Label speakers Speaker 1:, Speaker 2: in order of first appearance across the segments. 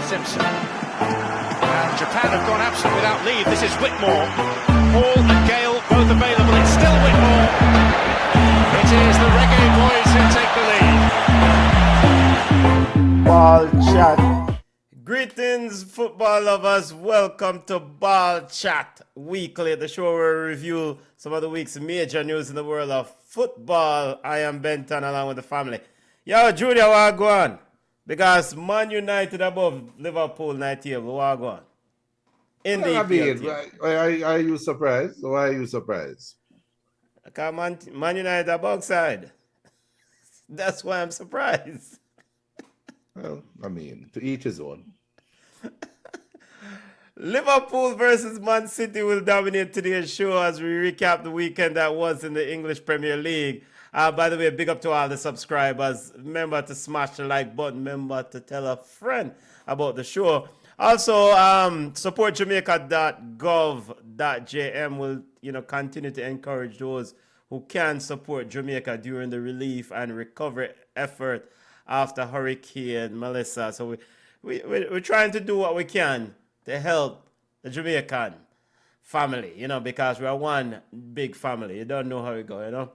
Speaker 1: Simpson. And Japan have gone absent without leave. This is Whitmore. Paul and Gale both available. It's still Whitmore. It is the Reggae Boyz who take the lead.
Speaker 2: BallChat. Greetings, football lovers. Welcome to BallChat Weekly, the show where we review some of the week's major news in the world of football. I am Benton along with the family. Yo, Junior, what go on? Because Man United above Liverpool 90, what go on? In the
Speaker 3: are you surprised? Why are you surprised?
Speaker 2: Because Man United above side. That's why I'm surprised.
Speaker 3: Well, I mean, to each his own.
Speaker 2: Liverpool versus Man City will dominate today's show as we recap the weekend that was in the English Premier League. By the way, big up to all the subscribers. Remember to smash the like button. Remember to tell a friend about the show. Also, supportjamaica.gov.jm will continue to encourage those who can support Jamaica during the relief and recovery effort after Hurricane Melissa. So we're trying to do what we can to help the Jamaican family, because we are one big family. You don't know how we go,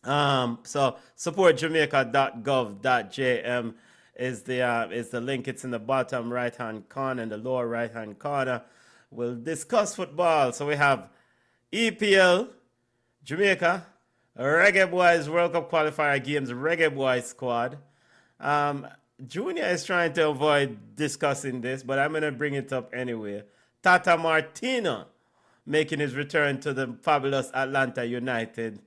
Speaker 2: So supportjamaica.gov.jm is the link. It's in the bottom right-hand corner and the lower right-hand corner. We'll discuss football. So we have EPL, Jamaica, Reggae Boyz World Cup Qualifier games, Reggae Boyz squad. Junior is trying to avoid discussing this, but I'm going to bring it up anyway. Tata Martino making his return to the fabulous Atlanta United.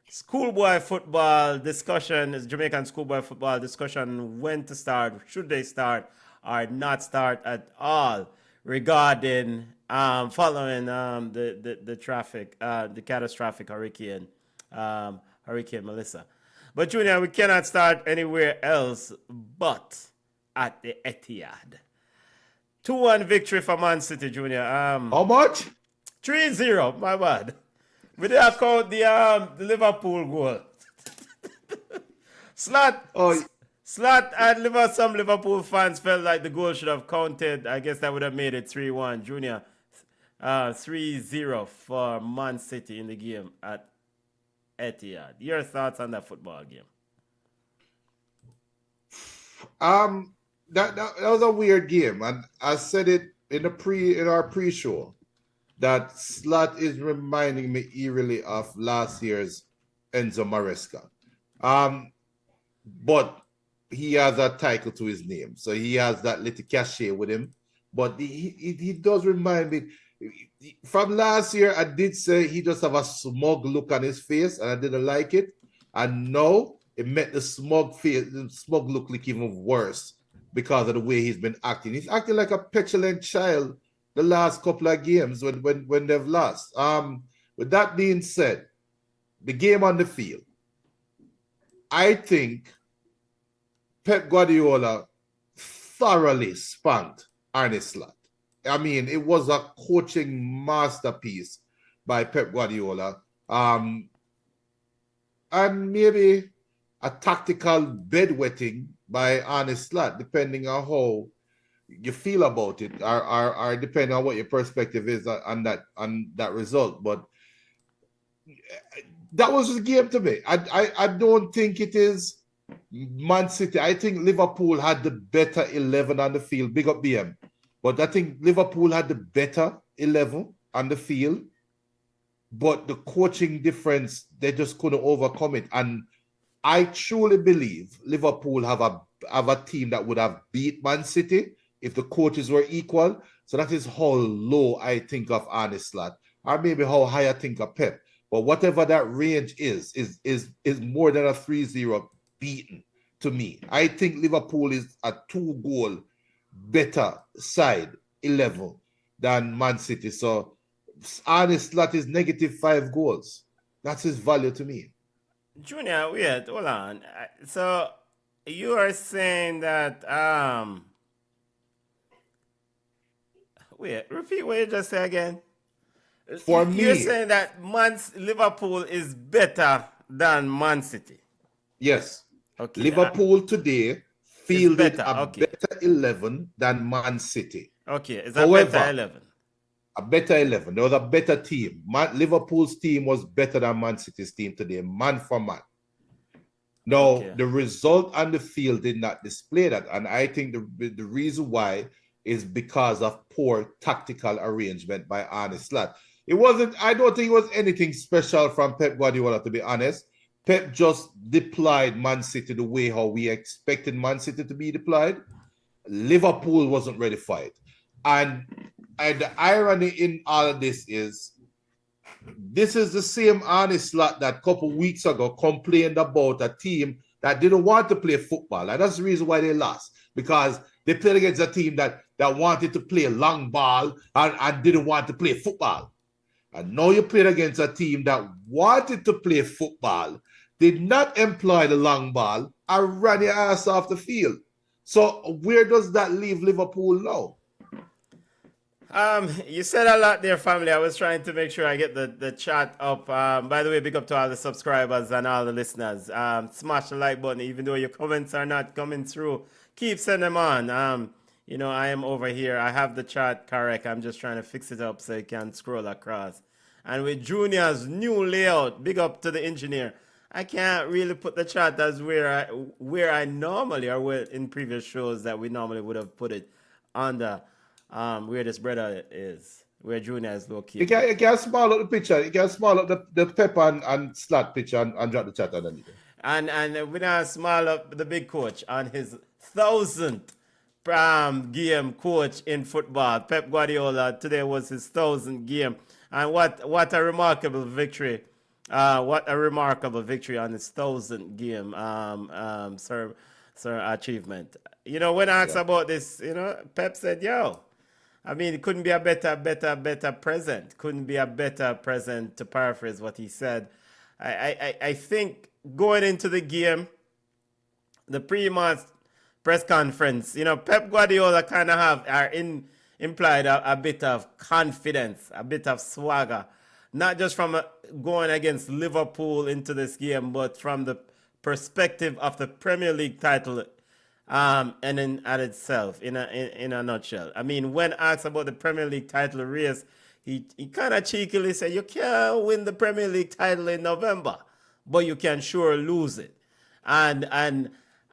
Speaker 2: Schoolboy football discussion, Jamaican schoolboy football discussion, when to start, should they start or not start at all regarding following the traffic, the catastrophic hurricane Melissa. But Junior, we cannot start anywhere else but at the Etihad. 2-1 victory for Man City, Junior.
Speaker 3: How much?
Speaker 2: 3-0, my bad. We didn't count the Liverpool goal. Slot and some Liverpool fans felt like the goal should have counted. I guess that would have made it 3-1. Junior, 3-0 for Man City in the game at Etihad. Your thoughts on that football game?
Speaker 3: That was a weird game, and I said it in our pre-show that Slot is reminding me eerily of last year's Enzo Maresca. But he has a title to his name, so he has that little cachet with him. But he does remind me. From last year, I did say he just have a smug look on his face, and I didn't like it. And now it made the smug look look even worse because of the way he's been acting. He's acting like a petulant child the last couple of games when they've lost. With that being said, the game on the field, I think Pep Guardiola thoroughly spanked Arne Slot. I mean, it was a coaching masterpiece by Pep Guardiola. And maybe a tactical bedwetting by Arne Slot, depending on how you feel about it, or depending on what your perspective is on that result. But that was the game to me. I don't think it is Man City. I think Liverpool had the better 11 on the field. Big up BM. But I think Liverpool had the better 11 on the field. But the coaching difference, they just couldn't overcome it. And I truly believe Liverpool have a team that would have beat Man City if the coaches were equal. So that is how low I think of Arne Slot, or maybe how high I think of Pep. But whatever that range is more than a 3-0 beaten to me. I think Liverpool is a 2-goal better side 11 than Man City. So Arne Slot is -5 goals. That's his value to me.
Speaker 2: Junior, wait, hold on. So you are saying that wait, repeat what you just said again.
Speaker 3: For me,
Speaker 2: you're saying that Liverpool is better than Man City.
Speaker 3: Yes.
Speaker 2: Okay.
Speaker 3: Liverpool today fielded
Speaker 2: better.
Speaker 3: a
Speaker 2: Okay.
Speaker 3: better 11 than Man City.
Speaker 2: Okay. It's a
Speaker 3: However,
Speaker 2: better 11.
Speaker 3: A better 11. There was a better team. Liverpool's team was better than Man City's team today, man for man. No,
Speaker 2: Okay.
Speaker 3: the result on the field did not display that. And I think the reason why is because of poor tactical arrangement by Arne Slot. I don't think it was anything special from Pep Guardiola, to be honest. Pep just deployed Man City the way how we expected Man City to be deployed. Liverpool wasn't ready for it. And the irony in all of this is the same Arne Slot that a couple weeks ago complained about a team that didn't want to play football. And that's the reason why they lost. Because they played against a team that wanted to play long ball and didn't want to play football. And now you played against a team that wanted to play football, did not employ the long ball, and ran your ass off the field. So where does that leave Liverpool now?
Speaker 2: You said a lot there, family. I was trying to make sure I get the chat up. By the way, big up to all the subscribers and all the listeners. Smash the like button, even though your comments are not coming through. Keep sending them on. You know, I am over here. I have the chat correct. I'm just trying to fix it up so you can scroll across. And with Junior's new layout, big up to the engineer. I can't really put the chat as where I normally, or where in previous shows that we normally would have put it on the where this brother is, where Junior is located.
Speaker 3: You can small up the picture. You can small up the Pep and Slot picture and drop the chat underneath.
Speaker 2: And we now small up the big coach on his 1,000th game coach in football. Pep Guardiola, today was his 1,000th game. And what a remarkable victory. What a remarkable victory on his 1,000th game, sir, achievement. You know, when I asked about this, you know, Pep said, I mean, it couldn't be a better present. Couldn't be a better present, to paraphrase what he said. I think going into the game, the pre-match press conference, you know, Pep Guardiola kind of implied a bit of confidence, a bit of swagger, not just from going against Liverpool into this game, but from the perspective of the Premier League title. And in at itself, in a nutshell. I mean, when asked about the Premier League title race, he kind of cheekily said, you can't win the Premier League title in November, but you can sure lose it. And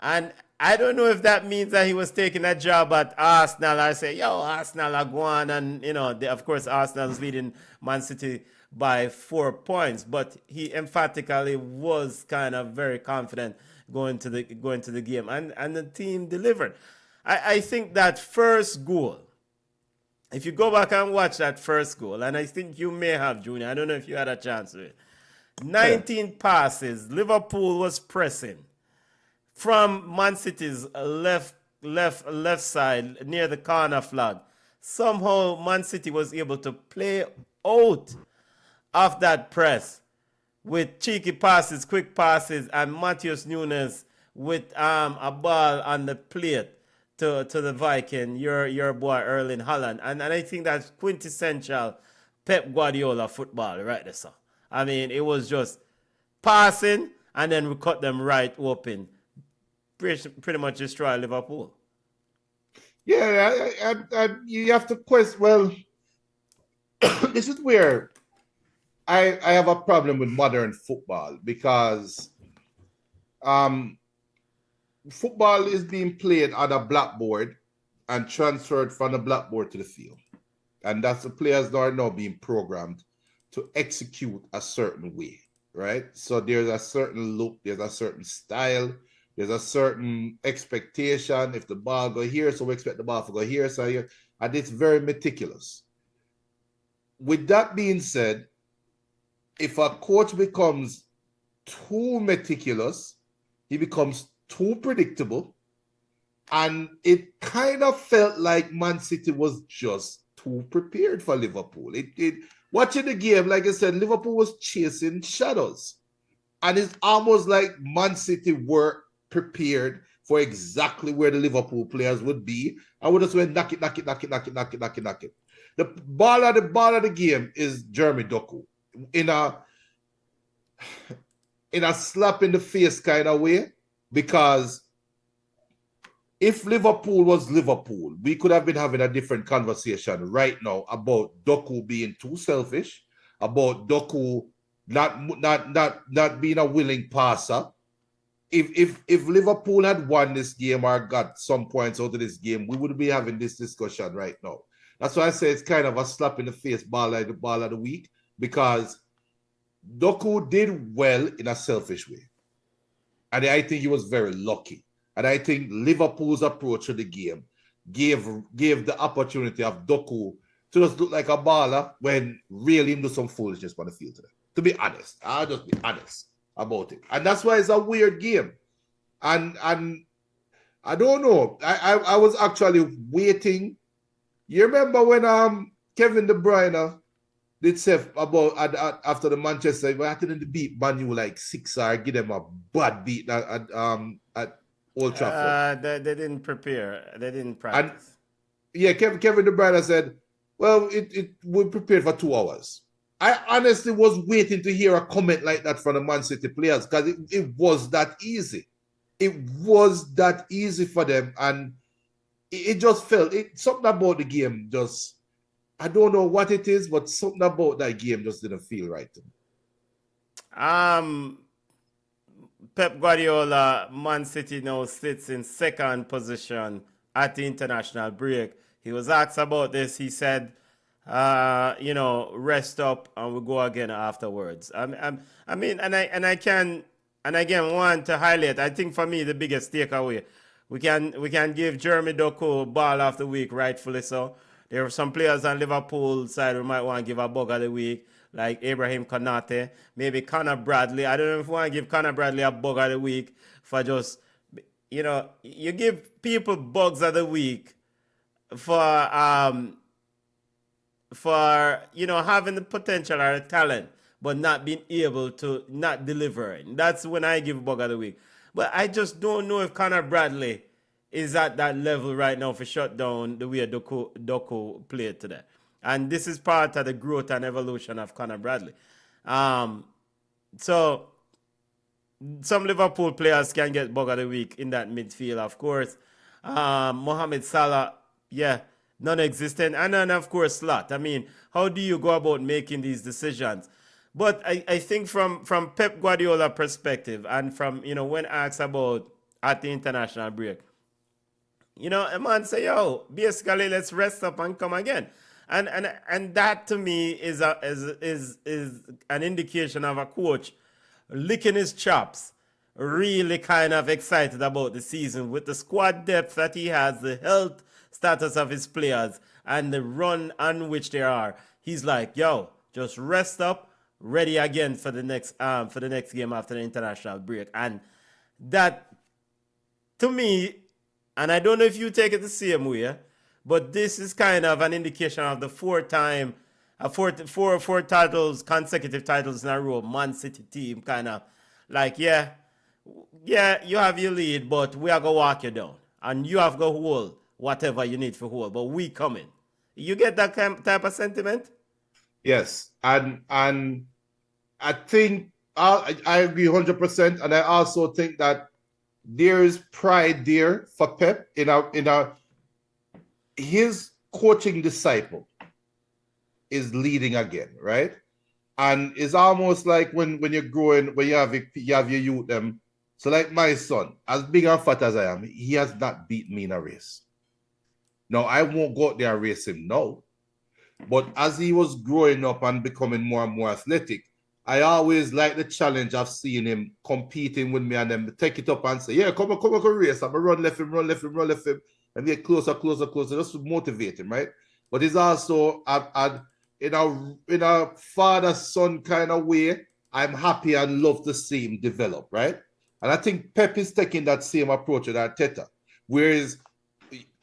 Speaker 2: I don't know if that means that he was taking a job at Arsenal. I say, Arsenal are going, and you know, of course, Arsenal is leading Man City by 4 points, but he emphatically was kind of very confident going to the game, and the team delivered. I think that first goal, if you go back and watch that first goal, and I think you may have, Junior, I don't know if you had a chance to it. 19 passes, Liverpool was pressing from Man City's left side near the corner flag. Somehow Man City was able to play out of that press with cheeky passes, quick passes, and Matheus Nunes with a ball on the plate to the Viking, your boy Erling Haaland. And I think that's quintessential Pep Guardiola football right there, sir. I mean, it was just passing, and then we cut them right open. Pretty much destroy Liverpool.
Speaker 3: Yeah, you have to question. Well, this is where I have a problem with modern football, because football is being played on a blackboard and transferred from the blackboard to the field. And that's the players that are now being programmed to execute a certain way, right? So there's a certain look, there's a certain style, there's a certain expectation. If the ball go here, so we expect the ball to go here, so here. And it's very meticulous. With that being said, if a coach becomes too meticulous, he becomes too predictable. And it kind of felt like Man City was just too prepared for Liverpool. Watching the game, like I said, Liverpool was chasing shadows. And it's almost like Man City were prepared for exactly where the Liverpool players would be. I would just went knock it. The ball of the game is Jeremy Doku in a slap in the face kind of way, because if Liverpool was Liverpool, we could have been having a different conversation right now about Doku being too selfish, about Doku not being a willing passer. If Liverpool had won this game or got some points out of this game, we would be having this discussion right now. That's why I say it's kind of a slap in the face ball of the week, because Doku did well in a selfish way. And I think he was very lucky. And I think Liverpool's approach to the game gave the opportunity of Doku to just look like a baller when really him do some foolishness on the field today. To be honest, I'll just be honest about it. And that's why it's a weird game. And I don't know. I was actually waiting. You remember when Kevin De Bruyne did say about after the Manchester, we had to beat Man U like 6 or give them a bad beat at Old Trafford.
Speaker 2: They didn't prepare. They didn't practice.
Speaker 3: And yeah, Kevin De Bruyne said, well, we prepared for 2 hours. I honestly was waiting to hear a comment like that from the Man City players, because it was that easy. It was that easy for them. And it just felt, something about the game just, I don't know what it is, but something about that game just didn't feel right to me.
Speaker 2: Pep Guardiola, Man City now sits in second position at the international break. He was asked about this. He said, rest up and we'll go again afterwards. I mean, and I can, and again, want to highlight, I think for me, the biggest takeaway, we can give Jeremy Doku ball of the week, rightfully so. There are some players on Liverpool side who might want to give a bug of the week, like Ibrahim Konate, maybe Conor Bradley. I don't know if we want to give Conor Bradley a bug of the week for just, you give people bugs of the week for having the potential or the talent, but not being able to, not delivering. That's when I give bug of the week. But I just don't know if Conor Bradley is at that level right now for shut down the way Doku played today. And this is part of the growth and evolution of Conor Bradley. So some Liverpool players can get bug of the week in that midfield, of course. Mohamed Salah, yeah, non-existent. And then, of course, Slot. I mean, how do you go about making these decisions? But I think from Pep Guardiola perspective, and from, when asked about at the international break, a man say, yo, basically let's rest up and come again. And that to me is an indication of a coach licking his chops, really kind of excited about the season with the squad depth that he has, the health status of his players, and the run on which they are. He's like, yo, just rest up, ready again for the next game after the international break. And that, to me, and I don't know if you take it the same way, but this is kind of an indication of the four consecutive titles in a row, Man City team kind of like, yeah, you have your lead, but we are going to walk you down. And you have to go hold whatever you need for hold, but we coming. You get that type of sentiment?
Speaker 3: Yes. And I think I agree 100%. And I also think that there is pride there for Pep in his coaching disciple is leading again, right? And it's almost like when you're growing, when you have your youth them. So like my son, as big and fat as I am, he has not beat me in a race. Now I won't go out there and race him now. But as he was growing up and becoming more and more athletic, I always like the challenge of seeing him competing with me and then take it up and say, yeah, come on, race. I'm going to run left him, and get closer, just to motivate him, right? But it's also, in a father-son kind of way, I'm happy and love to see him develop, right? And I think Pep is taking that same approach with Arteta. Whereas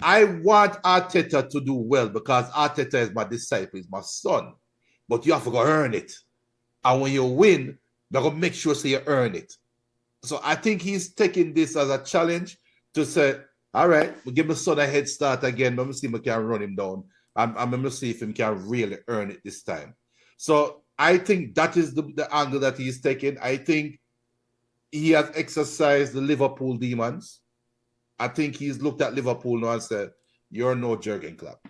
Speaker 3: I want Arteta to do well because Arteta is my disciple, is my son. But you have to go earn it. And when you win, they're going to make sure so you earn it. So I think he's taking this as a challenge to say, all right, we'll give my son a head start again. Let me see if I can run him down. I'm going to see if he can really earn it this time. So I think that is the angle that he's taking. I think he has exercised the Liverpool demons. I think he's looked at Liverpool now and said, "You're no Jurgen Klopp,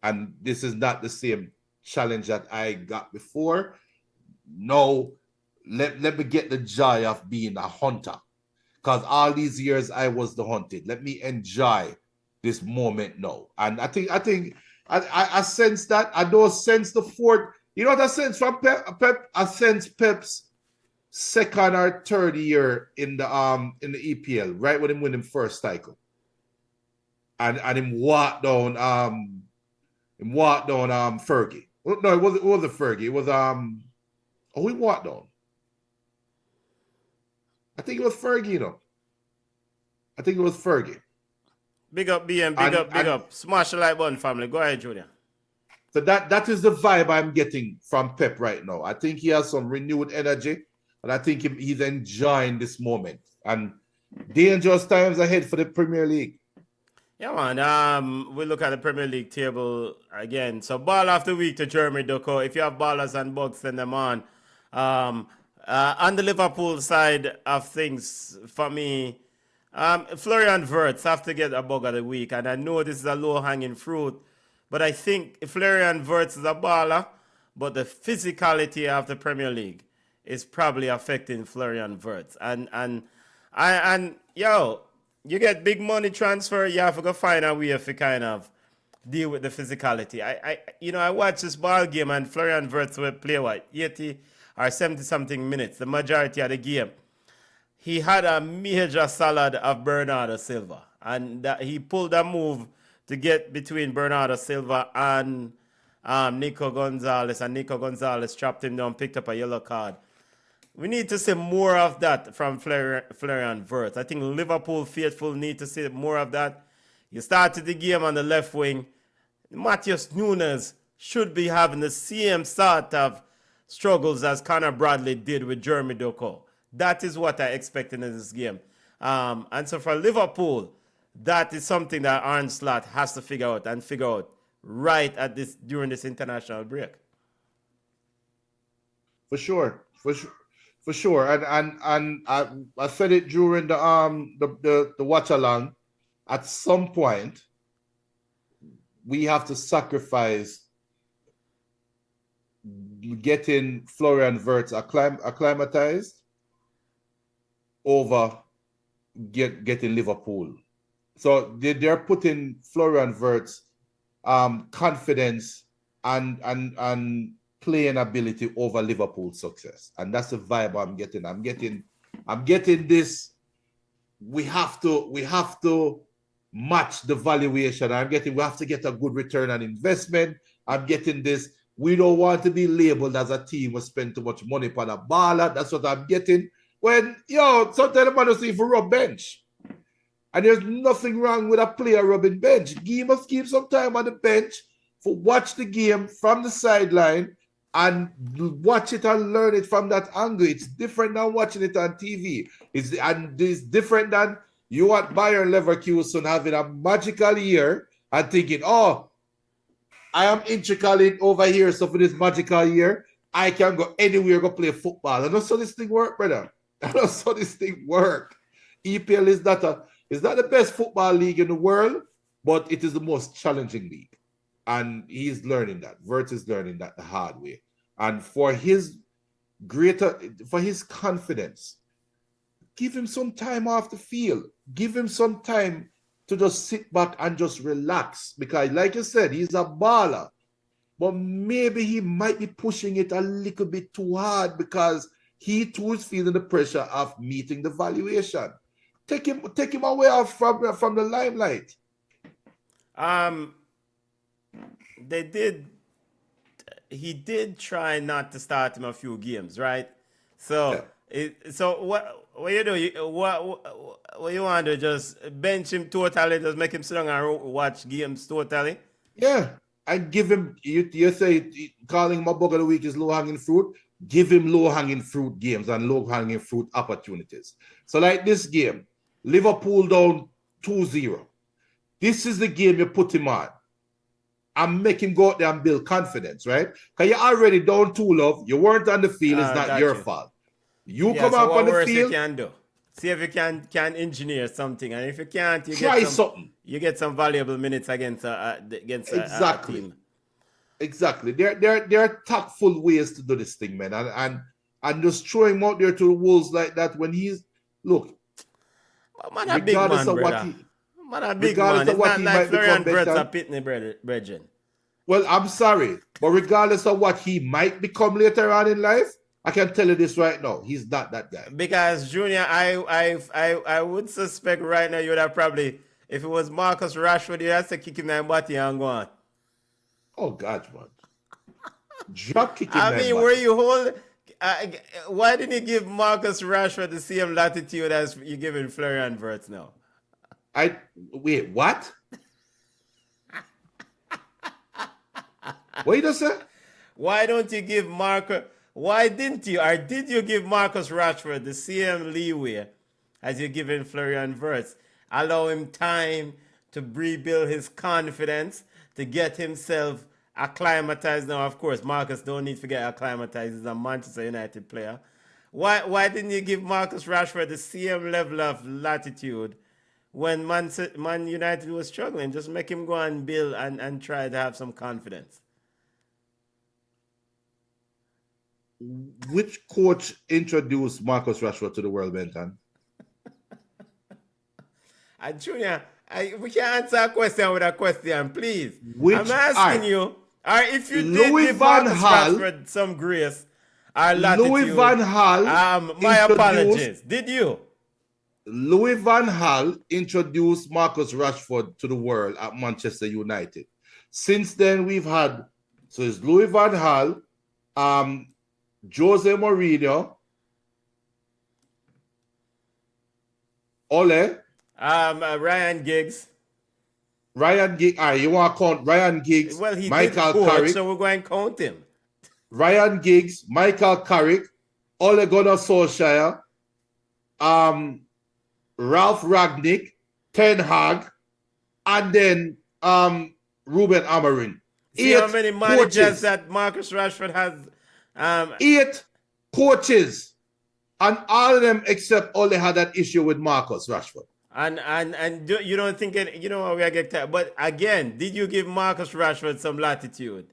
Speaker 3: and this is not the same challenge that I got before. No, let me get the joy of being a hunter, because all these years I was the hunted. Let me enjoy this moment now." And I sense that. I don't sense the fourth. You know what I sense from Pep? I sense Pep's second or third year in the EPL, right when he win him first cycle. And him walk down Fergie. No, it wasn't Fergie. It was he walked down. I think it was Fergie, you know. I think it was Fergie.
Speaker 2: Big up, BM, big up. Smash the like button, family. Go ahead, Junior.
Speaker 3: So that is the vibe I'm getting from Pep right now. I think he has some renewed energy, and I think he's enjoying this moment. And dangerous times ahead for the Premier League.
Speaker 2: Yeah, man. We look at the Premier League table again. So, ball of the week to Jeremy Doku. If you have ballers and bugs, send them on. On the Liverpool side of things, for me, Florian Wirtz have to get a bug of the week. And I know this is a low-hanging fruit, but I think Florian Wirtz is a baller, but the physicality of the Premier League is probably affecting Florian Wirtz. And yo, you get big money transfer, you have to go find a way to kind of deal with the physicality. I watched this ball game and Florian Wirtz will play 80 or 70 something minutes, the majority of the game. He had a major salad of Bernardo Silva, and he pulled a move to get between Bernardo Silva and Nico Gonzalez, and Nico Gonzalez trapped him down, picked up a yellow card. We need to see more of that from Florian Wirtz. I think Liverpool faithful need to see more of that. You started the game on the left wing. Matheus Nunes should be having the same sort of struggles as Conor Bradley did with Jeremy Doku. That is what I expected in this game. And so for Liverpool, that is something that Arne Slot has to figure out right at this during this international break.
Speaker 3: For sure. And I said it during the watch along. At some point, we have to sacrifice getting Florian Wirtz acclimatized over getting Liverpool. So they're putting Florian Wirtz confidence and playing ability over Liverpool success, and that's the vibe I'm getting. I'm getting this. We have to match the valuation. We have to get a good return on investment. I'm getting this. We don't want to be labeled as a team who spend too much money on a baller. That's what I'm getting. When sometimes the man will see if we rub bench. And there's nothing wrong with a player rubbing bench. He must keep some time on the bench for watch the game from the sideline and watch it and learn it from that angle. It's different than watching it on TV. It's different than you at Bayern Leverkusen having a magical year and thinking, oh, I am intricately over here, so for this magical year, I can go anywhere, go play football. I don't saw this thing work, brother. I don't saw this thing work. EPL is not the best football league in the world, but it is the most challenging league. And he's learning that. Wirtz is learning that the hard way. And for his confidence, give him some time off the field. Give him some time to just sit back and just relax. Because like you said, he's a baller. But maybe he might be pushing it a little bit too hard because he too is feeling the pressure of meeting the valuation. Take him away from the limelight. He did try not to start him a few games, right? So, yeah. So what you do? What you want to just bench him totally? Just make him sit down and watch games totally? Yeah, and give him. You say calling him a bug of the week is low hanging fruit. Give him low hanging fruit games and low hanging fruit opportunities. So like this game, Liverpool down 2-0. This is the game you put him on and make him go out there and build confidence, right? Because you're already down 2-0. You weren't on the field. It's not your fault. You come up on the field.
Speaker 2: See if you can engineer something, and if you can't,
Speaker 3: Try something.
Speaker 2: You get some valuable minutes against a team.
Speaker 3: Exactly. There are tactful ways to do this thing, man, and just throwing him out there to the wolves like that when he's look.
Speaker 2: Man, a big man, brother. Man, a big man. It's not like Florian Wirtz a pitney brethren.
Speaker 3: Well, I'm sorry, but regardless of what he might become later on in life, I can tell you this right now: he's not that guy.
Speaker 2: Because Junior, I would suspect right now you would have probably, if it was Marcus Rashford, you have to kick him in the body and go on.
Speaker 3: Oh God, man! Drop kicking.
Speaker 2: I mean, where you hold? Why didn't you give Marcus Rashford the same latitude as you giving Florian Wirtz now?
Speaker 3: Wait, what? What you just say?
Speaker 2: Why don't you give Marcus? Why didn't you, or did you give Marcus Rashford the same leeway as you're giving Florian Wirtz? Allow him time to rebuild his confidence, to get himself acclimatized. Now, of course, Marcus don't need to get acclimatized. He's a Manchester United player. Why didn't you give Marcus Rashford the same level of latitude when Man United was struggling? Just make him go and build and try to have some confidence.
Speaker 3: Which coach introduced Marcus Rashford to the world, Benton?
Speaker 2: Junior, we can't answer a question with a question, please.
Speaker 3: I'm
Speaker 2: asking you, or if you did give Marcus Rashford some grace or latitude,
Speaker 3: Louis Van Gaal
Speaker 2: my apologies. Did you?
Speaker 3: Louis Van Gaal introduced Marcus Rashford to the world at Manchester United. Since then, we've had, so it's Louis Van Gaal, Jose Mourinho, Ole,
Speaker 2: Ryan Giggs.
Speaker 3: Ryan Giggs. You want to count Ryan Giggs?
Speaker 2: Well, he
Speaker 3: Michael
Speaker 2: did coach,
Speaker 3: Carrick,
Speaker 2: so we're going to count him.
Speaker 3: Ryan Giggs, Michael Carrick, Ole Gunnar Solskjaer, Ralph Ragnick, Ten Hag, and then Ruben Amorim.
Speaker 2: See how many managers that Marcus Rashford has?
Speaker 3: 8 coaches, and all of them except Ole had that issue with Marcus Rashford.
Speaker 2: And you don't think you know we get that? But again, did you give Marcus Rashford some latitude?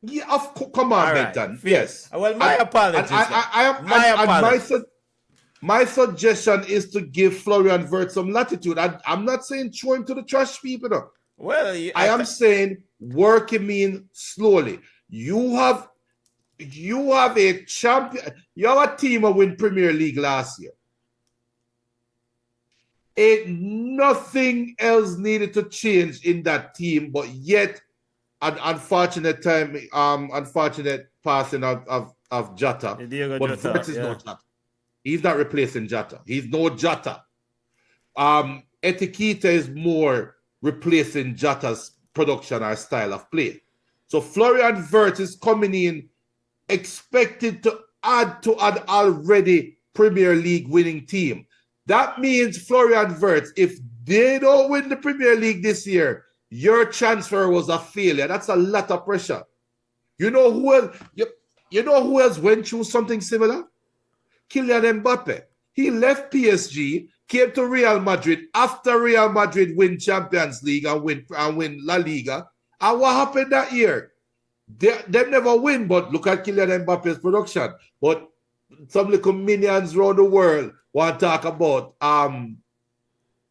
Speaker 3: Yeah, of course. Come on, Benton. Yes.
Speaker 2: Well, my apologies. My apologies.
Speaker 3: My suggestion is to give Florian Wirtz some latitude. I'm not saying throw him to the trash people. No.
Speaker 2: Well,
Speaker 3: I am saying work him in slowly. You have a champion. You have a team that win Premier League last year. Nothing else needed to change in that team, but yet an unfortunate passing of Jota. But Wirtz is no Jota. He's not replacing Jota. He's no Jota. Etiqueta is more replacing Jota's production or style of play. So Florian Wirtz is coming in expected to add to an already Premier League winning team. That means Florian Wirtz, if they don't win the Premier League this year, your transfer was a failure. That's a lot of pressure. You know who else? You know who else went through something similar? Kylian Mbappe. He left PSG, came to Real Madrid after Real Madrid win Champions League and win La Liga. And what happened that year? They never win, but look at Kylian Mbappe's production. But some little minions around the world want to talk about Lamine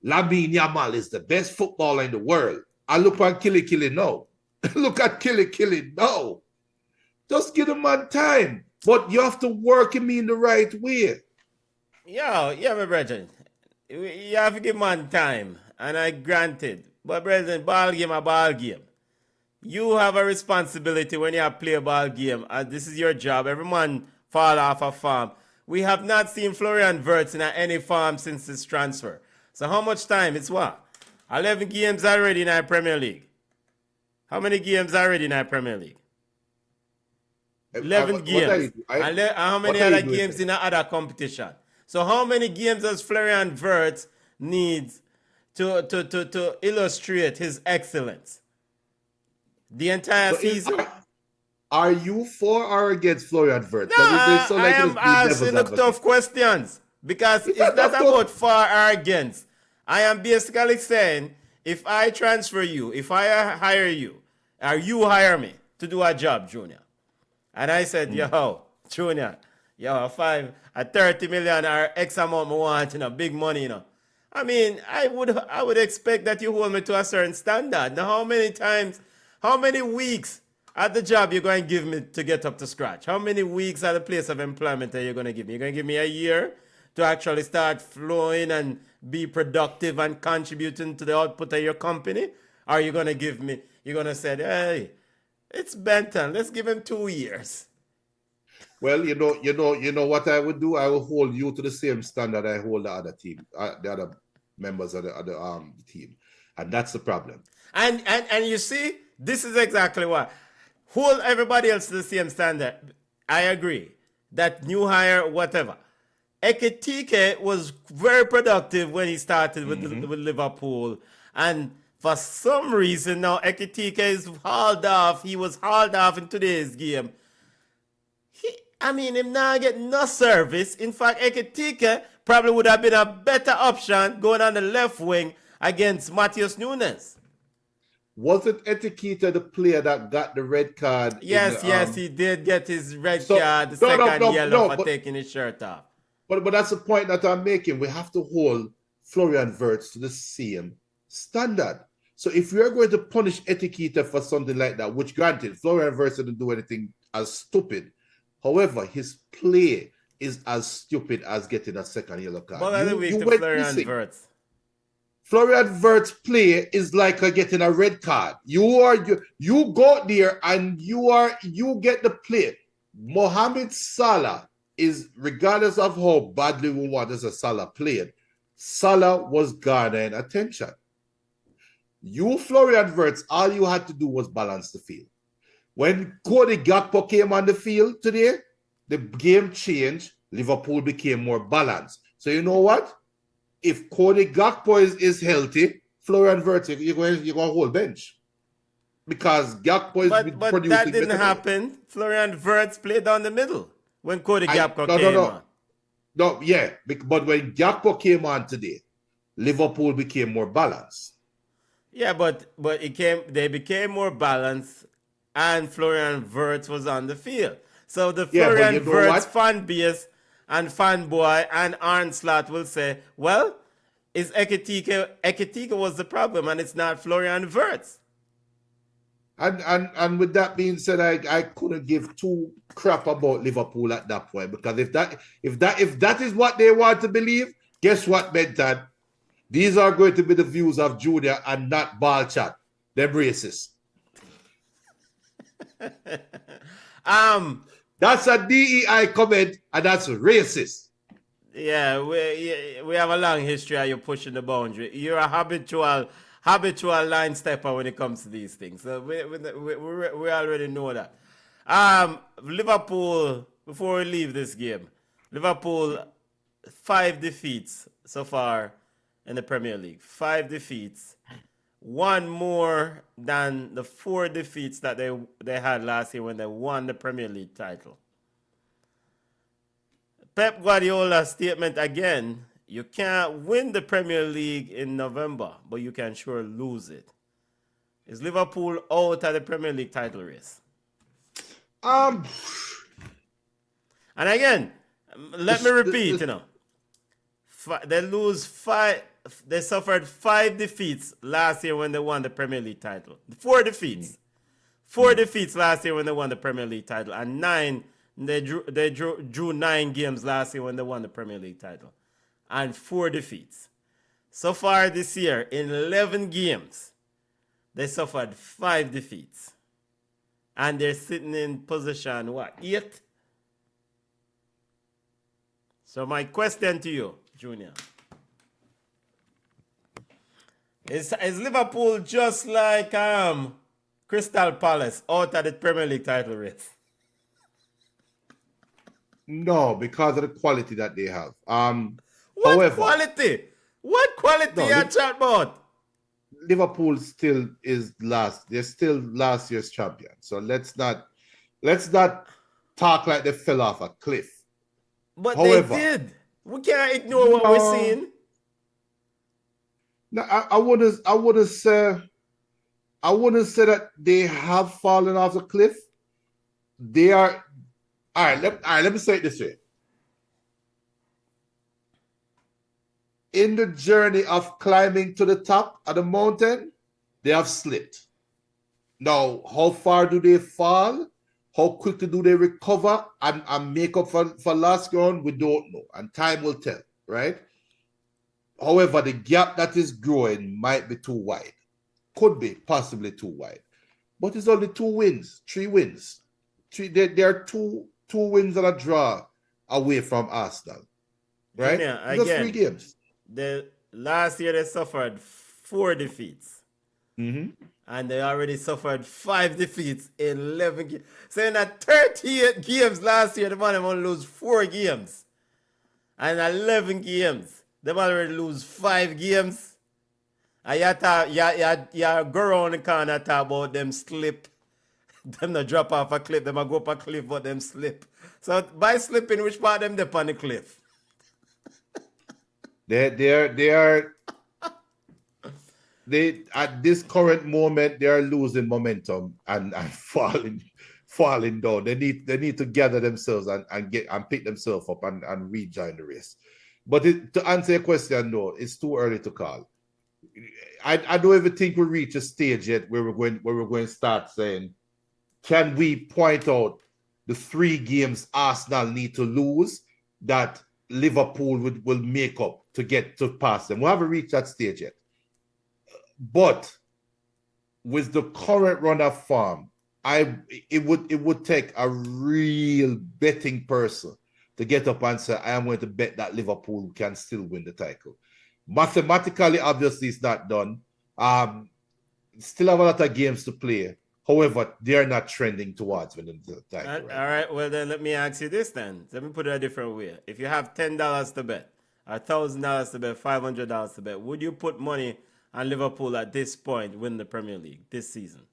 Speaker 3: Yamal is the best footballer in the world. I look at Killy now. Look at Killy now. Just give the man time. But you have to work him in the right way.
Speaker 2: Yeah, my brethren. You have to give man time. And I granted. But brethren, ball game a ball game. You have a responsibility when you play a ball game. This is your job. Every man fall off a farm. We have not seen Florian Wirtz in any farm since his transfer. So how much time? It's what? 11 games already in our Premier League. How many games already in our Premier League? 11 games. And how many other games in other competition? So how many games does Florian Wirtz needs to illustrate his excellence? The entire season?
Speaker 3: Are you for or against Florian Wirtz?
Speaker 2: No, I am asking the tough questions. Because it's not about for or against. I am basically saying, if I transfer you, if I hire you, or you hire me to do a job, Junior, and I said, yo, Junior, yo, 30 million or X amount I want, big money, I mean, I would expect that you hold me to a certain standard. Now, how many weeks at the job you're going to give me to get up to scratch? How many weeks at the place of employment are you going to give me? You're going to give me a year to actually start flowing and be productive and contributing to the output of your company? Or are you going to give me, you're going to say, hey, it's Benton, let's give him 2 years.
Speaker 3: Well, you know what I would do? I will hold you to the same standard I hold the other team, the other members of the team. And that's the problem. And
Speaker 2: you see, this is exactly why. Hold everybody else to the same standard. I agree. That new hire, whatever. Ekitike was very productive when he started with Liverpool. And for some reason now, Ekitike is hauled off. He was hauled off in today's game. Him not getting no service. In fact, Ekitike probably would have been a better option going on the left wing against Matheus Nunes.
Speaker 3: Wasn't Etiqueta the player that got the red card?
Speaker 2: Yes, he did get his red card, the second yellow for taking his shirt off.
Speaker 3: But that's the point that I'm making. We have to hold Florian Wirtz to the same standard. So if we are going to punish Etiqueta for something like that, which granted, Florian Wirtz didn't do anything as stupid. However, his play is as stupid as getting a second yellow card.
Speaker 2: Well, Florian Wirtz.
Speaker 3: Florian Wirtz play is like getting a red card. You go there and you get the play. Mohamed Salah is, regardless of how badly we want as a Salah played, Salah was garnering attention. You, Florian Wirtz, all you had to do was balance the field. When Cody Gakpo came on the field today, the game changed. Liverpool became more balanced. So you know what? If Cody Gakpo is healthy, Florian Wirtz, you're going to hold bench. Because Gakpo is producing.
Speaker 2: But that didn't happen. Florian Wirtz played down the middle when Cody Gakpo came on.
Speaker 3: No, yeah. But when Gakpo came on today, Liverpool became more balanced.
Speaker 2: Yeah, but they became more balanced and Florian Wirtz was on the field. So the Florian Wirtz fan base and fanboy and Arnslot will say, well, is Ekitike was the problem and it's not Florian Wirtz.
Speaker 3: And with that being said, I couldn't give two crap about Liverpool at that point, because if that is what they want to believe, guess what, Benton? These are going to be the views of Junior and not BallChat. They're racist. That's a DEI comment, and that's racist.
Speaker 2: Yeah, we have a long history of you pushing the boundary. You're a habitual line stepper when it comes to these things. So we already know that. Liverpool, before we leave this game, Liverpool 5 defeats so far in the Premier League. 5 defeats. One more than the 4 defeats that they had last year when they won the Premier League title. Pep Guardiola's statement again, you can't win the Premier League in November, but you can sure lose it. Is Liverpool out of the Premier League title race?
Speaker 3: And
Speaker 2: again, let me repeat, they suffered 5 defeats last year when they won the Premier League title. 4 defeats. 4 defeats last year when they won the Premier League title. And 9, they drew 9 games last year when they won the Premier League title. And 4 defeats. So far this year, in 11 games, they suffered 5 defeats. And they're sitting in position, 8? So my question to you, Junior. Is Liverpool just like Crystal Palace out of the Premier League title race?
Speaker 3: No, because of the quality that they have.
Speaker 2: What quality? What quality are you talking about?
Speaker 3: Liverpool still is last. They're still last year's champion. So let's not talk like they fell off a cliff.
Speaker 2: But however, they did. We can't ignore what we're seeing.
Speaker 3: No, I wouldn't say that they have fallen off the cliff. They are all right. Let me say it this way. In the journey of climbing to the top of the mountain, they have slipped. Now, how far do they fall? How quickly do they recover and make up for lost ground? We don't know, and time will tell, right? However, the gap that is growing might be too wide. Could be possibly too wide. But it's only 3 wins. There are two wins and a draw away from Arsenal. Right?
Speaker 2: Yeah,
Speaker 3: just 3 games.
Speaker 2: The last year they suffered 4 defeats.
Speaker 3: Mm-hmm.
Speaker 2: And they already suffered 5 defeats in 11 games. So in 38 games last year, the man only lose 4 games. And 11 games, they already lose 5 games. And you go around the corner and talk about them slip. Them not drop off a cliff, them go up a cliff, but them slip. So by slipping, which part of them dip on the cliff?
Speaker 3: They at this current moment they are losing momentum and falling down. They need to gather themselves and pick themselves up and rejoin the race. But to answer your question, no, it's too early to call. I don't even think we reach a stage yet where we're going to start saying, can we point out the 3 games Arsenal need to lose that Liverpool will make up to get to pass them? We haven't reached that stage yet. But with the current run of form, it would take a real betting person to get up and say, I am going to bet that Liverpool can still win the title. Mathematically, obviously, it's not done. Still have a lot of games to play. However, they're not trending towards winning the title.
Speaker 2: All right, well then let me ask you this then. Let me put it a different way. If you have $10 to bet, $1,000 to bet, $500 to bet, would you put money on Liverpool at this point win the Premier League this season?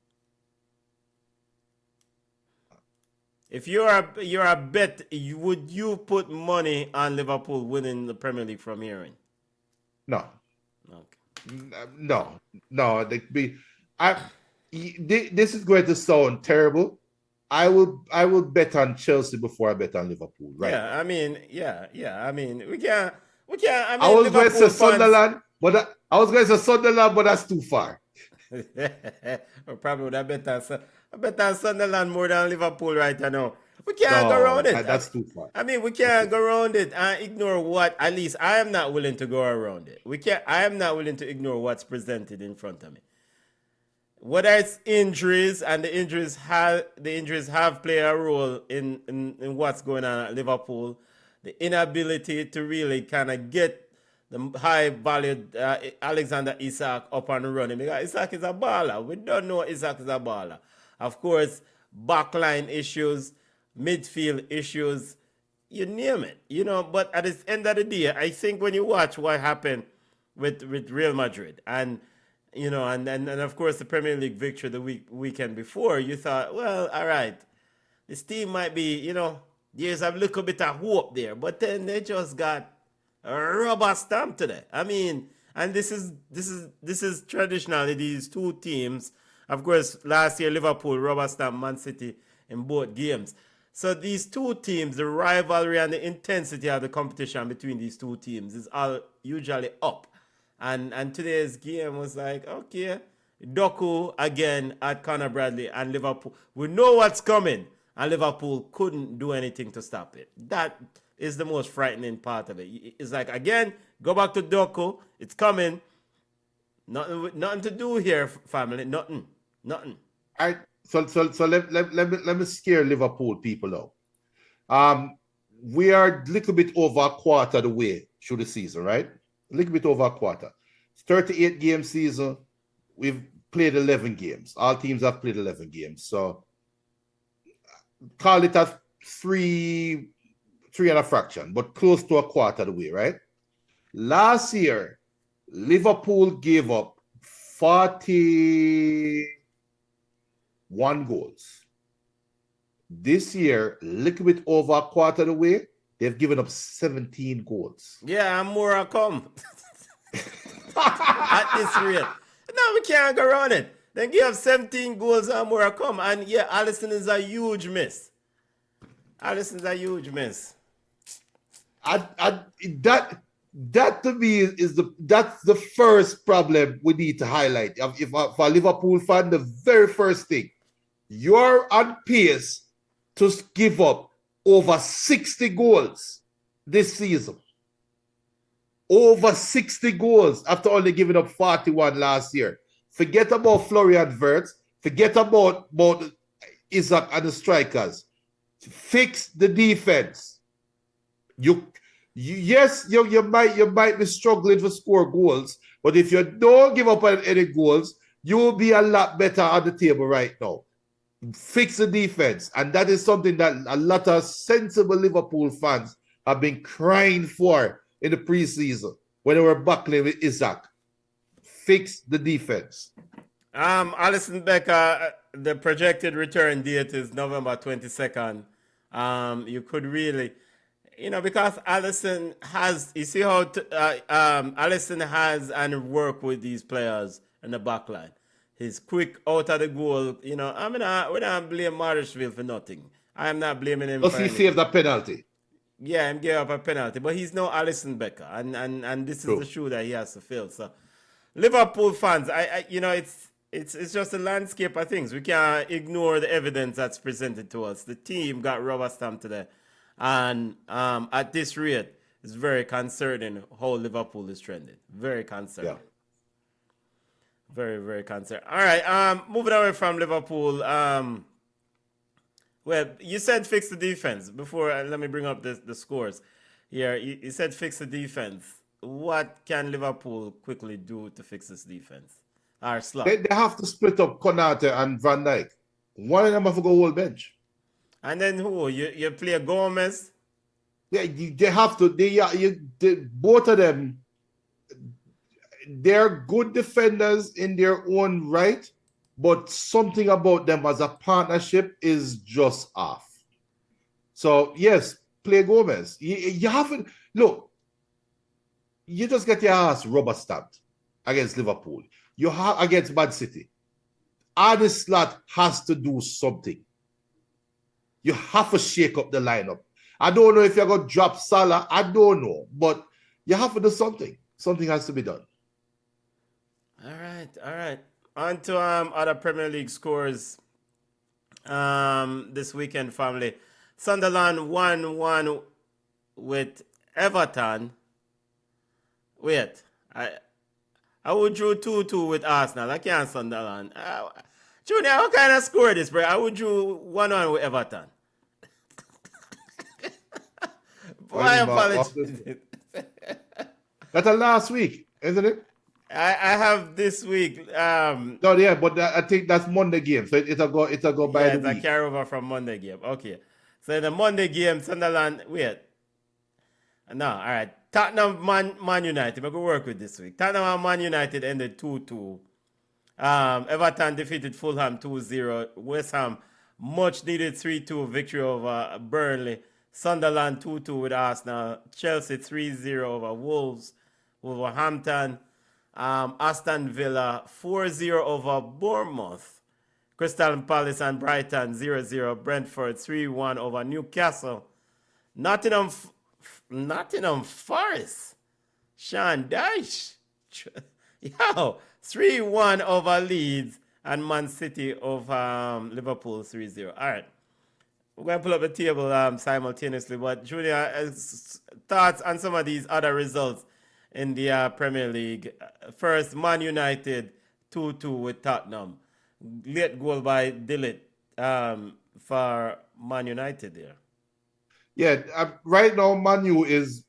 Speaker 2: If you're a bet, would you put money on Liverpool winning the Premier League from here in?
Speaker 3: No.
Speaker 2: Okay.
Speaker 3: No. This is going to sound terrible. I will bet on Chelsea before I bet on Liverpool. Right?
Speaker 2: Yeah, I mean, we can't. I mean,
Speaker 3: I was
Speaker 2: Liverpool
Speaker 3: going to say Sunderland, but that's too far.
Speaker 2: Or probably would I bet on Sunderland more than Liverpool right now. We can't go around it.
Speaker 3: That's too far.
Speaker 2: I mean, we can't go around it and ignore what. At least I am not willing to go around it. I am not willing to ignore what's presented in front of me. Whether it's injuries, and the injuries have played a role in what's going on at Liverpool, the inability to really kind of get the high-valued Alexander Isak up and running. Because Isak is a baller. We don't know Isak is a baller. Of course, backline issues, midfield issues, you name it. But at the end of the day, I think when you watch what happened with Real Madrid and and of course the Premier League victory the weekend before, you thought, well, all right, this team might be, there's a little bit of hope there, but then they just got a rubber stamp today. I mean, and this is traditionally these 2 teams. Of course, last year Liverpool rubber stamp Man City in both games. So these 2 teams, the rivalry and the intensity of the competition between these 2 teams is all usually up. And today's game was like, okay, Doku again at Conor Bradley and Liverpool. We know what's coming, and Liverpool couldn't do anything to stop it. That is the most frightening part of it. It's like, again, go back to Doku. It's coming. Nothing to do here, family. Nothing.
Speaker 3: All right. So let me scare Liverpool people out. We are a little bit over a quarter of the way through the season, right? A little bit over a quarter. 38-game season. We've played 11 games. All teams have played 11 games. So call it a 3 and a fraction, but close to a quarter of the way, right? Last year, Liverpool gave up 41 goals. This year, a little bit over a quarter of the way, They've given up 17 goals.
Speaker 2: Yeah, and more are come. At this rate. No, we can't go around it. Then give 17 goals and more are come. And yeah, Allison is a huge miss. Allison's a huge miss.
Speaker 3: That to me that's the first problem we need to highlight. If for a Liverpool fan, the very first thing, you're on pace to give up over 60 goals this season. Over 60 goals after only giving up 41 last year. Forget about Florian Wirtz. Forget about Isaac and the strikers. Fix the defense. You might be struggling to score goals, but if you don't give up any goals, you will be a lot better on the table right now. Fix the defense, and that is something that a lot of sensible Liverpool fans have been crying for in the preseason when they were battling with Isaac. Fix the defense.
Speaker 2: Alisson Becker, the projected return date is November 22nd. You could really, because Alisson has, you see how Alisson has and work with these players in the back line. He's quick out of the goal. We don't blame Marshfield for nothing. I am not blaming him.
Speaker 3: Does he save that penalty?
Speaker 2: Yeah, he gave up a penalty, but he's no Alisson Becker, and this is the shoe that he has to fill. So, Liverpool fans, it's just a landscape of things. We can't ignore the evidence that's presented to us. The team got rubber stamped today, and at this rate, it's very concerning how Liverpool is trending. Very concerning.
Speaker 3: Yeah.
Speaker 2: Very, very concerning. All right, moving away from Liverpool. Well, you said fix the defense. Before, let me bring up the scores here. You said fix the defense. What can Liverpool quickly do to fix this defense?
Speaker 3: They have to split up Konate and Van Dijk. One of them have to go whole bench.
Speaker 2: And then who? You play Gomez?
Speaker 3: Yeah, they have to. Both of them, they're good defenders in their own right, but something about them as a partnership is just off. So, yes, play Gomez. You haven't... Look, you just get your ass rubber stamped against Liverpool. You have against Man City. Arne Slot has to do something. You have to shake up the lineup. I don't know if you're going to drop Salah. I don't know. But you have to do something. Something has to be done.
Speaker 2: All right. On to other Premier League scores this weekend, family. Sunderland 1-1 with Everton. Wait, I would drew 2-2 with Arsenal. I can't Sunderland. Junior, what kind of score this, bro? I would drew 1-1 with Everton. My apologies.
Speaker 3: That's last week, isn't it?
Speaker 2: I have this week.
Speaker 3: No, yeah, but I think that's Monday game, so it'll go by the week.
Speaker 2: It's a carryover from Monday game. Okay, so the Monday game, Sunderland. Wait, no, all right. Tottenham, Man United. We're gonna work with this week. Tottenham and Man United ended 2-2. Everton defeated Fulham 2-0. West Ham much needed 3-2 victory over Burnley. Sunderland 2-2 with Arsenal. Chelsea 3-0 over Wolves. Wolverhampton. Aston Villa 4-0 over Bournemouth. Crystal Palace and Brighton 0-0. Brentford 3-1 over Newcastle. Nottingham Forest. Sean Dyche. 3-1 over Leeds. And Man City of Liverpool 3-0. All right. We're going to pull up the table simultaneously. But Junior, thoughts on some of these other results in the Premier League. First, Man United 2-2 with Tottenham. Late goal by Dillit for Man United there.
Speaker 3: Yeah, right now Man U is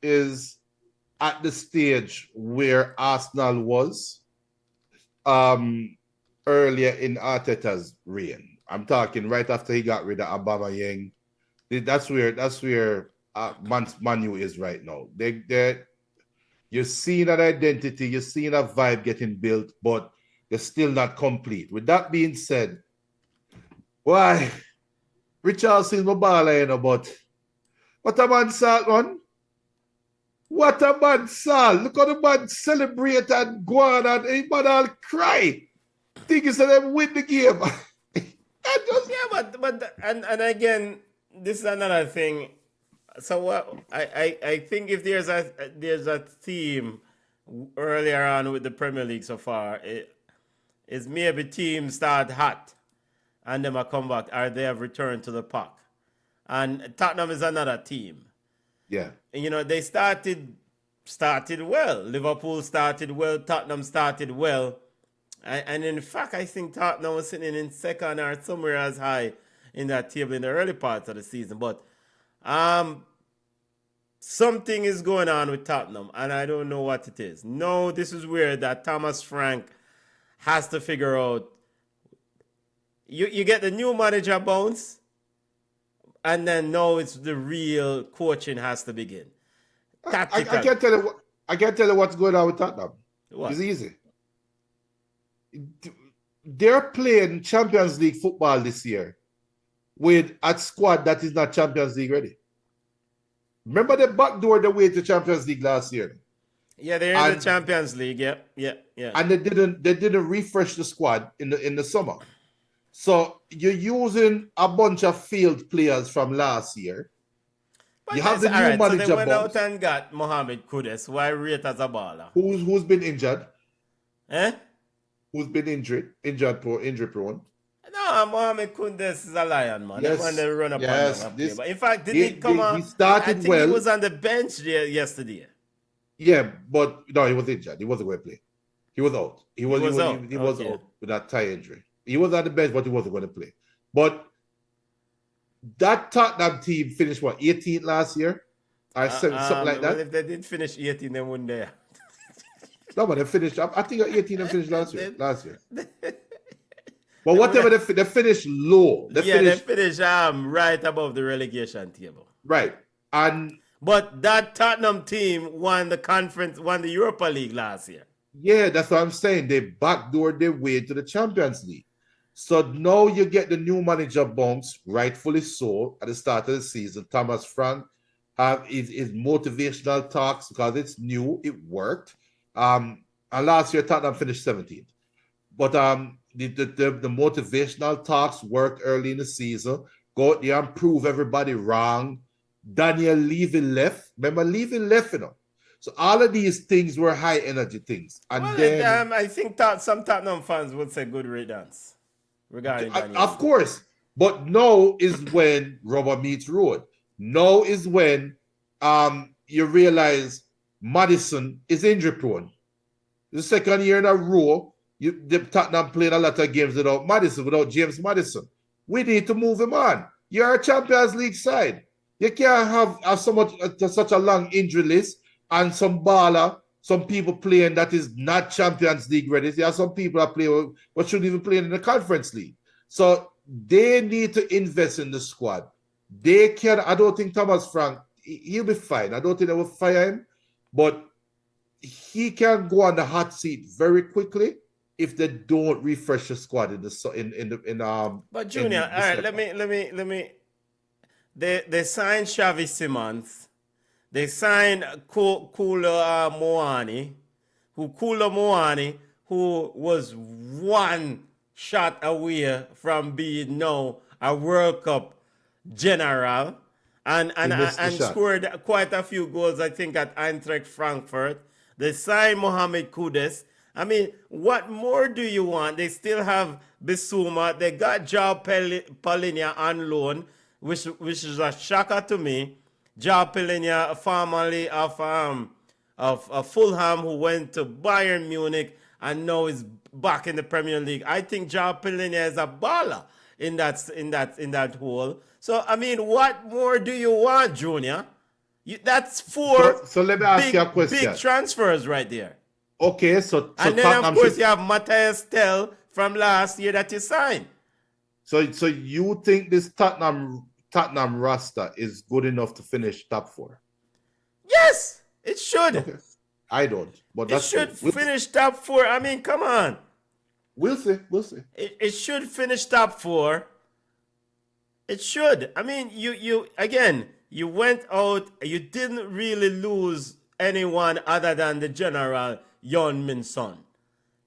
Speaker 3: at the stage where Arsenal was earlier in Arteta's reign. I'm talking right after he got rid of Aubameyang. That's where Man U is right now. You're seeing an identity, you're seeing a vibe getting built, but you're still not complete. With that being said, why Richardson's my baller, but What a man salt, man. What a man salt. Look how the man celebrate and go on and he man all cry. Think is that them win the game.
Speaker 2: And again, this is another thing. So what I think if there's a theme earlier on with the Premier League so far, is maybe teams start hot and them a come back or they have returned to the pack. And Tottenham is another team.
Speaker 3: Yeah.
Speaker 2: And, you know, they started well. Liverpool started well. Tottenham started well. And in fact, I think Tottenham was sitting in second or somewhere as high in that table in the early parts of the season. But something is going on with Tottenham, and I don't know what it is. No, this is weird that Thomas Frank has to figure out. You get the new manager bounce, and then now it's the real coaching has to begin.
Speaker 3: I can't tell you. I can't tell you what's going on with Tottenham.
Speaker 2: What?
Speaker 3: It's easy. They're playing Champions League football this year with a squad that is not Champions League ready. Remember the backdoor the way to Champions League last year?
Speaker 2: Yeah, they're in the Champions League. Yeah.
Speaker 3: And they didn't refresh the squad in the summer. So you're using a bunch of field players from last year.
Speaker 2: But
Speaker 3: you have the new manager.
Speaker 2: So they went out and got Mohamed Kudus, who I rate as a baller.
Speaker 3: Who's been injured?
Speaker 2: Eh?
Speaker 3: Who's been injury prone?
Speaker 2: No, Mohamed Kudus is a lion, man.
Speaker 3: Yes.
Speaker 2: That's when they run up
Speaker 3: Yes.
Speaker 2: on them. But in fact, did he come on?
Speaker 3: He started
Speaker 2: I think
Speaker 3: well.
Speaker 2: He was on the bench yesterday.
Speaker 3: Yeah, but no, he was injured. He wasn't going to play. He was out. He was out with that thigh injury. He was on the bench, but he wasn't going to play. But that Tottenham team finished what, 18th last year? Or something like that.
Speaker 2: Well, if they did finish 18, they wouldn't there.
Speaker 3: No, but they finished. I think 18 they finished last year. But whatever they finished low. They
Speaker 2: finished right above the relegation table.
Speaker 3: Right.
Speaker 2: But that Tottenham team won the Europa League last year.
Speaker 3: Yeah, that's what I'm saying. They backdoored their way to the Champions League. So now you get the new manager bounce, rightfully so, at the start of the season. Thomas Frank have his motivational talks because it's new, it worked. And last year Tottenham finished 17th. But the motivational talks worked early in the season. Go out there and prove everybody wrong. Daniel Levy left. Remember, Levy left, you know. So all of these things were high energy things. And then
Speaker 2: I think some Tottenham fans would say good riddance regarding Daniel.
Speaker 3: Of course. But now is when rubber meets road. Now is when you realize Maddison is injury prone. The second year in a row, the Tottenham playing a lot of games without Maddison, without James Maddison. We need to move him on. You're a Champions League side. You can't have such a long injury list and some people playing that is not Champions League ready. There are some people that play what shouldn't even play in the Conference League. So they need to invest in the squad. I don't think Thomas Frank, he'll be fine. I don't think they will fire him, but he can go on the hot seat very quickly if they don't refresh the squad
Speaker 2: But Junior, all right, let me. They signed Xavi Simons. They signed Kula Moani, who was one shot away from being now a World Cup general, and scored quite a few goals, I think, at Eintracht Frankfurt. They signed Mohamed Kudus. I mean, what more do you want? They still have Bissouma. They got João Palhinha on loan, which is a shocker to me. João Palhinha, formerly of Fulham, who went to Bayern Munich and now is back in the Premier League. I think João Palhinha is a baller in that hole. So I mean, what more do you want, Junior? That's four.
Speaker 3: So let me ask you a question.
Speaker 2: Big transfers right there.
Speaker 3: Okay, so
Speaker 2: and then of course you have Matthias Tell from last year that you signed.
Speaker 3: So you think this Tottenham roster is good enough to finish top 4?
Speaker 2: Yes, it should.
Speaker 3: Okay. I don't, but
Speaker 2: it should finish top 4. I mean, come on.
Speaker 3: We'll see.
Speaker 2: It should finish top 4. It should. I mean, you again. you went out, you didn't really lose anyone other than the general Yon Min Son.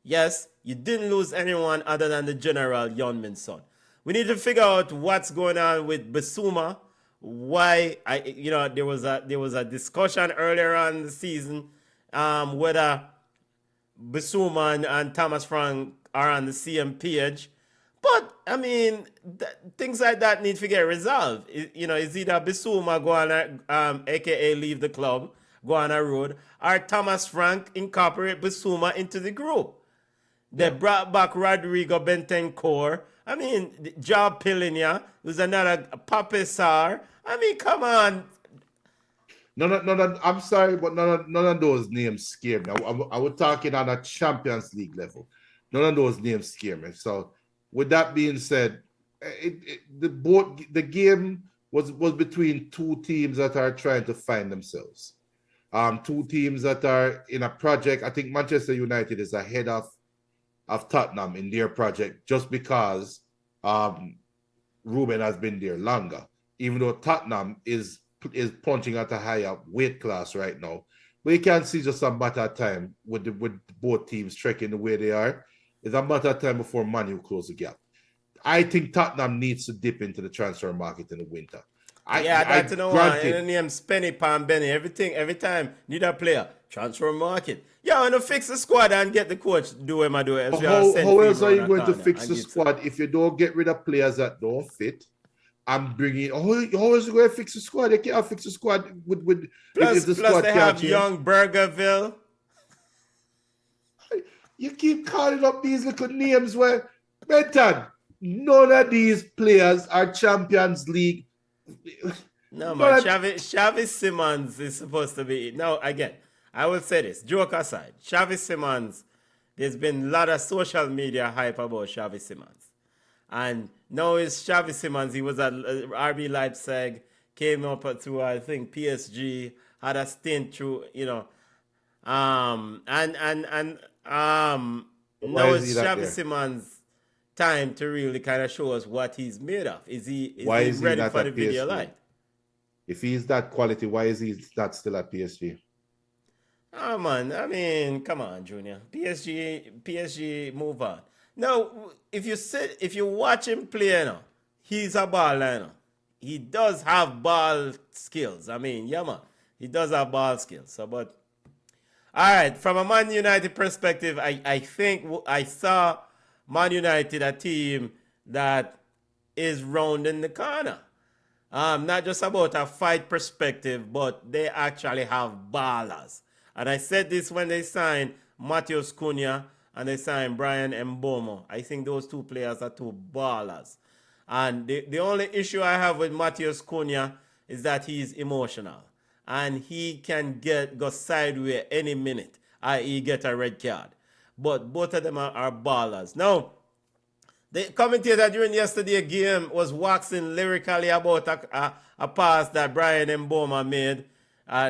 Speaker 2: Yes, you didn't lose anyone other than the general Yon Min Son. We need to figure out what's going on with Basuma. Why there was a discussion earlier on in the season whether Basuma and Thomas Frank are on the same page. But I mean, things like that need to get resolved. Is either Basuma go on aka leave the club, go on a road, or Thomas Frank incorporate Basuma into the group. They brought back Rodrigo Bentancur. I mean, Job Pillinia, who's another Papisar. I mean, come on.
Speaker 3: No, I'm sorry, but none of those names scare me. I was talking on a Champions League level. None of those names scare me. So, with that being said, the game was between two teams that are trying to find themselves. Two teams that are in a project. I think Manchester United is ahead of Tottenham in their project just because Ruben has been there longer. Even though Tottenham is punching at a higher weight class right now. But you can see just a matter of time with both teams trekking the way they are. It's a matter of time before Man U close the gap. I think Tottenham needs to dip into the transfer market in the winter.
Speaker 2: That's no one. And the name Spenny Pan Benny. Every time need a player. Transfer market. Yeah, and to fix the squad and get the coach do what I do.
Speaker 3: How else are you going to fix the squad if you don't get rid of players that don't fit? I'm bringing. How is it going to fix the squad? They can't fix the squad with
Speaker 2: plus
Speaker 3: the squad
Speaker 2: they have young Burgerville.
Speaker 3: You keep calling up these little names where, Benton, none of these players are Champions League.
Speaker 2: No, man. Xavi Simons is supposed to be. Now, again, I will say this. Joke aside, Xavi Simons, there's been a lot of social media hype about Xavi Simons. And now it's Xavi Simons. He was at RB Leipzig, came up through, I think, PSG, had a stint through, now it's Xavi Simons' time to really kind of show us what he's made of. Is he ready for the video light?
Speaker 3: If he's that quality, why is he not still at PSG?
Speaker 2: Oh man, I mean, come on, Junior. PSG, move on. No, if you watch him play now, he's a baller. He does have ball skills. I mean, yeah, man, he does have ball skills. So, but all right, from a Man United perspective, I think I saw Man United, a team that is rounding the corner. Not just about a fight perspective, but they actually have ballers. And I said this when they signed Matheus Cunha and they signed Brian Mbomo. I think those two players are two ballers. And the only issue I have with Matheus Cunha is that he's emotional. And he can go sideways any minute, i.e. get a red card. But both of them are ballers. Now, the commentator during yesterday's game was waxing lyrically about a pass that Brian Mboma made.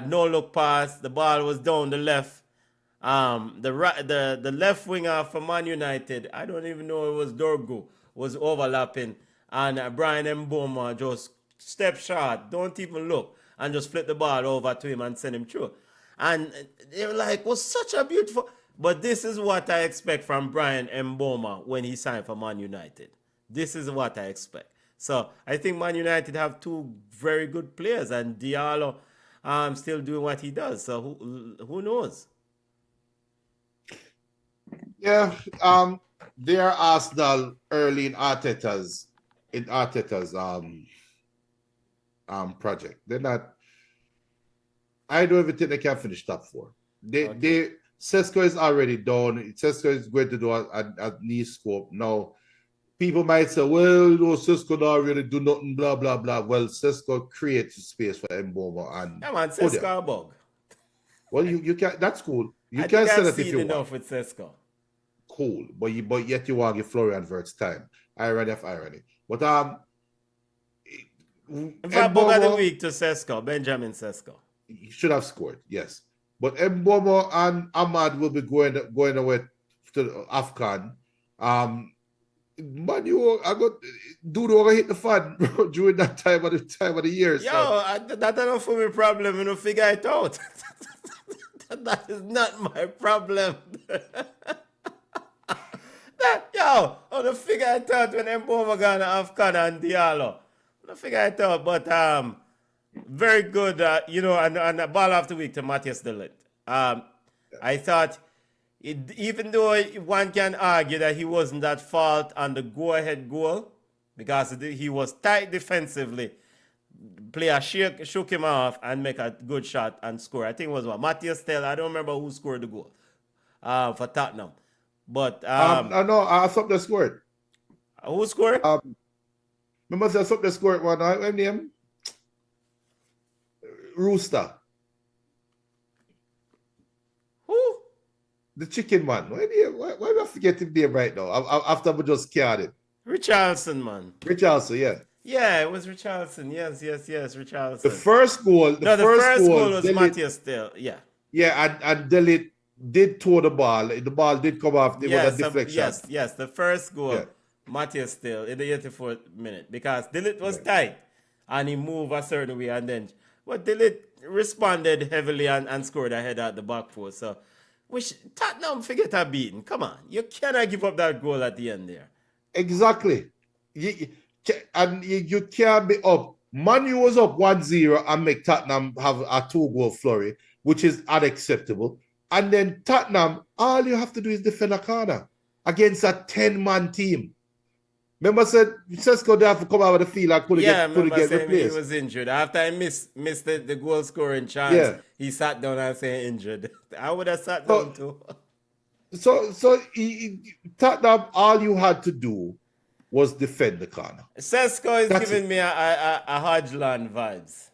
Speaker 2: No-look pass. The ball was down the left. The left winger for Man United, I don't even know it was Dorgu, was overlapping. And Brian Mboma just step short, don't even look, and just flip the ball over to him and send him through. And they were like, was such a beautiful... But this is what I expect from Brian Mboma when he signed for Man United. This is what I expect. So I think Man United have two very good players, and Diallo still doing what he does. So who knows?
Speaker 3: Yeah, they are Arsenal early in Arteta's project. They're not. I don't even think they can finish top four. Sesko is already done. Sesko is going to do a knee scope. Now, people might say, well, Sesko don't really do nothing, blah, blah, blah. Well, Sesko creates space for Mboma. And
Speaker 2: yeah, man, Sesko a bug.
Speaker 3: Well, you can. That's cool. You
Speaker 2: I
Speaker 3: can
Speaker 2: think
Speaker 3: say
Speaker 2: I've
Speaker 3: that if
Speaker 2: seen
Speaker 3: you
Speaker 2: enough
Speaker 3: want.
Speaker 2: with Sesko.
Speaker 3: Cool. But yet you want to give Florian Wirtz time. Irony of irony. But
Speaker 2: if I bug of the week to Sesko, Benjamin Sesko.
Speaker 3: He should have scored, yes. But Mbomo and Ahmad will be going away to AFCON. Man, I got dude over hit the fan during that time of the year.
Speaker 2: Yo, that's not for me problem. You know, figure it out. That is not my problem. Yo, I want to figure it out when I'm over gonna have Connor and Diallo. I want to figure it out, but very good, and a ball of the week to Matthias de Ligt. I thought, even though one can argue that he wasn't at fault on the go-ahead goal, because he was tight defensively, player shook him off and make a good shot and score. I think it was Matthias Tell. I don't remember who scored the goal for Tottenham. But
Speaker 3: no, I thought they scored.
Speaker 2: Who scored?
Speaker 3: Remember, I thought they scored one. What name? Rooster.
Speaker 2: Who?
Speaker 3: The chicken man. Why do I forget him there right now? After we just carried him.
Speaker 2: Richarlison, man.
Speaker 3: Richarlison, yeah.
Speaker 2: Yeah, it was Richarlison. Yes, Richarlison.
Speaker 3: The first goal. The first goal
Speaker 2: was Matthias Tell. Yeah.
Speaker 3: Yeah, and de Ligt did throw the ball. The ball did come off. It was a deflection.
Speaker 2: Yes. The first goal,
Speaker 3: Yeah.
Speaker 2: Matthias Tell in the 84th minute, because de Ligt was tight and he moved a certain way, and then de Ligt responded heavily and scored a header at the back post. So, which Tottenham forget a beating. Come on, you cannot give up that goal at the end there.
Speaker 3: Exactly. You can't be up. Man U was up 1-0 and make Tottenham have a 2-goal flurry, which is unacceptable. And then Tottenham, all you have to do is defend a corner against a 10-man team. Remember, said Sesko they have to come out of the field and couldn't get replaced.
Speaker 2: He was injured. After I missed the goal scoring chance, he sat down and said injured. I would have sat down too.
Speaker 3: So Tottenham, all you had to do was defend the corner.
Speaker 2: Sesko is giving me a Hodgland vibes.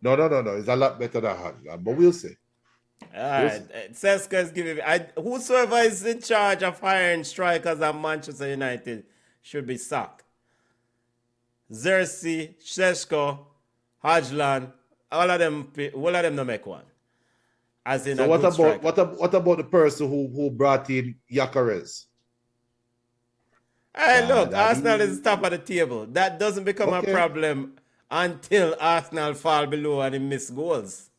Speaker 3: No. It's a lot better than Hodgland, but we'll see.
Speaker 2: All right. Sesko is giving me... whosoever is in charge of hiring strikers at Manchester United should be sacked. Xerxes, Sesko, Hodgland, all of them don't make one. As in, so
Speaker 3: what about the person who brought in Yacarez?
Speaker 2: Hey, look, Arsenal is top of the table. That doesn't become a problem until Arsenal fall below and they miss goals.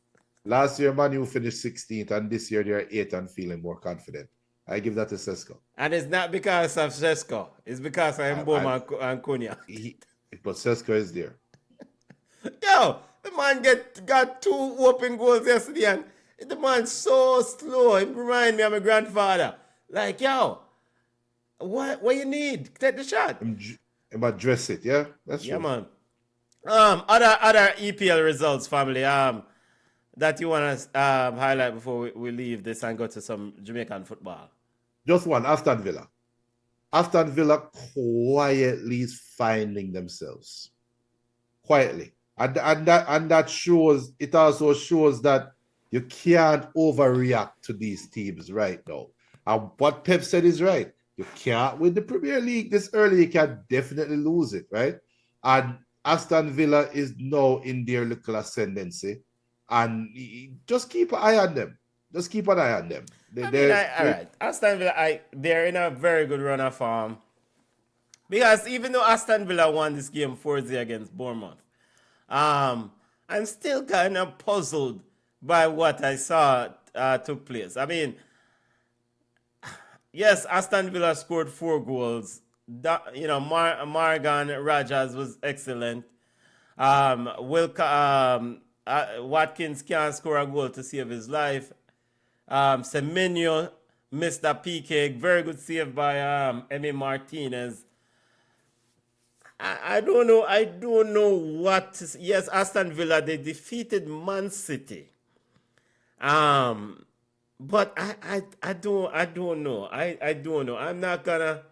Speaker 3: Last year, Man U finished 16th, and this year they're 8th and feeling more confident. I give that to Sesko.
Speaker 2: And it's not because of Sesko. It's because of Mboma and Cunha.
Speaker 3: But Sesko is there.
Speaker 2: Yo, the man got 2 open goals yesterday, and the man's so slow. It reminds me of my grandfather. Like, yo, what you need? Take the shot.
Speaker 3: But dress it, yeah? That's true.
Speaker 2: Yeah, man. Other EPL results, family, that you want to highlight before we leave this and go to some Jamaican football?
Speaker 3: Just one, Aston Villa. Aston Villa quietly is finding themselves. Quietly. And that shows, it also shows that you can't overreact to these teams right now. And what Pep said is right. You can't win the Premier League this early. You can definitely lose it, right? And Aston Villa is now in their little ascendancy. And just keep an eye on them. Just keep an eye on them. All
Speaker 2: right. Aston Villa, they're in a very good run of form. Because even though Aston Villa won this game 4-0 against Bournemouth, I'm still kind of puzzled by what I saw took place. I mean, yes, Aston Villa scored 4 goals. Morgan Rogers was excellent. Watkins can't score a goal to save his life. Semenyo missed a PK. Very good save by Emi Martinez. I don't know what to say. Yes, Aston Villa, they defeated Man City. But I don't know. I don't know. I'm not gonna.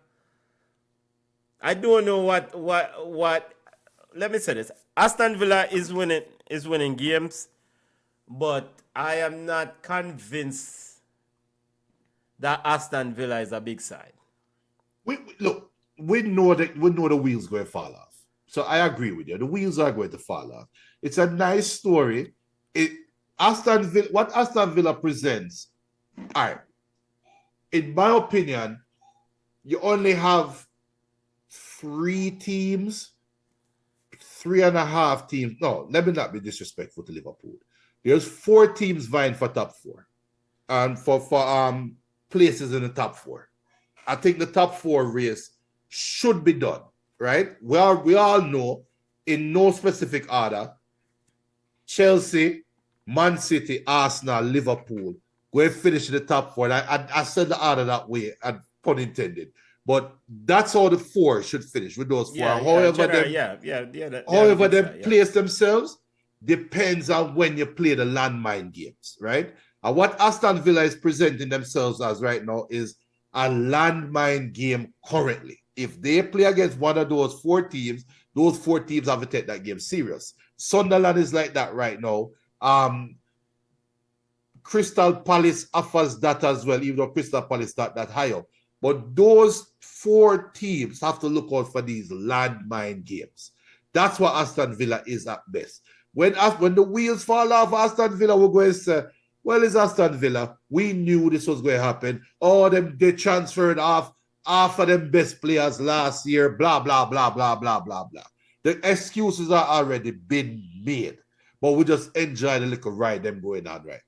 Speaker 2: I don't know what. Let me say this. Aston Villa is winning games, but I am not convinced that Aston Villa is a big side.
Speaker 3: We know the wheels going to fall off. So I agree with you. The wheels are going to fall off. It's a nice story. What Aston Villa presents, all right, in my opinion, you only have 3 teams, 3.5 teams. No, let me not be disrespectful to Liverpool. There's 4 teams vying for top 4 and for places in the top 4. I think the top 4 race should be done, right? We all know in no specific order, Chelsea, Man City, Arsenal, Liverpool, go finish in the top 4. And I said the order that way, and pun intended. But that's how the 4 should finish with those 4. However, they place themselves depends on when you play the landmine games, right? And what Aston Villa is presenting themselves as right now is a landmine game currently. If they play against one of those 4 teams, those 4 teams have to take that game serious. Sunderland is like that right now. Crystal Palace offers that as well, even though Crystal Palace not that high up. But those 4 teams have to look out for these landmine games. That's what Aston Villa is at best. When the wheels fall off Aston Villa, we're going to say, well, it's Aston Villa. We knew this was going to happen. Oh, they transferred off half of them best players last year, blah, blah, blah, blah, blah, blah, blah. The excuses are already been made. But we just enjoy the little ride them going on right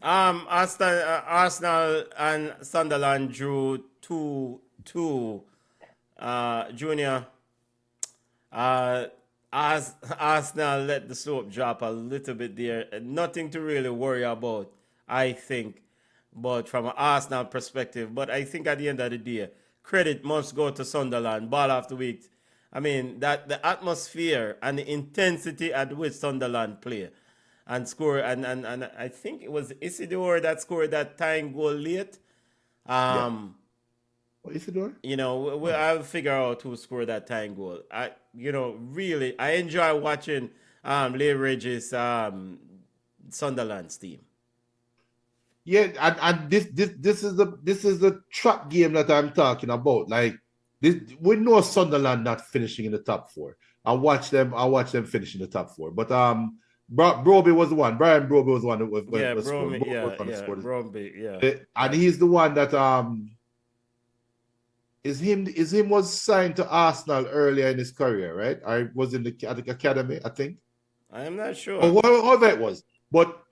Speaker 3: now.
Speaker 2: Arsenal and Sunderland drew 2-2. Junior, as Arsenal let the soap drop a little bit there. Nothing to really worry about, I think, but from an Arsenal perspective. But I think at the end of the day, credit must go to Sunderland. Ball after week. I mean, that the atmosphere and the intensity at which Sunderland play and score, and I think it was Isidore that scored that tying goal late.
Speaker 3: Isidore?
Speaker 2: You know, I'll figure out who scored that tying goal. Really, I enjoy watching Leigh Ridge's Sunderland's team.
Speaker 3: Yeah, and this is the trap game that I'm talking about. Like we know Sunderland not finishing in the top 4. I watch them finish in the top 4. But Broby was the one. Brian Broby was the one that was Broby. And he's the one that is him was signed to Arsenal earlier in his career, right? I was in the academy, I think.
Speaker 2: I am not sure.
Speaker 3: Or whatever it was. But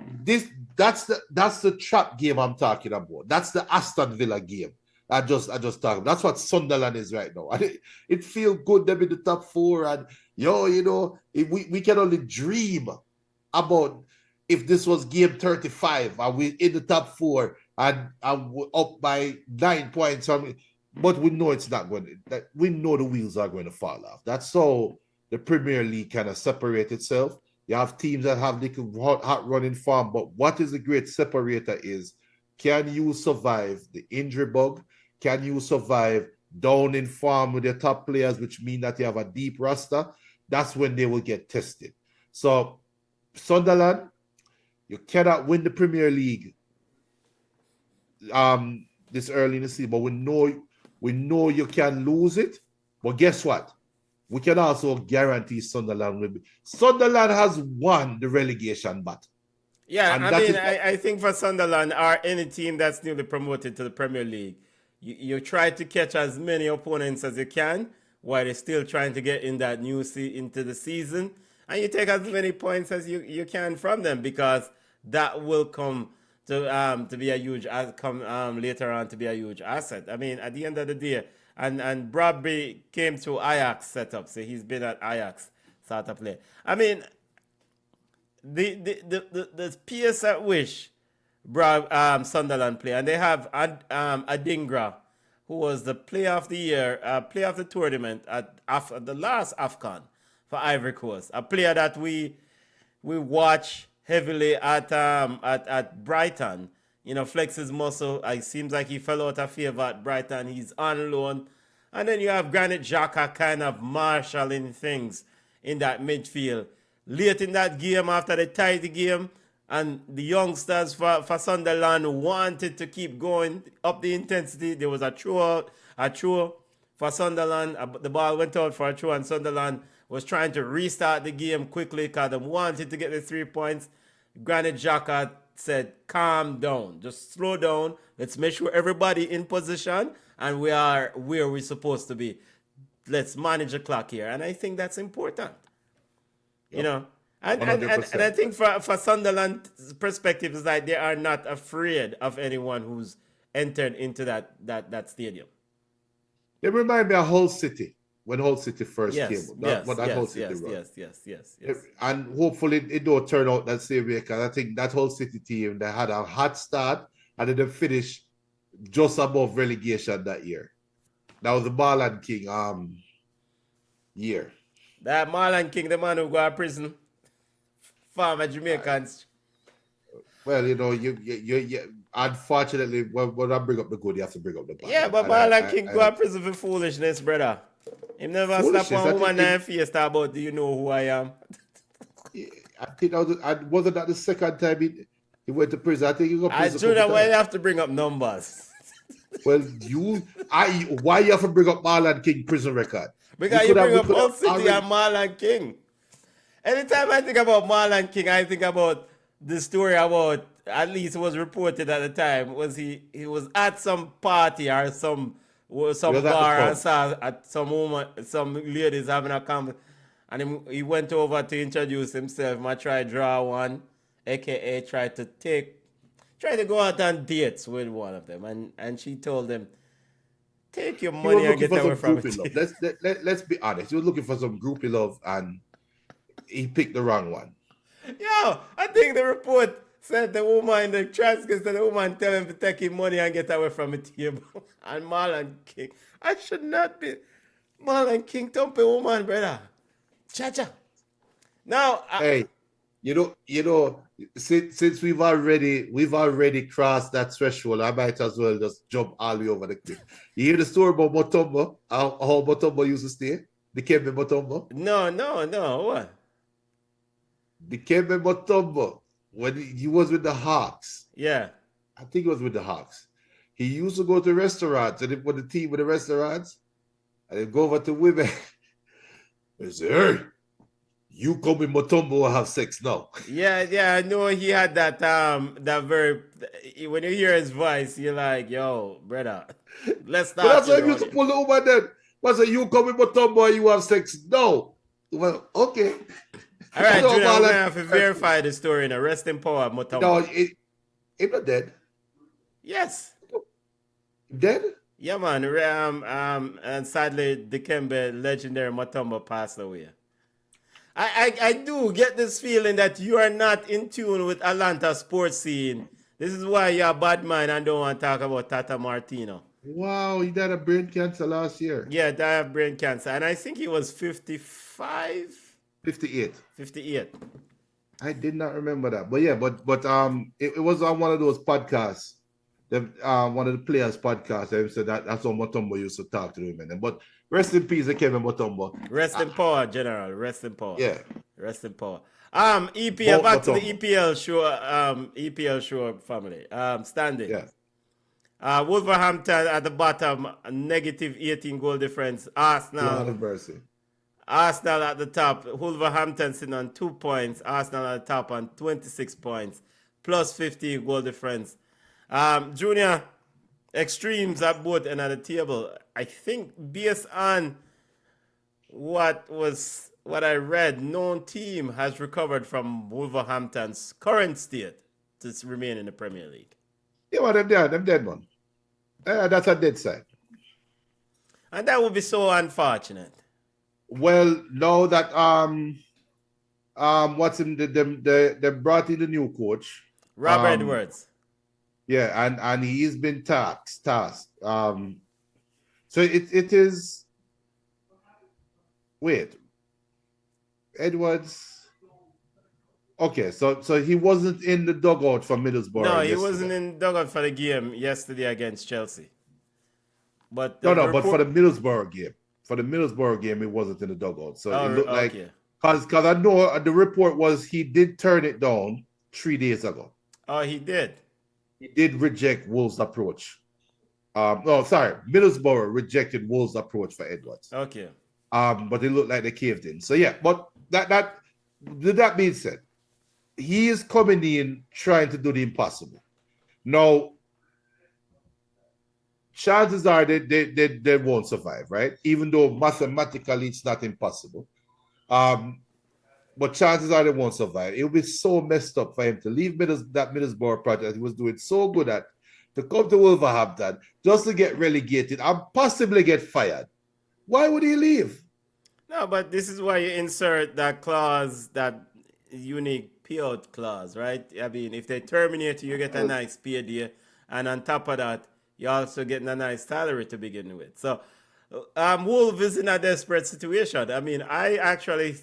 Speaker 3: that's the trap game I'm talking about. That's the Aston Villa game. I just talk about. That's what Sunderland is right now. And it feels good them in the top 4. And we can only dream about if this was game 35 and we in the top 4 and up by 9 points. But we know it's not going to. We know the wheels are going to fall off. That's how the Premier League kind of separate itself. You have teams that have hot running form, but what is the great separator is, can you survive the injury bug? Can you survive down in form with your top players, which mean that you have a deep roster? That's when they will get tested. So, Sunderland, you cannot win the Premier League this early in the season, but we know you can lose it. But guess what? We can also guarantee Sunderland will be. Sunderland has won the relegation battle.
Speaker 2: Yeah, I think for Sunderland or any team that's newly promoted to the Premier League, you try to catch as many opponents as you can while they're still trying to get in that into the season, and you take as many points as you can from them, because that will come to be a huge later on to be a huge asset. I mean, at the end of the day. And Bradbury came to Ajax setup, so he's been at Ajax sort of play. I mean, the pace at which Sunderland play, and they have Adingra, who was the player of the year, player of the tournament at the last AFCON for Ivory Coast, a player that we watch heavily at Brighton. Flex his muscle. It seems like he fell out of favor at Brighton. He's on loan. And then you have Granit Xhaka kind of marshalling things in that midfield. Late in that game, after they tied the game, and the youngsters for Sunderland wanted to keep going up the intensity. There was a throw for Sunderland. The ball went out for a throw, and Sunderland was trying to restart the game quickly because they wanted to get the 3 points. Granit Xhaka said, calm down, just slow down. Let's make sure everybody in position and we are where we're supposed to be. let's manage the clock here, and I think that's important. You know, and
Speaker 3: 100%.
Speaker 2: I think for Sunderland's perspective is that they are not afraid of anyone who's entered into that stadium.
Speaker 3: They remind me of Hull City when Hull City first came. Hull City run.
Speaker 2: Yes.
Speaker 3: And hopefully it don't turn out that same way, because I think that Hull City team, they had a hot start and then they finished just above relegation that year. That was the Marlon King year.
Speaker 2: That Marlon King, the man who got to prison, former Jamaicans.
Speaker 3: Well, you unfortunately, when I bring up the good, you have to bring up the bad.
Speaker 2: Yeah, but Marlon King go to prison for foolishness, brother. He never slapped one woman in the face about, do you know who I am?
Speaker 3: I think wasn't that the second time he went to prison? I think he got prison.
Speaker 2: Junior, why you have to bring up numbers?
Speaker 3: Well, why you have to bring up Marlon King prison record?
Speaker 2: Because you bring up Hull City and Marlon King. Anytime I think about Marlon King, I think about the story about, at least it was reported at the time, was he was at some party or some bar and saw some ladies having a conversation, and he went over to introduce himself. I tried draw one, aka try to go out on dates with one of them, and she told him, take your money and get away from it.
Speaker 3: Let's be honest. He was looking for some groupie love and he picked the wrong one.
Speaker 2: Yo, I think the report said the woman, the transcript said the woman tell him to take his money and get away from the table. And Marlon King, I should not be. Marlon King, don't be woman, brother. Cha-cha. Now,
Speaker 3: hey, you know, since we've already crossed that threshold, I might as well just jump all the way over the cliff. You hear the story about Mutombo? How Mutombo used to stay? The Kembe Mutombo?
Speaker 2: No, what?
Speaker 3: The Kembe Mutombo, when he was with the Hawks.
Speaker 2: Yeah.
Speaker 3: I think he was with the Hawks. He used to go to restaurants, and with the team with the restaurants, and he'd go over to women and say, hey, you come with Mutombo and have sex now.
Speaker 2: Yeah, I know he had that very, when you hear his voice, you're like, yo, brother, let's start.
Speaker 3: But that's why you used to pull the woman then. But say, you come with Mutombo and you have sex? No. Well, okay.
Speaker 2: All right, Junior, I'm going to have to verify the story now. Rest in power, Mutombo.
Speaker 3: No, he's not dead.
Speaker 2: Yes.
Speaker 3: Dead?
Speaker 2: Yeah, man. And sadly, the Kembe legendary Mutombo passed away. I do get this feeling that you are not in tune with Atlanta sports scene. This is why you're a bad man and don't want to talk about Tata Martino.
Speaker 3: Wow, he died of brain cancer last year.
Speaker 2: Yeah, died of brain cancer. And I think he was 55?
Speaker 3: 58. I did not remember that. But yeah, but it was on one of those podcasts. One of the players' podcasts. They said that's how Mutombo used to talk to women. But rest in peace, Kevin Mutombo.
Speaker 2: Rest in power, General. Rest in power.
Speaker 3: Yeah.
Speaker 2: Rest in power. EPL, back to the EPL show, family. Standing.
Speaker 3: Yeah.
Speaker 2: Wolverhampton at the bottom, negative 18 goal difference. Arsenal at the top. Wolverhampton sitting on 2 points. Arsenal at the top on 26 points. Plus 50 goal difference. Junior, extremes at both ends of the table. I think based on what I read, no team has recovered from Wolverhampton's current state to remain in the Premier League.
Speaker 3: Yeah, well, them dead, man. That's a dead side.
Speaker 2: And that would be so unfortunate.
Speaker 3: Well, now that what's him? They brought in the new coach,
Speaker 2: Rob Edwards.
Speaker 3: Yeah, and he's been tasked. So it is. Wait, Edwards. Okay, so he wasn't in the dugout for Middlesbrough.
Speaker 2: No, he wasn't in the dugout for the game yesterday against Chelsea. But
Speaker 3: but for the Middlesbrough game. For the Middlesbrough game, he wasn't in the dugout. So it looked like, because I know the report was he did turn it down 3 days ago.
Speaker 2: Oh, he did?
Speaker 3: He did reject Wolves' approach. Middlesbrough rejected Wolves' approach for Edwards.
Speaker 2: Okay.
Speaker 3: But it looked like they caved in. So yeah, but that being said, he is coming in trying to do the impossible. Now, chances are they won't survive, right? Even though mathematically it's not impossible. But chances are they won't survive. It would be so messed up for him to leave that Middlesbrough project he was doing so good at, to come to Wolverhampton just to get relegated and possibly get fired. Why would he leave?
Speaker 2: No, but this is why you insert that clause, that unique payout clause, right? I mean, if they terminate you, you get a nice pay deal, and on top of that, you're also getting a nice salary to begin with. So, Wolves is in a desperate situation. I mean, I actually,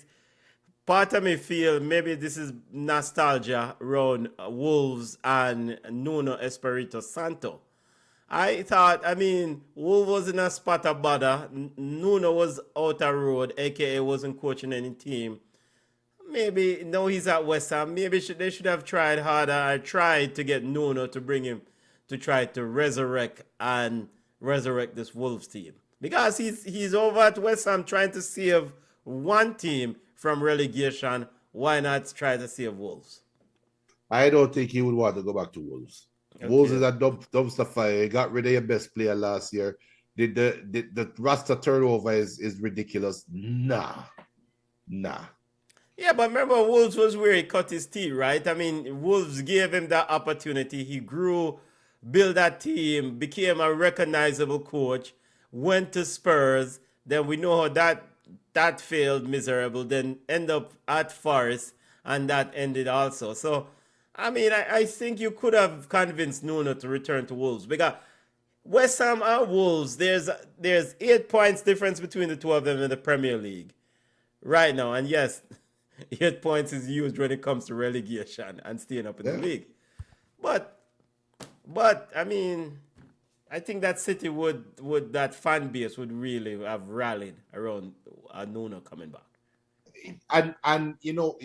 Speaker 2: part of me feel maybe this is nostalgia around Wolves and Nuno Espirito Santo. I thought, I mean, Wolves was in a spot of bother. Nuno was out of road, aka wasn't coaching any team. Maybe now he's at West Ham. Maybe they should have tried harder. I tried to get Nuno to bring him to try to resurrect this Wolves team, because he's over at West Ham trying to save one team from relegation. Why not try to save Wolves?
Speaker 3: I don't think he would want to go back to Wolves. Okay. Wolves is a dumpster fire. He got rid of your best player last year. The roster turnover is ridiculous. Nah.
Speaker 2: Yeah, but remember, Wolves was where he cut his teeth, right? I mean, Wolves gave him that opportunity. He grew, built that team, became a recognizable coach, went to Spurs. Then we know how that failed miserable. Then end up at Forest, and that ended also. So, I mean, I think you could have convinced Nuno to return to Wolves, because West Ham and Wolves, there's 8 points difference between the two of them in the Premier League right now. And yes, 8 points is used when it comes to relegation and staying up in the league. But I mean, I think that City that fan base would really have rallied around Nuno coming back.
Speaker 3: And you know,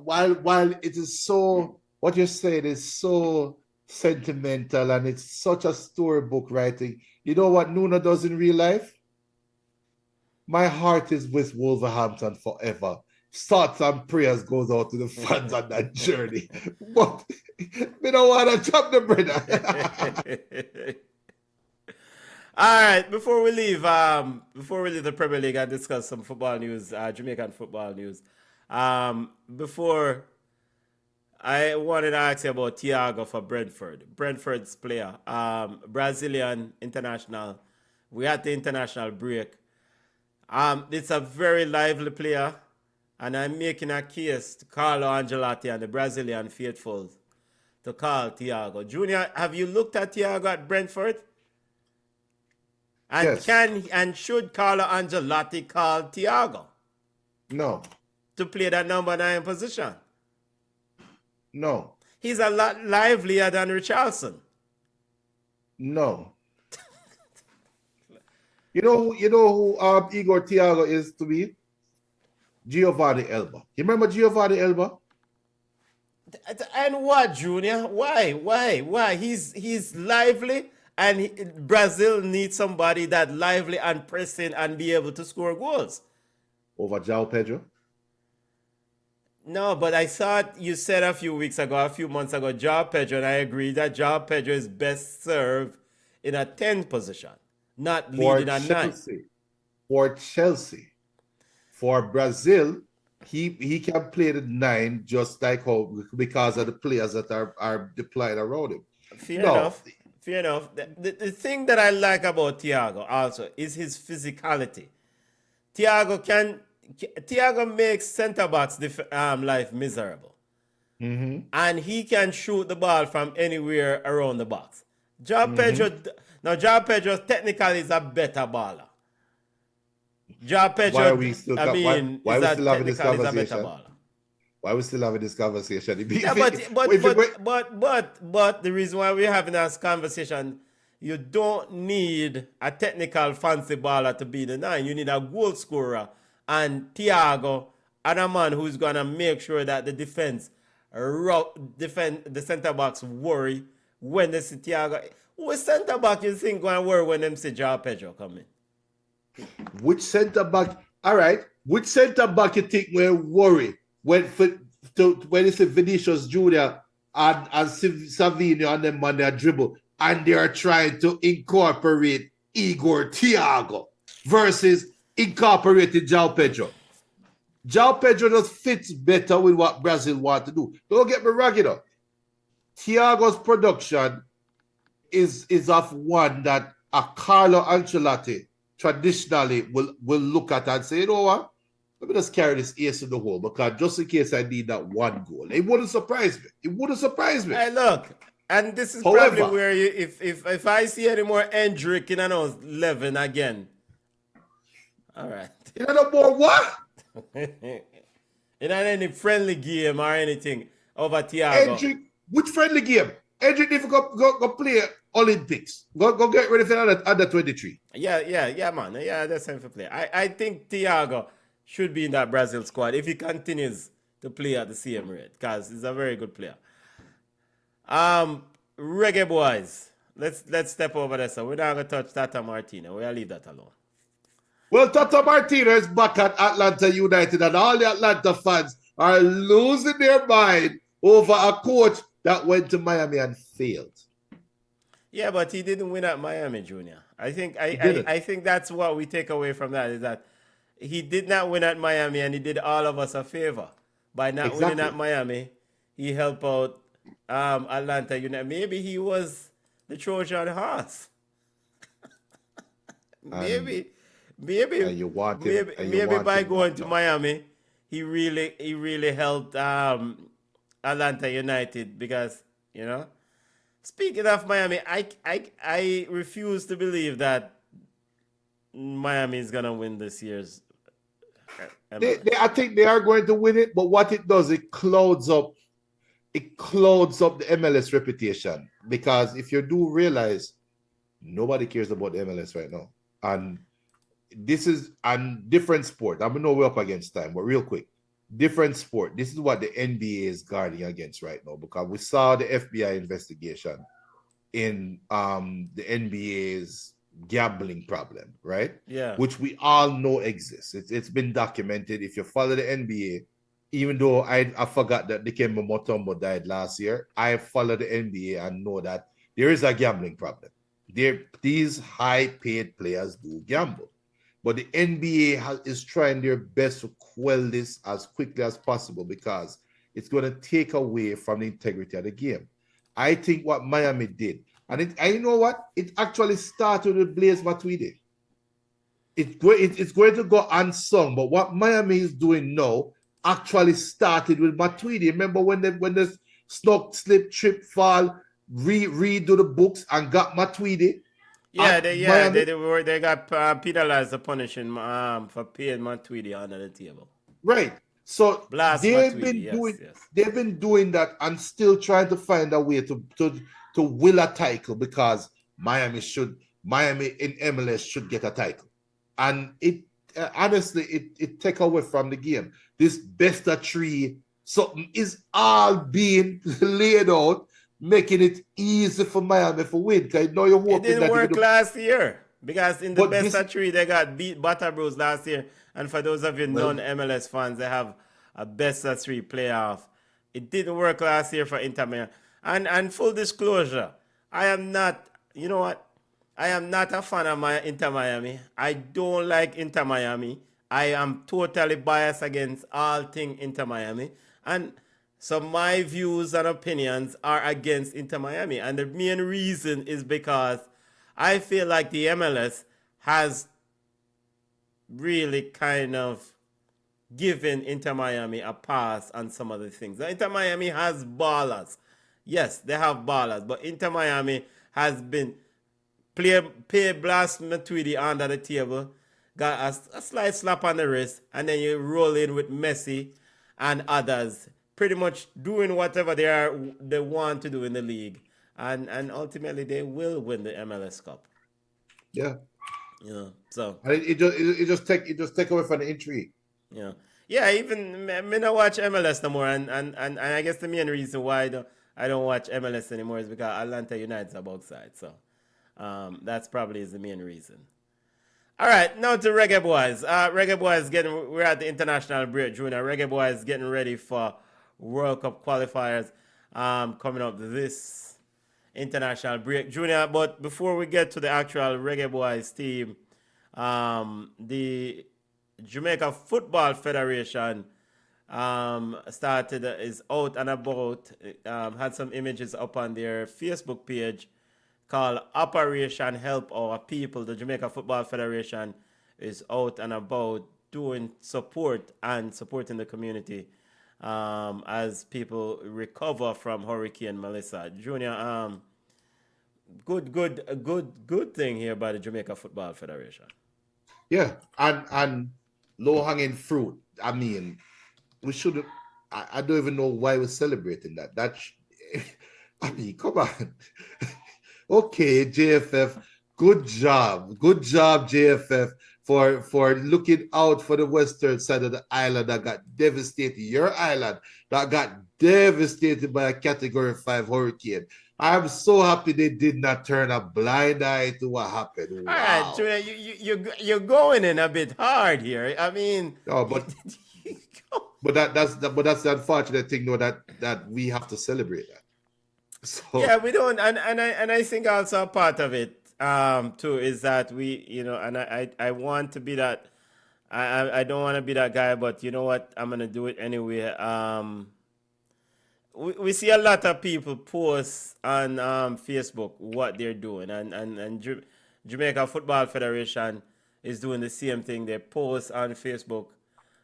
Speaker 3: while it is so, what you're saying is so sentimental and it's such a storybook writing, you know what Nuno does in real life? My heart is with Wolverhampton forever. Thoughts and prayers goes out to the fans on that journey. But we don't want to chop the brother.
Speaker 2: All right, before we leave the Premier League and discuss some football news, Jamaican football news. Before, I wanted to ask you about Thiago for Brentford. Brentford's player, Brazilian international. We had the international break. It's a very lively player, and I'm making a case to Carlo Ancelotti and the Brazilian faithfuls to call Thiago. Junior, have you looked at Thiago at Brentford? And
Speaker 3: yes.
Speaker 2: Should Carlo Ancelotti call Thiago?
Speaker 3: No.
Speaker 2: To play that number 9 position?
Speaker 3: No.
Speaker 2: He's a lot livelier than Richarlison.
Speaker 3: No. You know who Igor Thiago is to me? Giovanni Elba. You remember Giovanni Elba?
Speaker 2: And what, Junior? Why? He's lively, and Brazil needs somebody that lively and pressing and be able to score goals.
Speaker 3: Over João Pedro?
Speaker 2: No, but I thought you said a few months ago, João Pedro, and I agree that João Pedro is best served in a 10 position, not leading a 9.
Speaker 3: For Chelsea. For Brazil, he can play the 9 just like how, because of the players that are deployed around him.
Speaker 2: Fair enough. The thing that I like about Thiago also is his physicality. Thiago makes centre backs life miserable. Mm-hmm. And he can shoot the ball from anywhere around the box. João Pedro technically is a better baller. João Pedro,
Speaker 3: why are we still having this conversation? Why are we still having this conversation?
Speaker 2: Yeah, but the reason why we're having this conversation, you don't need a technical fancy baller to be the 9. You need a goal scorer. And Thiago, and a man who's going to make sure that the the centre backs worry when they see Thiago. Which centre back you think going to worry when them see João Pedro coming?
Speaker 3: Which centre back? All right. Which centre back you think will worry when it's a Vinicius Junior and Savinho and them man they dribble and they are trying to incorporate Igor Thiago versus incorporating João Pedro. João Pedro just fits better with what Brazil want to do. Don't get me wrong, you know. Thiago's production is of one that a Carlo Ancelotti traditionally will look at and say, you know what? Let me just carry this ace in the hole because just in case I need that one goal. It wouldn't surprise me. It wouldn't surprise me.
Speaker 2: Hey, look, and this is
Speaker 3: However,
Speaker 2: probably where you, if I see any more Hendrick in an 11 again. All right.
Speaker 3: You know more what?
Speaker 2: In any friendly game or anything over Thiago.
Speaker 3: Hendrick, which friendly game? Hendrick need to go play Olympics. Go get ready for that under 23.
Speaker 2: Yeah, man. Yeah, that's time for play. I think Thiago should be in that Brazil squad if he continues to play at the same rate because he's a very good player. Reggae Boyz. Let's step over there. So we're not gonna touch Tata Martino. We'll leave that alone.
Speaker 3: Well, Tata Martino is back at Atlanta United, and all the Atlanta fans are losing their mind over a coach that went to Miami and failed.
Speaker 2: Yeah, but he didn't win at Miami, Junior. I think that's what we take away from that is that he did not win at Miami, and he did all of us a favor by not winning at Miami. He helped out Atlanta United. Maybe he was the Trojan horse. maybe by going to Miami, he really helped Atlanta United because, you know. Speaking of Miami, I refuse to believe that Miami is gonna win this year's.
Speaker 3: I think they are going to win it, but what it does, it clouds up the MLS reputation. Because if you do realize, nobody cares about the MLS right now, and this is a different sport. I know we're up against time, but real quick, different sport. This is what the NBA is guarding against right now because we saw the FBI investigation in the NBA's gambling problem, right?
Speaker 2: Yeah.
Speaker 3: Which we all know exists. It's been documented. If you follow the NBA, even though I forgot that Dikembe Mutombo died last year, I follow the NBA and know that there is a gambling problem. These high-paid players do gamble. But the NBA is trying their best to quell this as quickly as possible because it's going to take away from the integrity of the game. I think what Miami did, and you know what? It actually started with Blaise Matuidi. It's going to go unsung, but what Miami is doing now actually started with Matuidi. Remember when the snuck, slip, trip, fall, redo the books and got Matuidi?
Speaker 2: Yeah, they got penalized the punishing for paying Matuidi under the table.
Speaker 3: Right. So they've been doing that and still trying to find a way to will a title because Miami in MLS should get a title. And it honestly it take away from the game. This best of three, something is all being laid out, making it easy for Miami for win. Because you know you're hoping
Speaker 2: it didn't work last year because in the best of three they got beat Butter Bros last year. And for those of you non-MLS fans, they have a best of three playoff. It didn't work last year for Inter Miami. And full disclosure, I am not. You know what? I am not a fan of Inter Miami. I don't like Inter Miami. I am totally biased against all things Inter Miami. And so my views and opinions are against Inter Miami. And the main reason is because I feel like the MLS has really kind of given Inter Miami a pass on some of the things. Now, Inter Miami has ballers. Yes, they have ballers. But Inter Miami has been pay Blast Matuidi under the table, got a slight slap on the wrist, and then you roll in with Messi and others, pretty much doing whatever they want to do in the league, and ultimately they will win the MLS Cup.
Speaker 3: Yeah,
Speaker 2: you know. So
Speaker 3: it just take away from the intrigue.
Speaker 2: Yeah. Even me not watch MLS no more, and I guess the main reason why I don't watch MLS anymore is because Atlanta United's about side. So. That's probably is the main reason. All right, now to Reggae Boyz. Reggae Boyz we're at the international break, Junior. Reggae Boyz getting ready for World Cup Qualifiers coming up this international break, Junior. But before we get to the actual Reggae Boyz team, the Jamaica Football Federation is out and about. Had some images up on their Facebook page called Operation Help Our People. The Jamaica Football Federation is out and about doing support and supporting the community as people recover from Hurricane Melissa. Junior, good thing here by the Jamaica Football Federation.
Speaker 3: Yeah, and low hanging fruit. I mean, we should. I don't even know why we're celebrating that. I mean, come on. Okay, JFF, good job, JFF, for looking out for the western side of the island that got devastated. Your island that got devastated by a Category 5 hurricane. I'm so happy they did not turn a blind eye to what happened. Wow.
Speaker 2: All right, Julia, you're going in a bit hard here. I mean,
Speaker 3: no, but that's the unfortunate thing, though, that we have to celebrate that. So
Speaker 2: yeah, we don't, and I think also a part of it too is that we, and I want to be that. I don't want to be that guy, but you know what? I'm gonna do it anyway. We see a lot of people post on Facebook what they're doing, and Jamaica Football Federation is doing the same thing. They post on Facebook,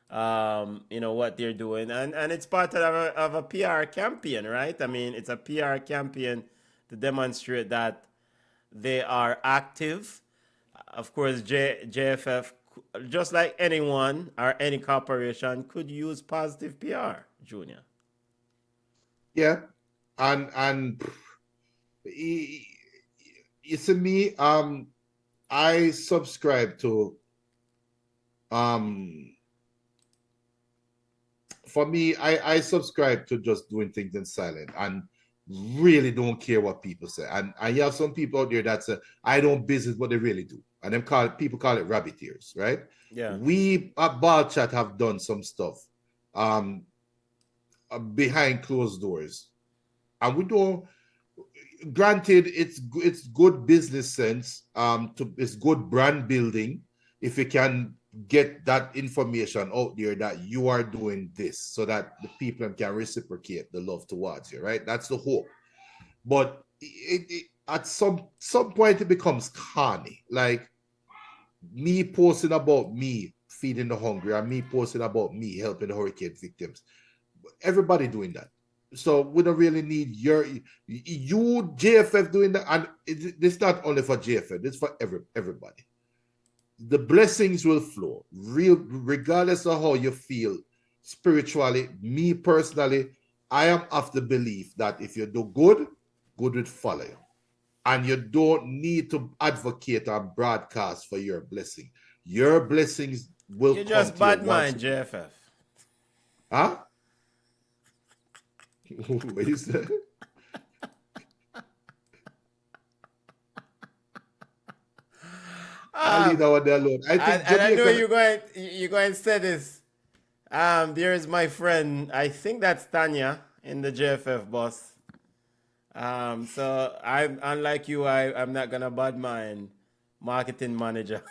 Speaker 2: what they're doing, and it's part of a PR campaign, right? I mean, it's a PR campaign to demonstrate that they are active. Of course, JFF, just like anyone or any corporation, could use positive PR, Junior.
Speaker 3: Yeah, and you see me, I subscribe to for me, I subscribe to just doing things in silence and really don't care what people say. And you have some people out there that say, I don't business what they really do. And people call it rabbit ears, right?
Speaker 2: Yeah.
Speaker 3: We at BallChat have done some stuff behind closed doors. And we don't, granted, it's good business sense, it's good brand building if you can get that information out there that you are doing this so that the people can reciprocate the love towards you, right? That's the hope. But at some point it becomes corny, like me posting about me feeding the hungry and me posting about me helping the hurricane victims. Everybody doing that. So we don't really need you JFF doing that. And it's not only for JFF, it's for everybody. The blessings will flow, regardless of how you feel spiritually. Me personally, I am of the belief that if you do good, good will follow you. And you don't need to advocate and broadcast for your blessing. Your blessings will come.
Speaker 2: You just
Speaker 3: to
Speaker 2: bad
Speaker 3: you
Speaker 2: mind, JFF.
Speaker 3: Huh? What is that? I'll leave that one there alone. I know
Speaker 2: you're going to say this. There is my friend. I think that's Tanya in the JFF boss. So I'm unlike you. I'm not gonna bad mind marketing manager.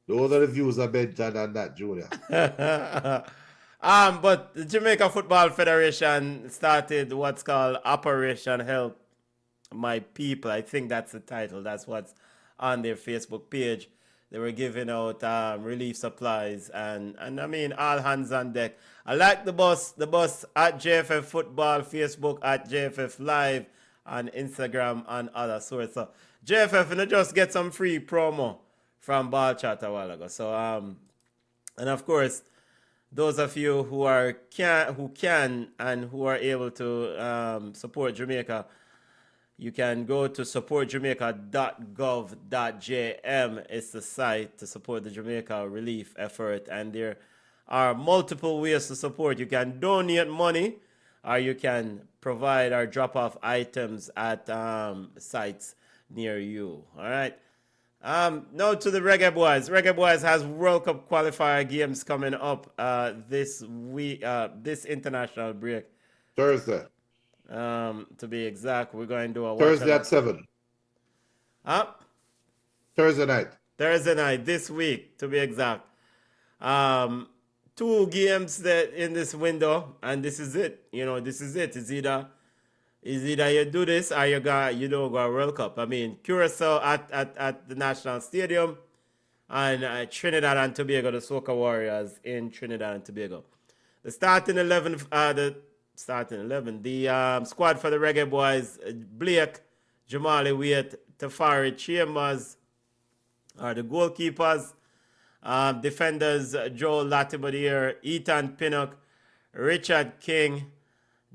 Speaker 3: Those are the views of Benton and that, Junior.
Speaker 2: But the Jamaica Football Federation started what's called Operation Help My People. I think that's the title. That's what's on their Facebook page. They were giving out relief supplies and I mean all hands on deck. I like the bus at JFF Football, Facebook at JFF Live, on Instagram and other sorts. So JFF, and just get some free promo from BallChat a while ago. So and of course, those of you who can and who are able to support Jamaica, you can go to supportjamaica.gov.jm. It's the site to support the Jamaica relief effort, and there are multiple ways to support. You can donate money, or you can provide or drop off items at sites near you. All right. Now to the Reggae Boyz. Reggae Boyz has World Cup Qualifier games coming up this week, this international break.
Speaker 3: Thursday.
Speaker 2: To be exact. We're going to do a watch
Speaker 3: Thursday at 7.
Speaker 2: Up.
Speaker 3: Thursday night.
Speaker 2: Thursday night this week, to be exact. 2 games that in this window, and this is it. This is it. It's either you do this or you don't go World Cup. I mean, Curacao at the National Stadium, and Trinidad and Tobago, the Soca Warriors in Trinidad and Tobago. The starting 11, the squad for the Reggae Boyz: Blake, Jamali Waite, Tafari Chambers are the goalkeepers. Defenders: Joe Latimodier, Ethan Pinnock, Richard King,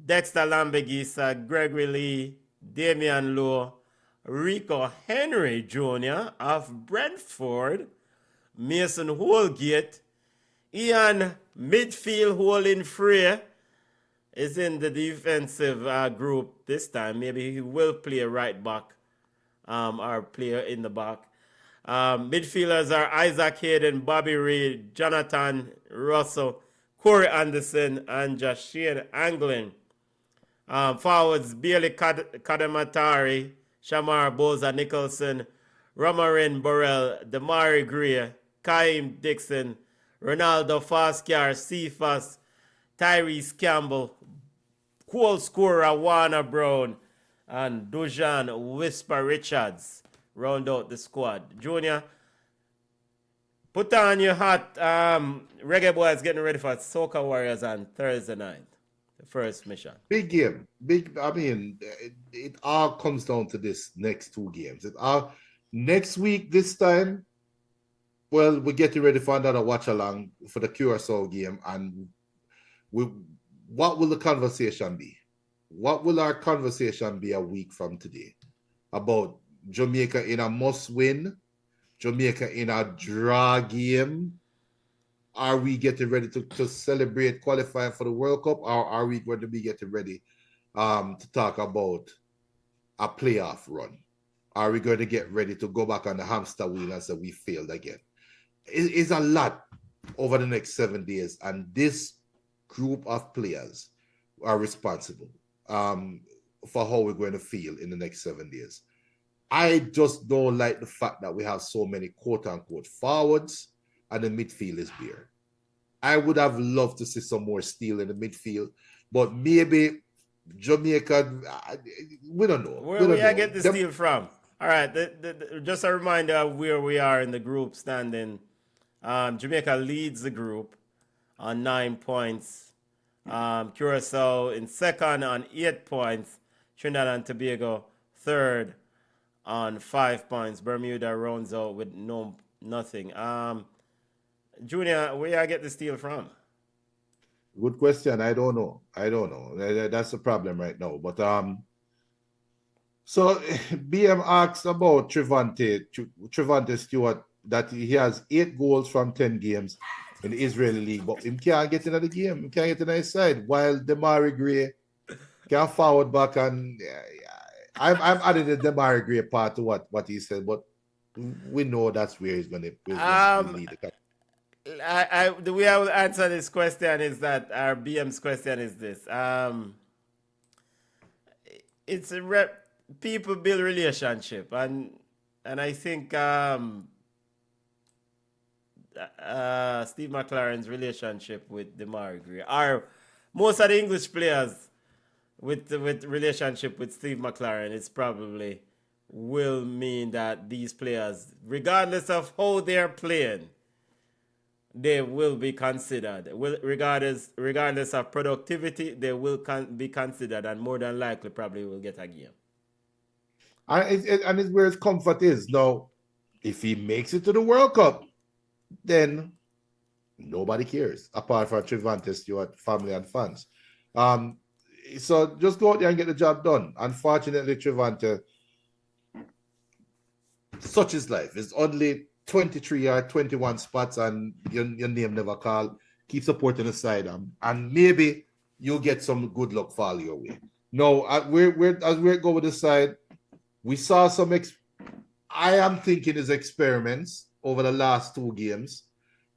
Speaker 2: Dexter Lambegisa, Gregory Lee, Damian Lowe, Rico Henry Jr. of Brentford, Mason Holgate, Ian midfield holding free is in the defensive group this time. Maybe he will play right back or player in the back. Midfielders are Isaac Hayden, Bobby Reed, Jonathan Russell, Corey Anderson, and Joshua Anglin. Forwards: Bailey Kadamatari, Shamar Boza Nicholson, Romarin Burrell, Damari Gray, Kaim Dixon, Ronaldo Fascar, Cephas, Tyrese Campbell, goal scorer Warner Brown, and Dujan Whisper Richards round out the squad. Junior, put on your hat. Reggae Boyz getting ready for Soca Warriors on Thursday night. The first mission.
Speaker 3: Big game. I mean, it all comes down to this next 2 games. Next week, this time, well, we're getting ready for another watch along for the Curacao game. And what will the conversation be? What will our conversation be a week from today about Jamaica in a must-win, Jamaica in a draw game? Are we getting ready to celebrate qualifying for the World Cup, or are we going to be getting ready to talk about a playoff run? Are we going to get ready to go back on the hamster wheel and say we failed again? It's a lot over the next 7 days, and this group of players are responsible for how we're going to feel in the next 7 days. I just don't like the fact that we have so many quote-unquote forwards and the midfield is bare. I would have loved to see some more steel in the midfield, but maybe Jamaica, we don't know.
Speaker 2: Where we get the steel from? All right, just a reminder of where we are in the group standing. Jamaica leads the group on 9 points. Curacao in second on 8 points. Trinidad and Tobago third on 5 points. Bermuda rounds out with nothing. Junior, where I get the steel from?
Speaker 3: Good question. I don't know. That's the problem right now. But so BM asked about Trevante Stewart, that he has 8 goals from 10 games in the Israeli league, but he can't get into the game. He can't get in his side. While Damari Gray can forward back, and I'm adding the Damari Gray part to what he said, but we know that's where he's going to lead the country.
Speaker 2: The way I will answer this question is that our BM's question is this. It's people build relationship, and I think Steve McLaren's relationship with Damari Gray, are most of the English players with relationship with Steve McLaren, it's probably will mean that these players, regardless of how they're playing, they will be considered. Regardless of productivity, they will be considered, and more than likely probably will get a game.
Speaker 3: And it's where his comfort is. Now, if he makes it to the World Cup, then nobody cares, apart from Trevante Stewart, family and fans. So just go out there and get the job done. Unfortunately, Trevante, such is life. It's only 23 or 21 spots, and your name never called. Keep supporting the side, and maybe you'll get some good luck fall your way. No, as we go with the side, we saw some. I am thinking is experiments over the last 2 games.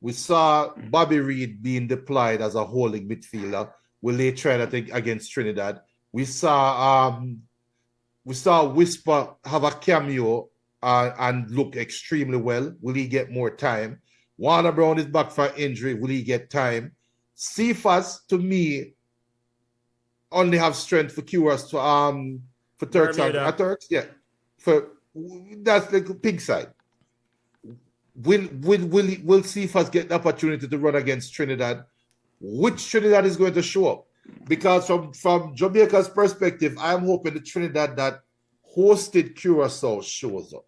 Speaker 3: We saw Bobby Reed being deployed as a holding midfielder. Will they try that against Trinidad? We saw Whisper have a cameo and look extremely well. Will he get more time? Warner Brown is back for injury. Will he get time? Cephas, to me, only have strength for Cures for Turks and Turks. Yeah, that's the pig side. Will Cephas get the opportunity to run against Trinidad? Which Trinidad is going to show up? Because from Jamaica's perspective, I'm hoping the Trinidad that hosted Curacao shows up.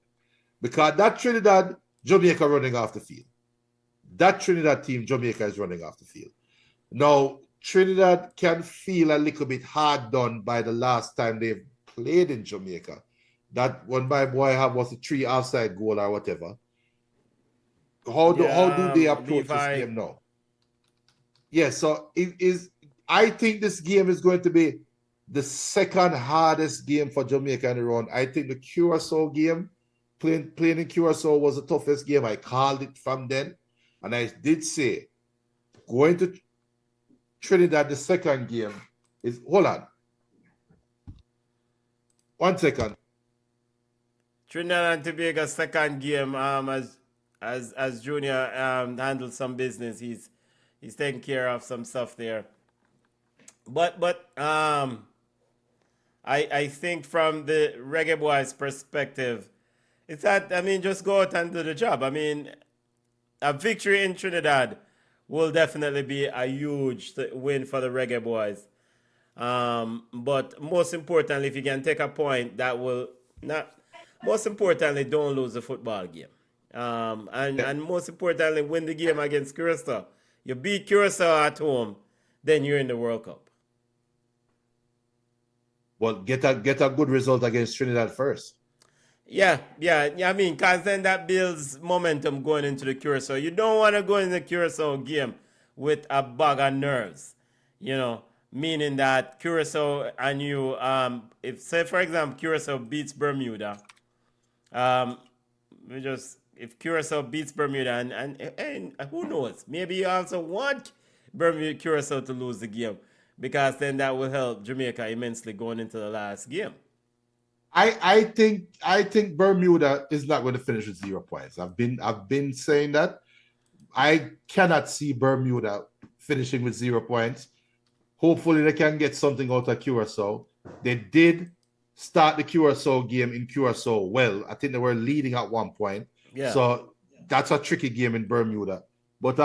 Speaker 3: Because that Trinidad, Jamaica running off the field. That Trinidad team, Jamaica is running off the field. Now, Trinidad can feel a little bit hard done by the last time they've played in Jamaica. That one my boy was a 3 outside goal or whatever. How do they approach this game now? Yeah, so I think this game is going to be the second hardest game for Jamaica in the round. I think the Curacao game, playing in Curacao was the toughest game. I called it from then. And I did say, going to Trinidad, the second game is, hold on. 1 second.
Speaker 2: Trinidad and Tobago second game, as Junior handled some business, he's taking care of some stuff there. But I think from the Reggae Boyz perspective, it's that, I mean, just go out and do the job. I mean, a victory in Trinidad will definitely be a huge win for the Reggae Boyz. But most importantly, if you can take a point, that will not. Most importantly, don't lose the football game. And most importantly, win the game against Curacao. You beat Curacao at home, then you're in the World Cup.
Speaker 3: Well, get a good result against Trinidad first.
Speaker 2: Yeah. I mean, because then that builds momentum going into the Curacao. You don't want to go in the Curacao game with a bag of nerves, meaning that Curacao and you, if, say, for example, Curacao beats Bermuda, if Curacao beats Bermuda, and who knows, maybe you also want Curacao to lose the game, because then that will help Jamaica immensely going into the last game.
Speaker 3: I think Bermuda is not going to finish with 0 points. I've been saying that. I cannot see Bermuda finishing with 0 points. Hopefully they can get something out of Curacao. They did start the Curacao game in Curacao well. I think they were leading at 1 point.
Speaker 2: Yeah.
Speaker 3: So that's a tricky game in Bermuda. But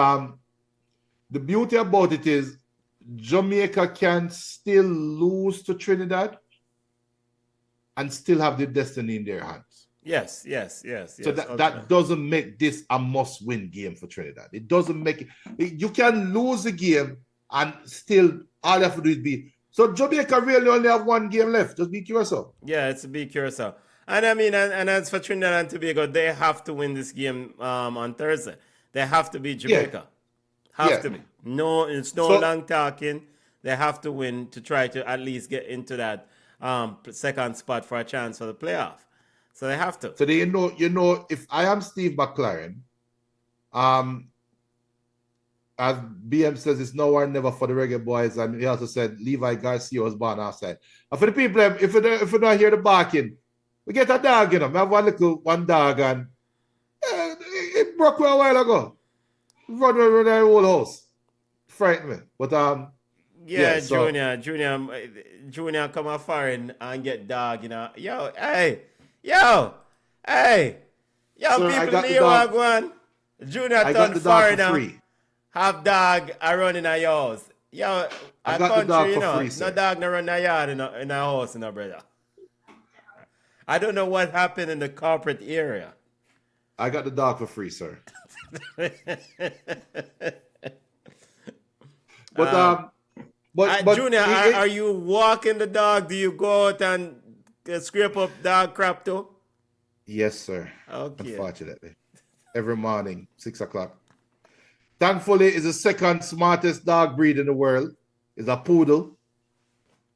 Speaker 3: the beauty about it is Jamaica can still lose to Trinidad and still have the destiny in their hands.
Speaker 2: Yes.
Speaker 3: So that doesn't make this a must-win game for Trinidad. It doesn't make it. You can lose the game and still all you have to do is beat. So Jamaica really only have 1 game left. Just beat Curacao.
Speaker 2: Yeah, it's a beat Curacao. And I mean, and as for Trinidad and Tobago, they have to win this game on Thursday. They have to beat Jamaica. Have to be. No, it's no long talking. They have to win to try to at least get into that second spot for a chance for the playoff. So they have to.
Speaker 3: So they, if I am Steve McLaren, as BM says, it's now or never for the Reggae Boyz, and he also said Levi Garcia was born outside. And for the people, if you don't hear the barking, we get a dog, We have one dog, and it broke a while ago. Run the whole house. Frightened me. But Junior
Speaker 2: come off foreign and get dog, Yo, people, me want one. Junior turn foreign, have dog running a house. Yo,
Speaker 3: I got the dog for free,
Speaker 2: no dog no run a yard in a house, brother. I don't know what happened in the corporate area.
Speaker 3: I got the dog for free, sir. But
Speaker 2: Junior, are you walking the dog? Do you go out and scrape up dog crap too?
Speaker 3: Yes, sir.
Speaker 2: Okay.
Speaker 3: Unfortunately. Every morning, 6 o'clock. Thankfully, it's the second smartest dog breed in the world. It's a poodle.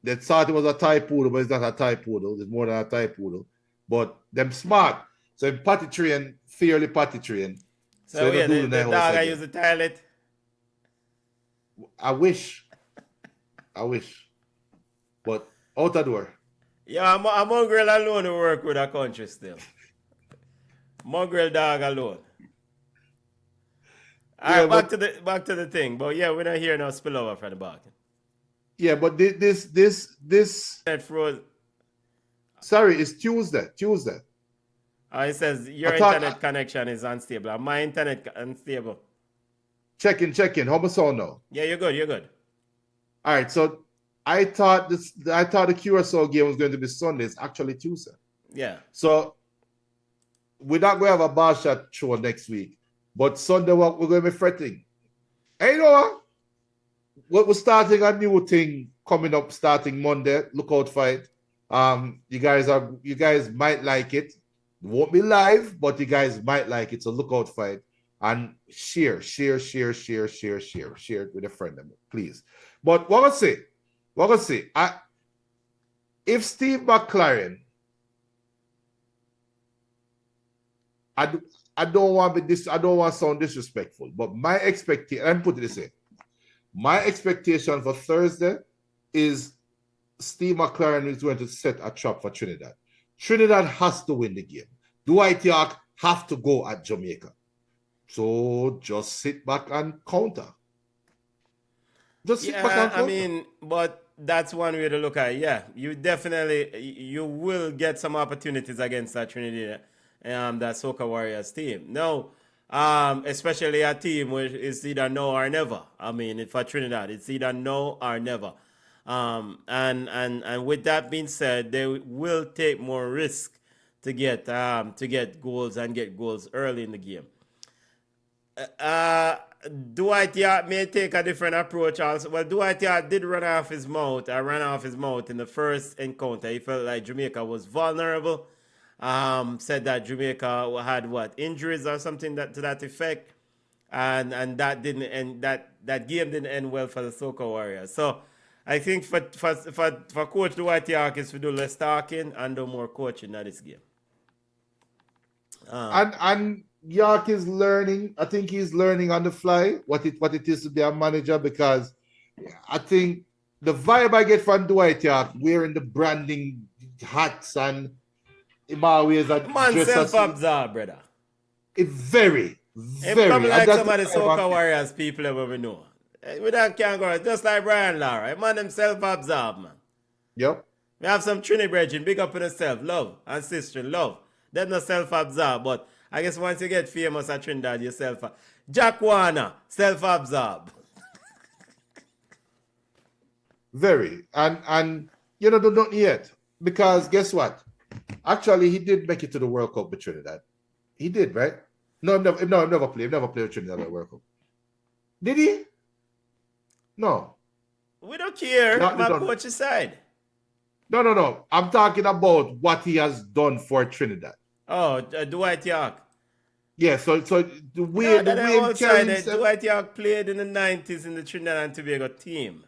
Speaker 3: They thought it was a Thai poodle, but it's not a Thai poodle. It's more than a Thai poodle. But them smart. So in potty trained, fairly potty trained.
Speaker 2: So yeah, the dog I use the toilet.
Speaker 3: I wish. But Out the door.
Speaker 2: Yeah, I'm mongrel alone to work with a country still. Mongrel dog alone. All
Speaker 3: Yeah,
Speaker 2: right,
Speaker 3: but
Speaker 2: back to the thing. But yeah, we're not here now. Spill over from the back.
Speaker 3: yeah, but this.
Speaker 2: It froze.
Speaker 3: Sorry, it's Tuesday. Tuesday.
Speaker 2: It says your
Speaker 3: I thought
Speaker 2: internet connection is unstable. My internet unstable.
Speaker 3: checking. How much sound now?
Speaker 2: Yeah, you're good. You're good.
Speaker 3: All right, so I thought the Curacao game was going to be Sunday. It's actually Tuesday.
Speaker 2: Yeah.
Speaker 3: So we're not going to have a BallChat show next week, but Sunday we're going to be fretting. And you know what? We're starting a new thing coming up starting Monday. Look out for it. You guys might like it. It won't be live, but you guys might like it. So look out for it. And share it with a friend, please. But what I say, if Steve McLaren, I don't want to sound disrespectful, but my expectation, I'm putting this in. My expectation for Thursday is Steve McLaren is going to set a trap for Trinidad. Trinidad has to win the game. Dwight York have to go at Jamaica. So just sit back and counter. Just sit back and counter.
Speaker 2: I mean, but that's one way to look at it. Yeah, you will get some opportunities against that Trinidad, that Soca Warriors team. No, especially a team which is either no or never. I mean, for Trinidad, it's either no or never. And with that being said, they will take more risk to get goals and get goals early in the game. Dwight York may take a different approach also. Well, Dwight York did run off his mouth in the first encounter. He felt like Jamaica was vulnerable. Said that Jamaica had injuries or something to that effect. And that didn't end that game didn't end well for the Soca Warriors. So I think for Coach Dwight York is to do less talking and do more coaching in this game.
Speaker 3: And York is learning. I think he's learning on the fly what it is to be a manager, because I think the vibe I get from Dwight York wearing the branding hats and in always a
Speaker 2: man self-absorbed, brother.
Speaker 3: It's very.
Speaker 2: Come like some of the Soca Warriors people ever we know. We don't can't go just like Brian Lara. Man them self-absorbed, man.
Speaker 3: Yep.
Speaker 2: We have some Trini brethren, big up in yourself, love, and sister, love. They're not self-absorbed, but I guess once you get famous at Trinidad, yourself. Jack Warner, self-absorbed.
Speaker 3: Very. And you know, not yet. Because guess what? Actually, he did make it to the World Cup with Trinidad. He did, right? No, I've never played with Trinidad at the World Cup. Did he? No.
Speaker 2: We don't care. My coach's side.
Speaker 3: No. I'm talking about what he has done for Trinidad.
Speaker 2: Oh, Dwight York.
Speaker 3: Yeah, so the way
Speaker 2: Dwight York played in the 90s in the Trinidad and Tobago team.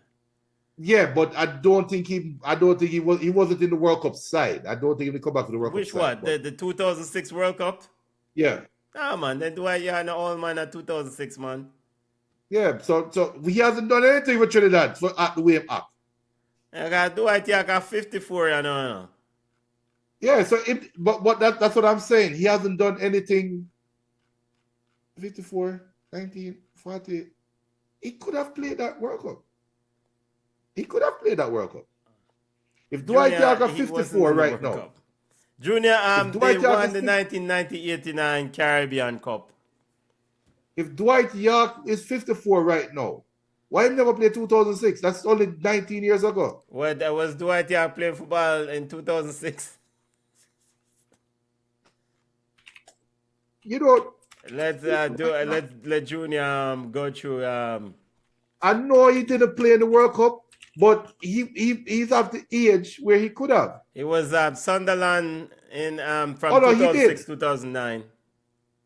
Speaker 3: Yeah, but I don't think he wasn't in the World Cup side. I don't think he will come back to the World Cup side.
Speaker 2: Which one? The 2006 World Cup?
Speaker 3: Yeah.
Speaker 2: Ah, man, then Dwight York an old man at 2006, man.
Speaker 3: Yeah, so he hasn't done anything with Trinidad at the way up.
Speaker 2: I got Dwight York at 54, you know.
Speaker 3: Yeah, so that's what I'm saying. He hasn't done anything. 54, 19, 40. He could have played that World Cup. If Dwight York at 54 right now.
Speaker 2: Cup. Junior, they won the 1990-89 Caribbean Cup.
Speaker 3: If Dwight York is 54 right now, why he never played 2006? That's only 19 years ago.
Speaker 2: Well, that was Dwight York playing football in 2006.
Speaker 3: You know,
Speaker 2: let's let Junior go through.
Speaker 3: I know he didn't play in the World Cup, but he's of the age where he could have.
Speaker 2: It was Sunderland in from 2006 2009.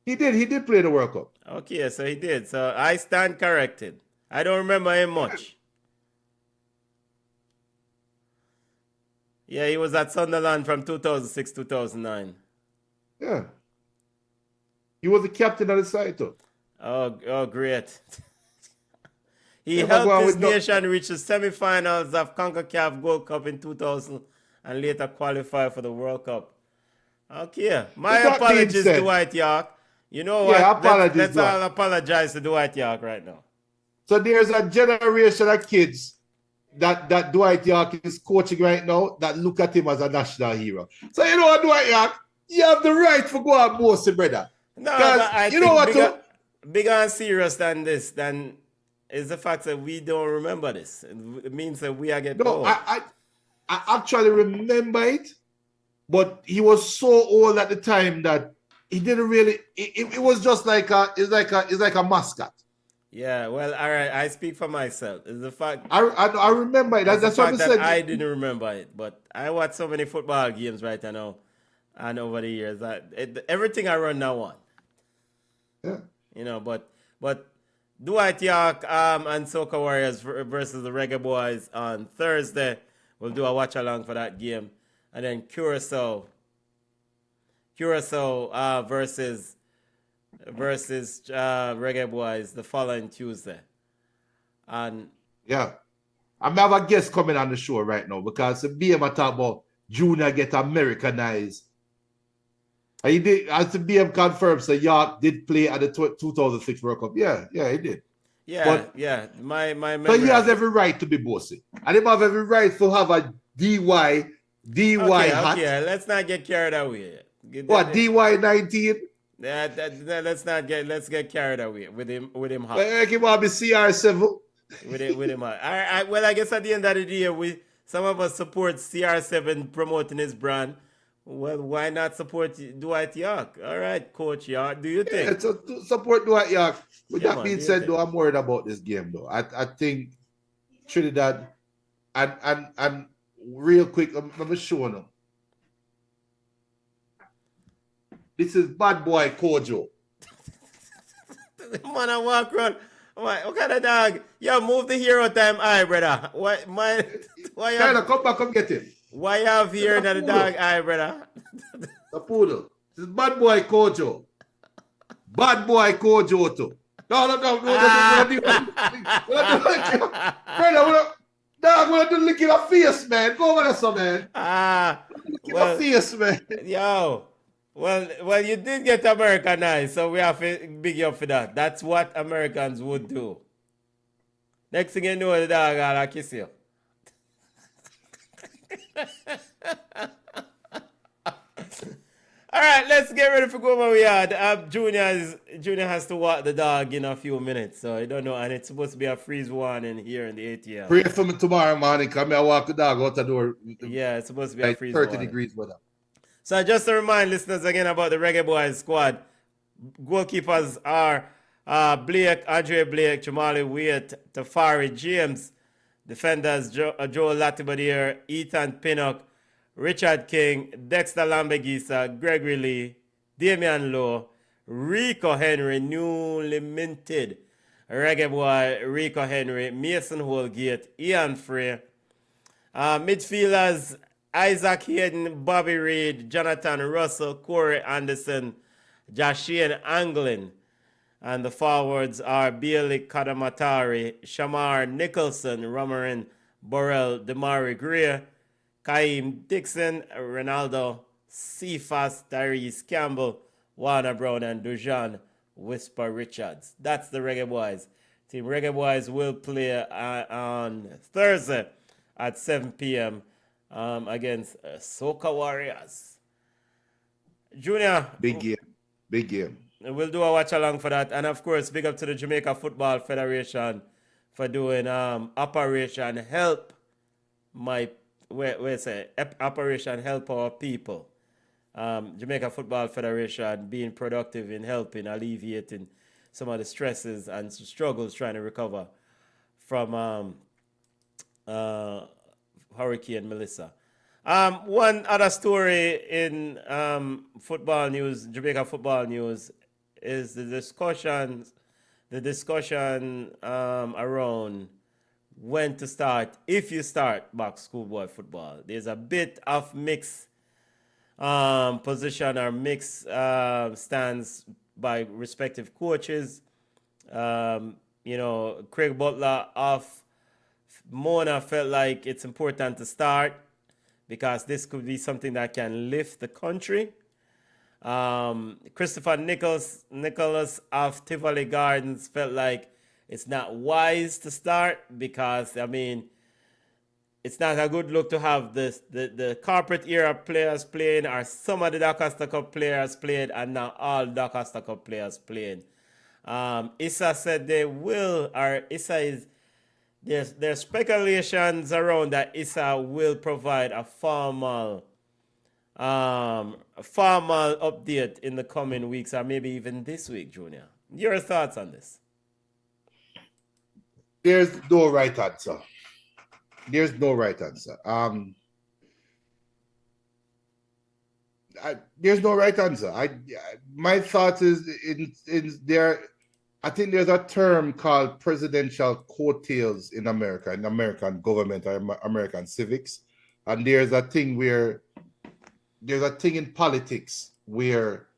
Speaker 3: He did play the World Cup.
Speaker 2: Okay, so he did. So I stand corrected. I don't remember him much. Yeah, he was at Sunderland from 2006 2009.
Speaker 3: Yeah. He was the captain of the side too.
Speaker 2: Oh, great. He
Speaker 3: Never go
Speaker 2: helped
Speaker 3: on
Speaker 2: his
Speaker 3: with no-
Speaker 2: nation reach the semifinals of CONCACAF Gold Cup in 2000 and later qualify for the World Cup. Okay. My
Speaker 3: With that being
Speaker 2: apologies,
Speaker 3: said-
Speaker 2: Dwight York. You know
Speaker 3: Yeah,
Speaker 2: what?
Speaker 3: apologies,
Speaker 2: Let's
Speaker 3: Dwight.
Speaker 2: all apologize to Dwight York right now.
Speaker 3: So there's a generation of kids that Dwight York is coaching right now that look at him as a national hero. So you know what, Dwight York? You have the right to go and boast it, brother.
Speaker 2: No,
Speaker 3: 'Cause
Speaker 2: but I
Speaker 3: you
Speaker 2: think
Speaker 3: know what,
Speaker 2: bigger and serious than this, than is the fact that we don't remember this. It means that we are getting
Speaker 3: No,
Speaker 2: old.
Speaker 3: I actually remember it, but he was so old at the time that he didn't really. It was just like it's like a mascot.
Speaker 2: Yeah, well, all right. I speak for myself. It's the fact.
Speaker 3: I remember it.
Speaker 2: That's
Speaker 3: That's
Speaker 2: the
Speaker 3: what I
Speaker 2: fact that
Speaker 3: said.
Speaker 2: I didn't remember it, but I watch so many football games right now, and over the years, everything I run now on.
Speaker 3: Yeah.
Speaker 2: You know, but Dwight York and Soca Warriors versus the Reggae Boyz on Thursday. We'll do a watch along for that game, and then Curacao versus Reggae Boyz the following Tuesday. And
Speaker 3: Yeah. I have a guest coming on the show right now because the BM talk about Junior get Americanized. And he did, as the BM confirms, so York did play at the 2006 World Cup. Yeah, he did.
Speaker 2: yeah,
Speaker 3: But-
Speaker 2: yeah, my
Speaker 3: So
Speaker 2: memory.
Speaker 3: he has every right to be bossy. And he have every right to have a DY hat.
Speaker 2: Okay, let's not get carried away.
Speaker 3: What, DY 19?
Speaker 2: Let's get carried away with him hot.
Speaker 3: Like he want to be CR7.
Speaker 2: with him hot. Well, I guess at the end of the day, some of us support CR7 promoting his brand. Well, why not support Dwight York? All right, Coach York, do you think?
Speaker 3: Yeah, so to support Dwight York. With
Speaker 2: Yeah,
Speaker 3: that
Speaker 2: man,
Speaker 3: being
Speaker 2: do you
Speaker 3: said,
Speaker 2: think?
Speaker 3: though, I'm worried about this game, though. I think Trinidad and real quick, I'm showing them. This is bad boy Kojo.
Speaker 2: Man, I walk around. What kind of dog? Yo, move the hero time, eye, brother. Why
Speaker 3: Tyler, come back, come get him.
Speaker 2: why you have here in the dog eye, brother?
Speaker 3: The poodle. This is bad boy Kojo. Bad boy Kojo too. No. Brother, dog, we're not licking a face, man. Go over there, some man. Licking a face, man.
Speaker 2: Yo. Well, you did get Americanized, so we have to big you up for that. That's what Americans would do. Next thing you know, the dog gonna kiss you. All right, let's get ready for going where we are. Junior has to walk the dog in a few minutes, so I don't know, and it's supposed to be a freeze warning here in the ATL.
Speaker 3: Pray for me tomorrow morning. Come here, walk the dog out the door.
Speaker 2: Yeah, it's supposed to be a
Speaker 3: Like
Speaker 2: freeze
Speaker 3: 30
Speaker 2: warning.
Speaker 3: degrees weather.
Speaker 2: So just to remind listeners again about the Reggae Boyz squad, goalkeepers are Andre Blake, Jamali Waite, Tafari James. Defenders Joe Latibadier, Ethan Pinnock, Richard King, Dexter Lambegisa, Gregory Lee, Damian Lowe, Rico Henry, newly minted Reggae Boy, Rico Henry, Mason Holgate, Ian Frey. Midfielders Isaac Hayden, Bobby Reed, Jonathan Russell, Corey Anderson, Jashane Anglin. And the forwards are Bailey Kadamatari, Shamar Nicholson, Romarin Borrell, Damari Greer, Kaim Dixon, Ronaldo, Cephas, Tyrese Campbell, Warner Brown, and Dujan Whisper Richards. That's the Reggae Boyz. Team Reggae Boyz will play on Thursday at 7 p.m. Against Soca Warriors. Junior,
Speaker 3: Big game.
Speaker 2: we'll do a watch along for that. And of course, big up to the Jamaica Football Federation for doing Operation Help Operation Help Our People. Jamaica Football Federation being productive in helping alleviating some of the stresses and struggles trying to recover from Hurricane Melissa. One other story in football news, Jamaica football news, is the discussion around when to start, if you start back schoolboy football. There's a bit of mixed position or mixed stands by respective coaches. Craig Butler off Mona felt like it's important to start because this could be something that can lift the country. Christopher Nicholas of Tivoli Gardens felt like it's not wise to start because, it's not a good look to have the corporate era players playing or some of the Doncaster Cup players playing and not all Doncaster Cup players playing. Issa said they will, or Issa is, there's speculations around that Issa will provide a formal update in the coming weeks or maybe even this week, Junior. Your thoughts on this?
Speaker 3: There's no right answer. There's no right answer. There's no right answer. My thought is in there. I think there's a term called presidential coattails in America, in American government or American civics, and there's a thing in politics where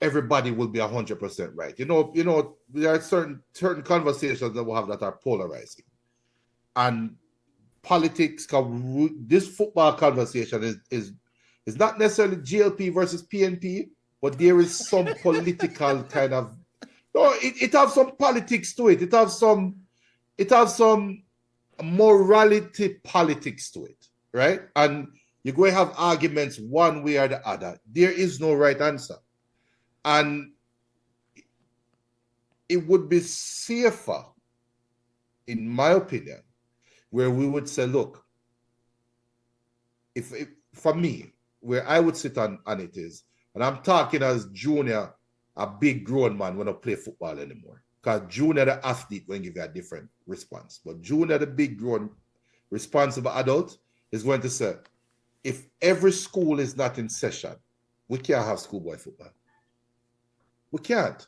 Speaker 3: everybody will be 100% right. There are certain conversations that we'll have that are polarizing. And politics, this football conversation is not necessarily GLP versus PNP, but there is some political kind of it has some politics to it. It has some morality politics to it, right? And you're going to have arguments one way or the other. There is no right answer. And it would be safer, in my opinion, where we would say, look, if for me, where I would sit on it is, and I'm talking as Junior, a big grown man when I play football anymore. Because Junior, the athlete, will give you a different response. But Junior, the big grown responsible adult, is going to say, if every school is not in session, we can't have schoolboy football. We can't.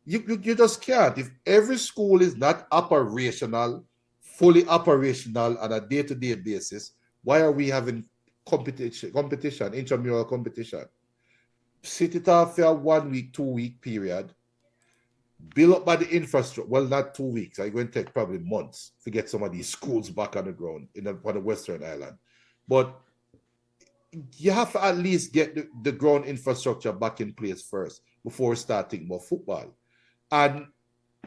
Speaker 3: You just can't. If every school is not operational, fully operational on a day-to-day basis, why are we having competition, intramural competition? Sit it off for a 1 week, 2 week period, build up by the infrastructure. Well, not 2 weeks. I'm going to take probably months to get some of these schools back on the ground on the Western Island. But you have to at least get the ground infrastructure back in place first before starting more football. And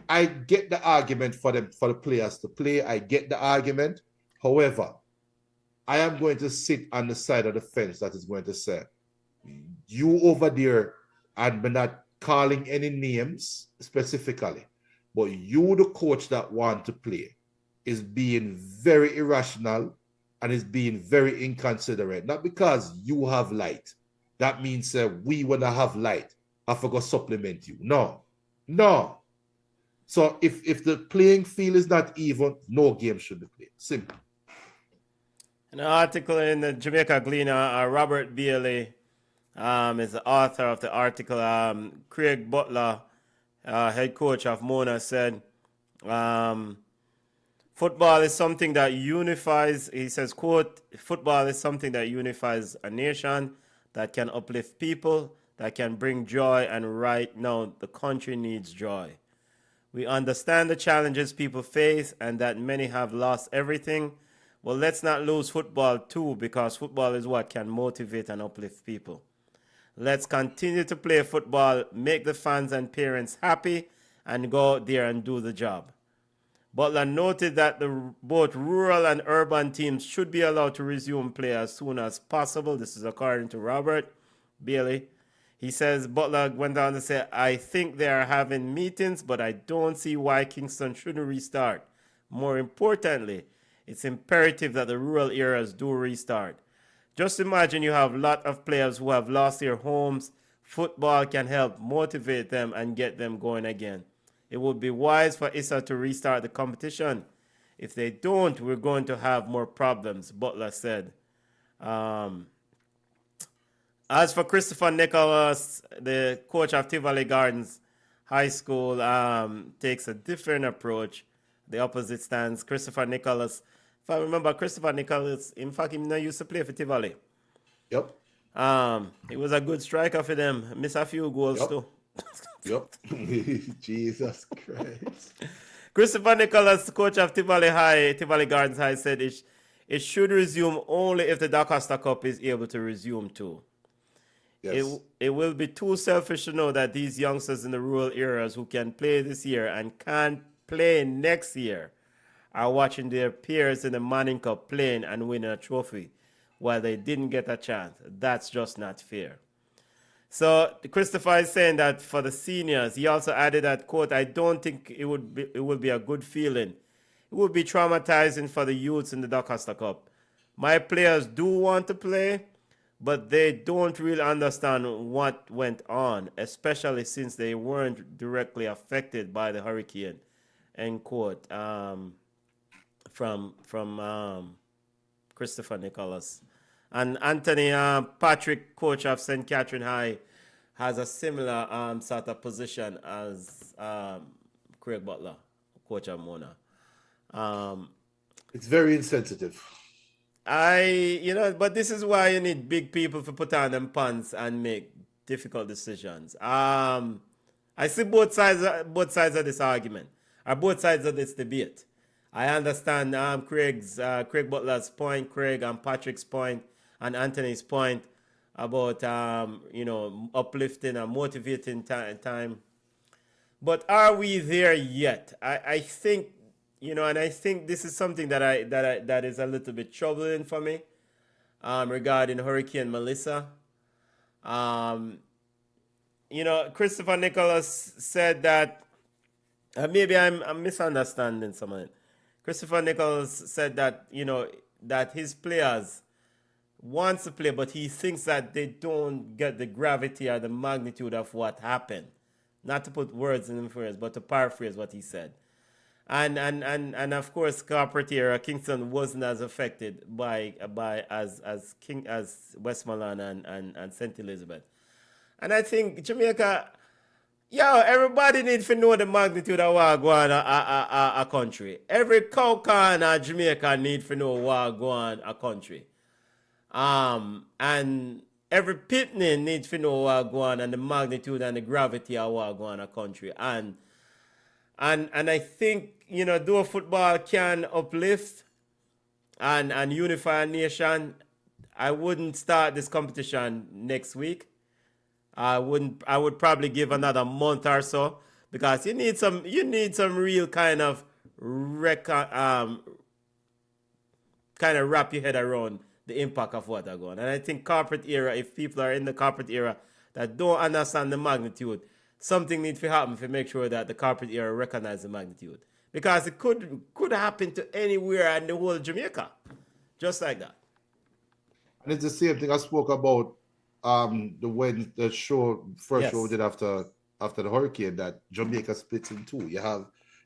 Speaker 3: I get the argument for the players to play. I get the argument. However, I am going to sit on the side of the fence that is going to say, you over there, and we're not calling any names specifically, but you, the coach that want to play, is being very irrational and is being very inconsiderate. Not because you have light. That means we, when I have light, I forgot supplement you. No. So if the playing field is not even, no game should be played. Simple.
Speaker 2: An article in the Jamaica Gleaner, Robert Bailey is the author of the article. Craig Butler, head coach of Mona, said, football is something that unifies, he says, quote, football is something that unifies a nation, that can uplift people, that can bring joy, and right now the country needs joy. We understand the challenges people face and that many have lost everything. Well, let's not lose football too, because football is what can motivate and uplift people. Let's continue to play football, make the fans and parents happy, and go out there and do the job. Butler noted that both rural and urban teams should be allowed to resume play as soon as possible. This is according to Robert Bailey. He says, Butler went on to say, I think they are having meetings, but I don't see why Kingston shouldn't restart. More importantly, it's imperative that the rural areas do restart. Just imagine you have a lot of players who have lost their homes. Football can help motivate them and get them going again. It would be wise for Issa to restart the competition. If they don't, we're going to have more problems, Butler said. As for Christopher Nicholas, the coach of Tivoli Gardens High School, takes a different approach. The opposite stance. Christopher Nicholas, if I remember, Christopher Nicholas, in fact, he used to play for Tivoli.
Speaker 3: Yep.
Speaker 2: He was a good striker for them. Missed a few goals too.
Speaker 3: Yep. Jesus Christ.
Speaker 2: Christopher Nicholas, coach of Tivoli Gardens High, said it should resume only if the DaCosta Cup is able to resume too.
Speaker 3: Yes.
Speaker 2: It will be too selfish to know that these youngsters in the rural areas who can play this year and can't play next year are watching their peers in the Manning Cup playing and winning a trophy while they didn't get a chance. That's just not fair. So Christopher is saying that for the seniors, he also added that, quote, I don't think it would be a good feeling. It would be traumatizing for the youths in the DaCosta Cup. My players do want to play, but they don't really understand what went on, especially since they weren't directly affected by the hurricane, end quote, from Christopher Nicholas. And Anthony Patrick, coach of St. Catherine High, has a similar sort of position as Craig Butler, coach of Mona.
Speaker 3: It's very insensitive.
Speaker 2: But this is why you need big people to put on them pants and make difficult decisions. I see both sides of this argument, or both sides of this debate. I understand Craig Butler's point, Craig and Patrick's point, and Anthony's point about uplifting and motivating time. But are we there yet? I think and I think this is something that is a little bit troubling for me regarding Hurricane Melissa. Christopher Nicholas said that maybe I'm misunderstanding some of it. Christopher Nichols said that, that his players wants to play, but he thinks that they don't get the gravity or the magnitude of what happened. Not to put words in his words, but to paraphrase what he said. And of course, corporate era, Kingston wasn't as affected as Westmoreland and St. Elizabeth. And I think Jamaica, everybody needs to know the magnitude of what going on a country. Every cow can of Jamaica need to know what going on a country. And every pitney needs to know what going on and the magnitude and the gravity of what going on a country. And I think, though football can uplift and unify a nation, I wouldn't start this competition next week. I would probably give another month or so, because you need some real kind of wrap your head around the impact of what are going on. And I think corporate era, if people are in the corporate era that don't understand the magnitude, something needs to happen to make sure that the corporate era recognize the magnitude. Because it could happen to anywhere in the whole Jamaica. Just like that.
Speaker 3: And it's the same thing I spoke about the show we did after the hurricane, that Jamaica splits in two. You have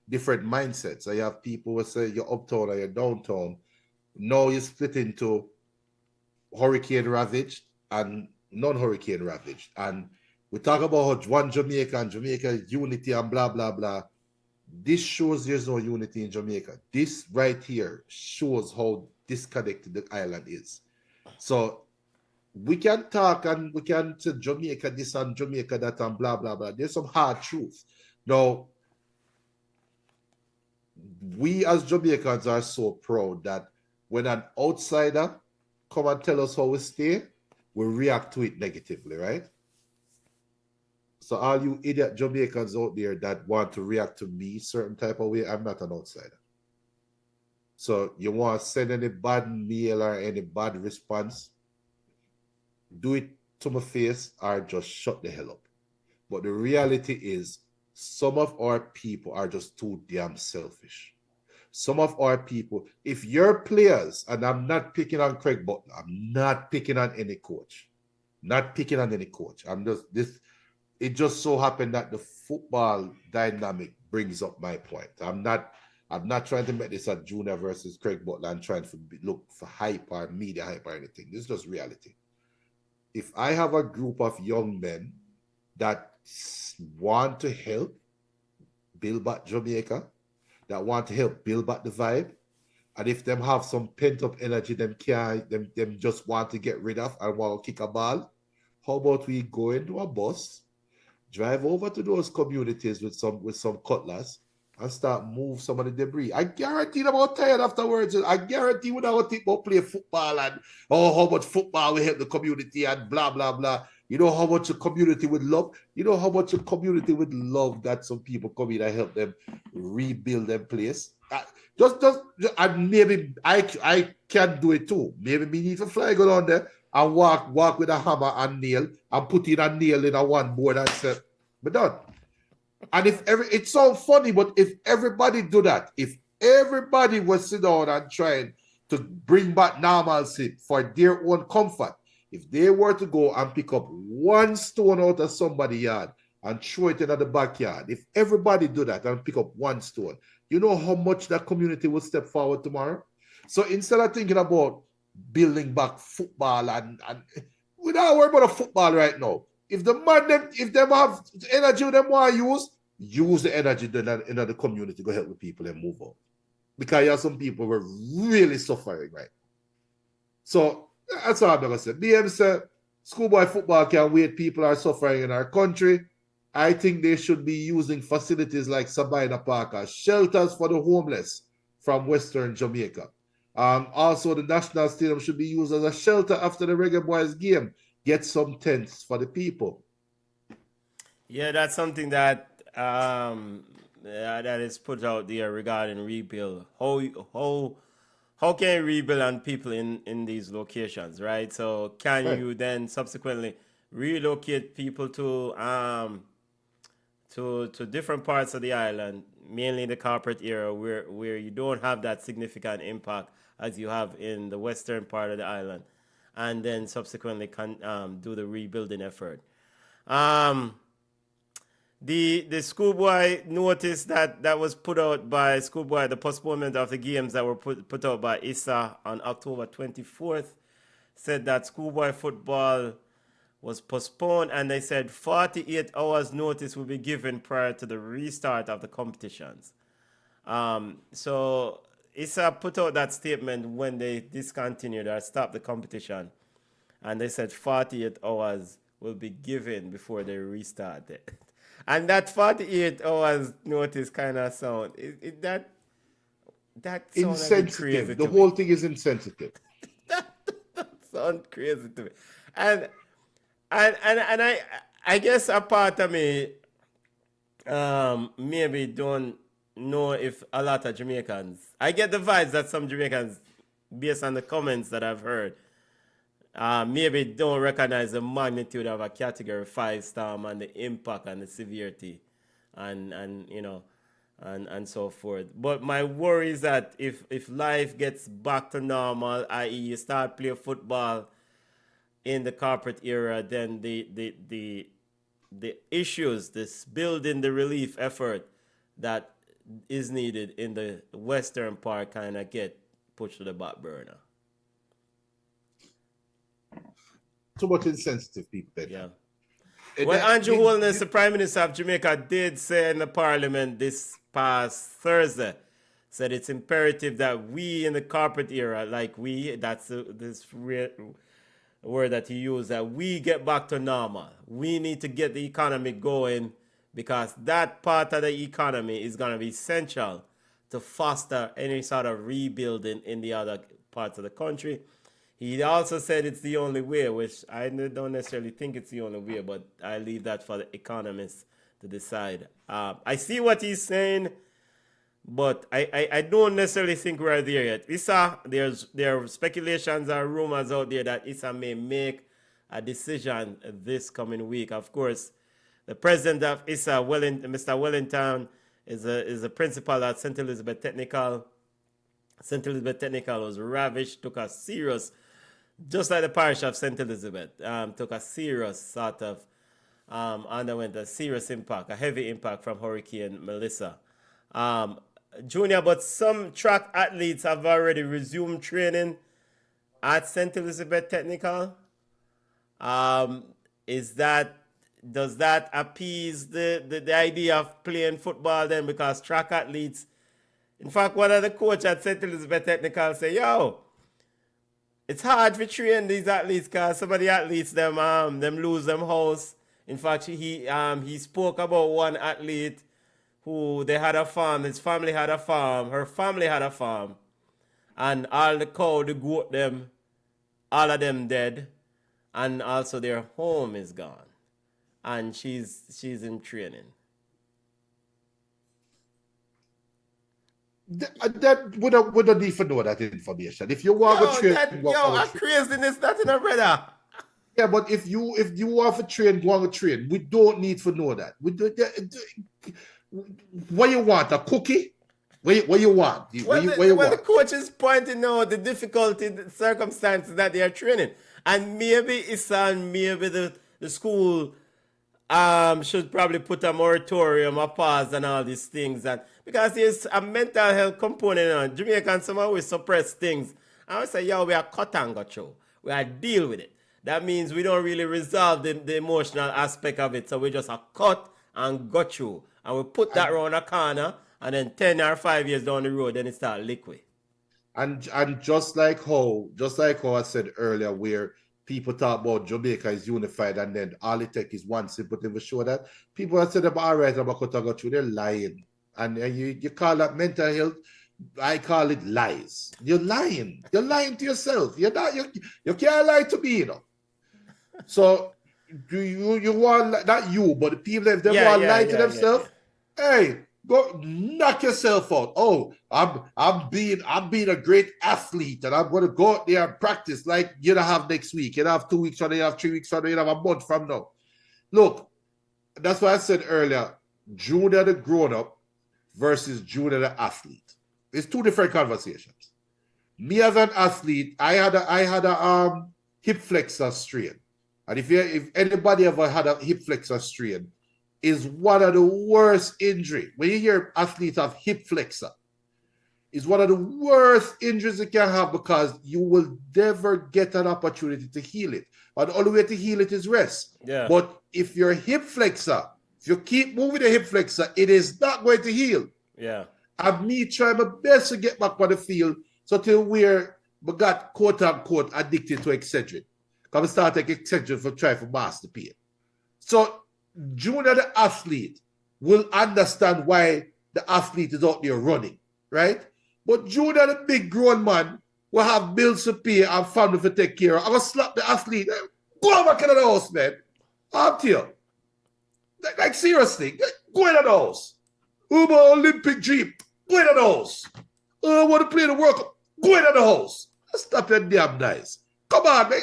Speaker 3: different mindsets. So you have people who say you're uptown or you're downtown. Now you split into hurricane ravaged and non-hurricane ravaged. And we talk about one Jamaica and Jamaica unity and blah, blah, blah. This shows there's no unity in Jamaica. This right here shows how disconnected the island is. So we can talk and we can say Jamaica this and Jamaica that and blah, blah, blah. There's some hard truth. Now, we as Jamaicans are so proud that when an outsider come and tell us how we stay, we react to it negatively, right? So all you idiot Jamaicans out there that want to react to me certain type of way, I'm not an outsider. So you want to send any bad mail or any bad response, do it to my face or just shut the hell up. But the reality is some of our people are just too damn selfish. Some of our people, if your players, and I'm not picking on Craig Butler, I'm not picking on any coach. Not picking on any coach. It just so happened that the football dynamic brings up my point. I'm not trying to make this a Junior versus Craig Butler and trying to look for hype or media hype or anything. This is just reality. If I have a group of young men that want to help build back Jamaica, that want to help build back the vibe, and if them have some pent-up energy them just want to get rid of and want to kick a ball, how about we go into a bus drive over to those communities with some cutlass and start move some of the debris. I guarantee them all tired afterwards. I guarantee when I would think about play football and how much football will help the community and blah blah blah. You know how much the community would love. You know how much the community would love that some people come in and help them rebuild their place. And maybe I can do it too. Maybe me need to fly go down there and walk with a hammer and nail and put in a nail in a one board and say, we're done. And it sounds funny, but if everybody do that, if everybody was sit down and trying to bring back normalcy for their own comfort, if they were to go and pick up one stone out of somebody's yard and throw it into the backyard, if everybody do that and pick up one stone, you know how much that community will step forward tomorrow? So instead of thinking about building back football and we don't worry about football right now. If the man if them have energy them want to use the energy in the community to help the people and move on. Because you have some people who are really suffering, right? So that's all I'm gonna say. BM said schoolboy football can wait, people are suffering in our country. I think they should be using facilities like Sabina Park as shelters for the homeless from Western Jamaica. Also, the National Stadium should be used as a shelter after the Reggae Boyz game. Get some tents for the people.
Speaker 2: Yeah, that's something that that is put out there regarding rebuild. How can you rebuild on people in these locations, right? So can you then subsequently relocate people to different parts of the island, mainly the corporate area where you don't have that significant impact as you have in the western part of the island, and then subsequently do the rebuilding effort. The schoolboy notice that was put out by schoolboy, the postponement of the games that were put out by ISA on October 24th, said that schoolboy football was postponed, and they said 48 hours notice will be given prior to the restart of the competitions. So ISA put out that statement when they discontinued or stopped the competition, and they said 48 hours will be given before they restart it. And that 48 hours notice kind of sound that
Speaker 3: insensitive. The whole thing is insensitive.
Speaker 2: that sounds crazy to me. And I guess a part of me maybe don't know if a lot of Jamaicans, I get the vibes that some Jamaicans, based on the comments that I've heard, maybe don't recognize the magnitude of a category 5 storm and the impact and the severity and you know and so forth. But my worry is that if life gets back to normal, i.e. you start playing football in the corporate era, then the issues, this building the relief effort that is needed in the western part kind of get pushed to the back burner.
Speaker 3: Too much insensitive people there.
Speaker 2: Yeah. Well, Andrew Holness, the Prime Minister of Jamaica, did say in the Parliament this past Thursday, said it's imperative that we in the corporate era, like we, that's this word that he used, that we get back to normal. We need to get the economy going because that part of the economy is going to be essential to foster any sort of rebuilding in the other parts of the country. He also said it's the only way, which I don't necessarily think it's the only way, but I leave that for the economists to decide. I see what he's saying, but I don't necessarily think we're there yet. ISA, there are speculations or rumors out there that ISA may make a decision this coming week. Of course, the president of ISA, Mr. Wellington, is a principal at St. Elizabeth Technical. St. Elizabeth Technical was ravished, took a serious, just like the parish of St. Elizabeth, took a serious sort of, underwent a serious impact, a heavy impact from Hurricane Melissa. Junior, but some track athletes have already resumed training at St. Elizabeth Technical. Does that appease the idea of playing football then? Because track athletes, in fact, one of the coach at St. Elizabeth Technical say, yo, it's hard to train these athletes because some of the athletes, them lose them house In fact, he spoke about one athlete who they had a farm. His family had a farm. Her family had a farm, and all the cow, the goat, them, all of them dead, and also their home is gone, and she's in training.
Speaker 3: That would need to know that information. If you want to train,
Speaker 2: craziness that in a brother.
Speaker 3: Yeah, but if you want to train, go on to train. We don't need to know that. What you want? A cookie? What you want? What you want?
Speaker 2: The coach is pointing out the difficulty, the circumstances that they are training, and maybe it's on maybe the school should probably put a moratorium, a pause, and all these things, and because there's a mental health component on Jamaicans. Some always suppress things. I would say, yeah, we are cut and go through. We are deal with it. That means we don't really resolve the emotional aspect of it. So we just cut and go through. And we put that around a corner, and then 10 or 5 years down the road, then it starts liquid.
Speaker 3: And just like how I said earlier, where people talk about Jamaica is unified, and then all it takes is one simple thing to show that. People have said about all right, about cut and go through, they're lying. And you call that mental health. I call it lies. You're lying. You're lying to yourself. You can't lie to me, you know. So do you want, not you, but the people, if they want to lie to themselves, hey, go knock yourself out. Oh, I'm being a great athlete, and I'm gonna go out there and practice like you don't have next week. You don't have 2 weeks from now, you have 3 weeks from now, you have a month from now. Look, that's what I said earlier. Junior the grown-up versus junior the athlete. It's two different conversations. Me as an athlete, I had a hip flexor strain. And if anybody ever had a hip flexor strain, is one of the worst injury. When you hear athletes have hip flexor, is one of the worst injuries you can have, because you will never get an opportunity to heal it. But the only way to heal it is rest.
Speaker 2: Yeah.
Speaker 3: But if your hip flexor, if you keep moving the hip flexor, it is not going to heal.
Speaker 2: Yeah.
Speaker 3: And me trying my best to get back on the field, so till where we got quote unquote addicted to Excedrin. Because we started taking Excedrin for trying for master pain. So Junior the athlete will understand why the athlete is out there running, right? But Junior the big grown man will have bills to pay and family to take care of. I'm going to slap the athlete. Go back into the house, man. I'm to you. Like seriously, go into the house. Oh, my Olympic dream. Go into the house. Oh, I want to play the World Cup. Go into the house. Stop your damn nice. Come on, man.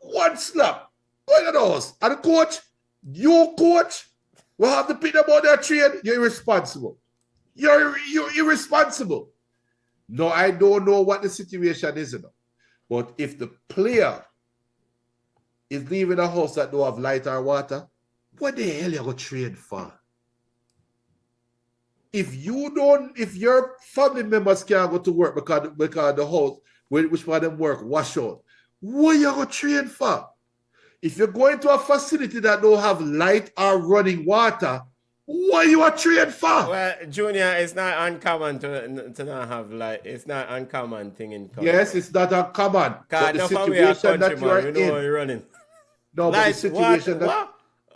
Speaker 3: One slap. Go into the house. And the coach, your coach, will have to pick them on their train. You're irresponsible. You're irresponsible. No, I don't know what the situation is, you know. But if the player is leaving a house that don't have light or water, what the hell you going to train for? If your family members can't go to work because the house, which one of them work, wash out, what you going to train for? If you're going to a facility that don't have light or running water, what you are trained for?
Speaker 2: Well, Junior, it's not uncommon to not have light. It's not uncommon thing in country.
Speaker 3: Yes, it's not uncommon. But the situation that you are in.
Speaker 2: Running.
Speaker 3: No, but the situation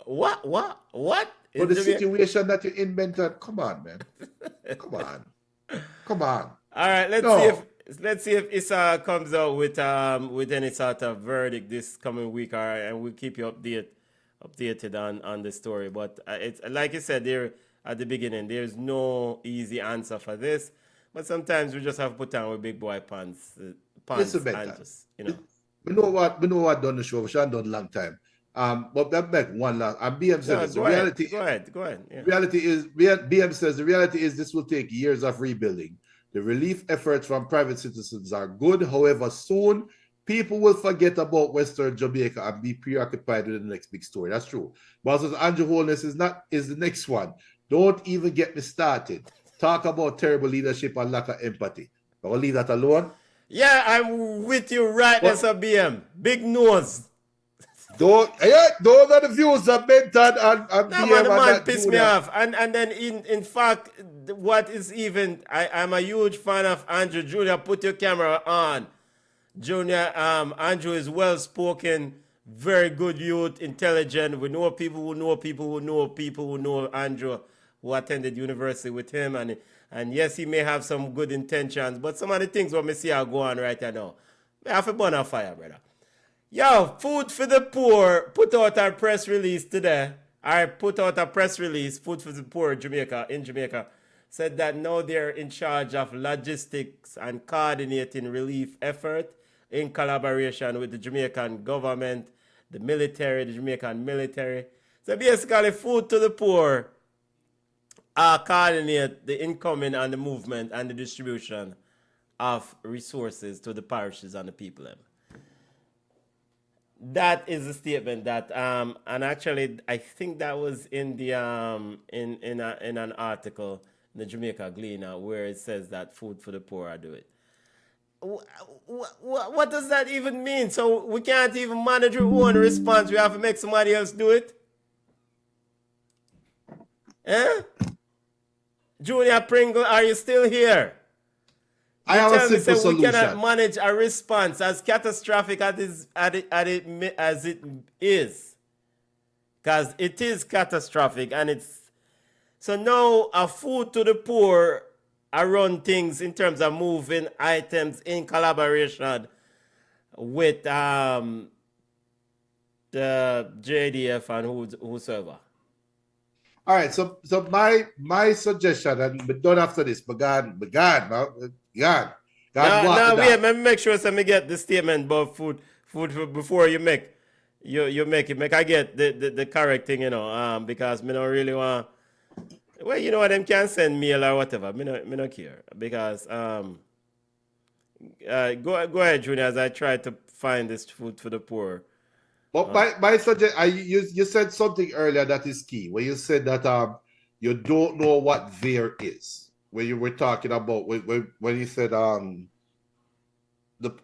Speaker 2: What?
Speaker 3: But the situation that you invented, come on, man. Come on.
Speaker 2: All right, let's see if Issa comes out with any sort of verdict this coming week, all right, and we'll keep you updated on the story. But it's like you said there at the beginning, there's no easy answer for this. But sometimes we just have to put on with big boy pants
Speaker 3: Listen,
Speaker 2: and just, you know.
Speaker 3: We know what done the show. We should have done a long time. But that back one last. And BM says
Speaker 2: Go ahead. Yeah.
Speaker 3: BM says the reality is this will take years of rebuilding. The relief efforts from private citizens are good. However, soon people will forget about Western Jamaica and be preoccupied with the next big story. That's true. But as Andrew Holness is the next one. Don't even get me started. Talk about terrible leadership and lack of empathy. I'll leave that alone.
Speaker 2: Yeah, I'm with you right there, Sir BM. Big nose.
Speaker 3: Those are the views that Benton and
Speaker 2: No,
Speaker 3: BM
Speaker 2: man, the man
Speaker 3: that
Speaker 2: pissed
Speaker 3: do
Speaker 2: me
Speaker 3: that.
Speaker 2: off. And then in fact, what is even, I'm a huge fan of Andrew. Junior, put your camera on. Junior, Andrew is well spoken, very good youth, intelligent. We know people who know people who know people who know Andrew, who attended university with him. And yes, he may have some good intentions, but some of the things what me see are going on right now. I have a burn on fire, brother. Yo, Food for the Poor put out a press release today. I put out a press release, Food for the Poor in Jamaica, said that now they're in charge of logistics and coordinating relief effort in collaboration with the Jamaican government, the military, the Jamaican military. So basically, Food to the Poor coordinate the incoming and the movement and the distribution of resources to the parishes and the people. That is a statement that, and actually, I think that was in the in an article in the Jamaica Gleaner where it says that Food for the Poor are doing it. What does that even mean? So we can't even manage our own response. We have to make somebody else do it. Eh? Junior Pringle, are you still here?
Speaker 3: I have a simple solution.
Speaker 2: We cannot manage a response as catastrophic as it is. Because it is catastrophic and it's... So now a Food to the Poor are run things in terms of moving items in collaboration with the JDF and whosoever.
Speaker 3: All right, so my suggestion, and we're done after this, but God,
Speaker 2: Now, wait, let me make sure so me get the statement about food before you make it. Make I get the correct thing, because me don't really want. Well, you know what, them can send mail or whatever. Me not care because go ahead, Junior, as I try to find this Food for the Poor.
Speaker 3: But my suggestion, you said something earlier that is key. Where you said that you don't know what there is. Where you were talking about when you said the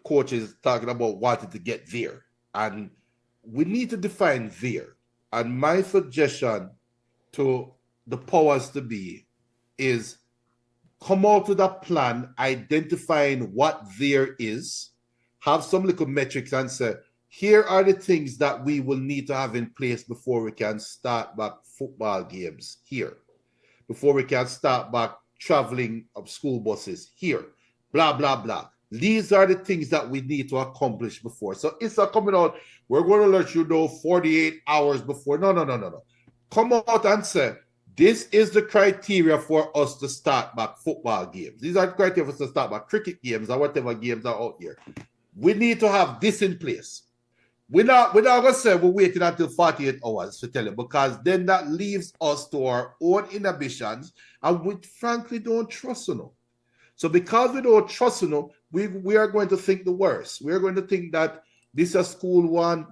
Speaker 3: coach is talking about wanting to get there, and we need to define there. And my suggestion to the powers to be is come out with a plan identifying what there is, have some little metrics and say, here are the things that we will need to have in place before we can start back football games here, before we can start back traveling of school buses here, blah, blah, blah. These are the things that we need to accomplish before. So it's not coming out, we're going to let you know 48 hours before. No. Come out and say, this is the criteria for us to start back football games. These are the criteria for us to start back cricket games or whatever games are out here. We need to have this in place. We're not going to say we're waiting until 48 hours to tell you, because then that leaves us to our own inhibitions, and we frankly don't trust you. So because we don't trust you, we are going to think the worst. We are going to think that this a school want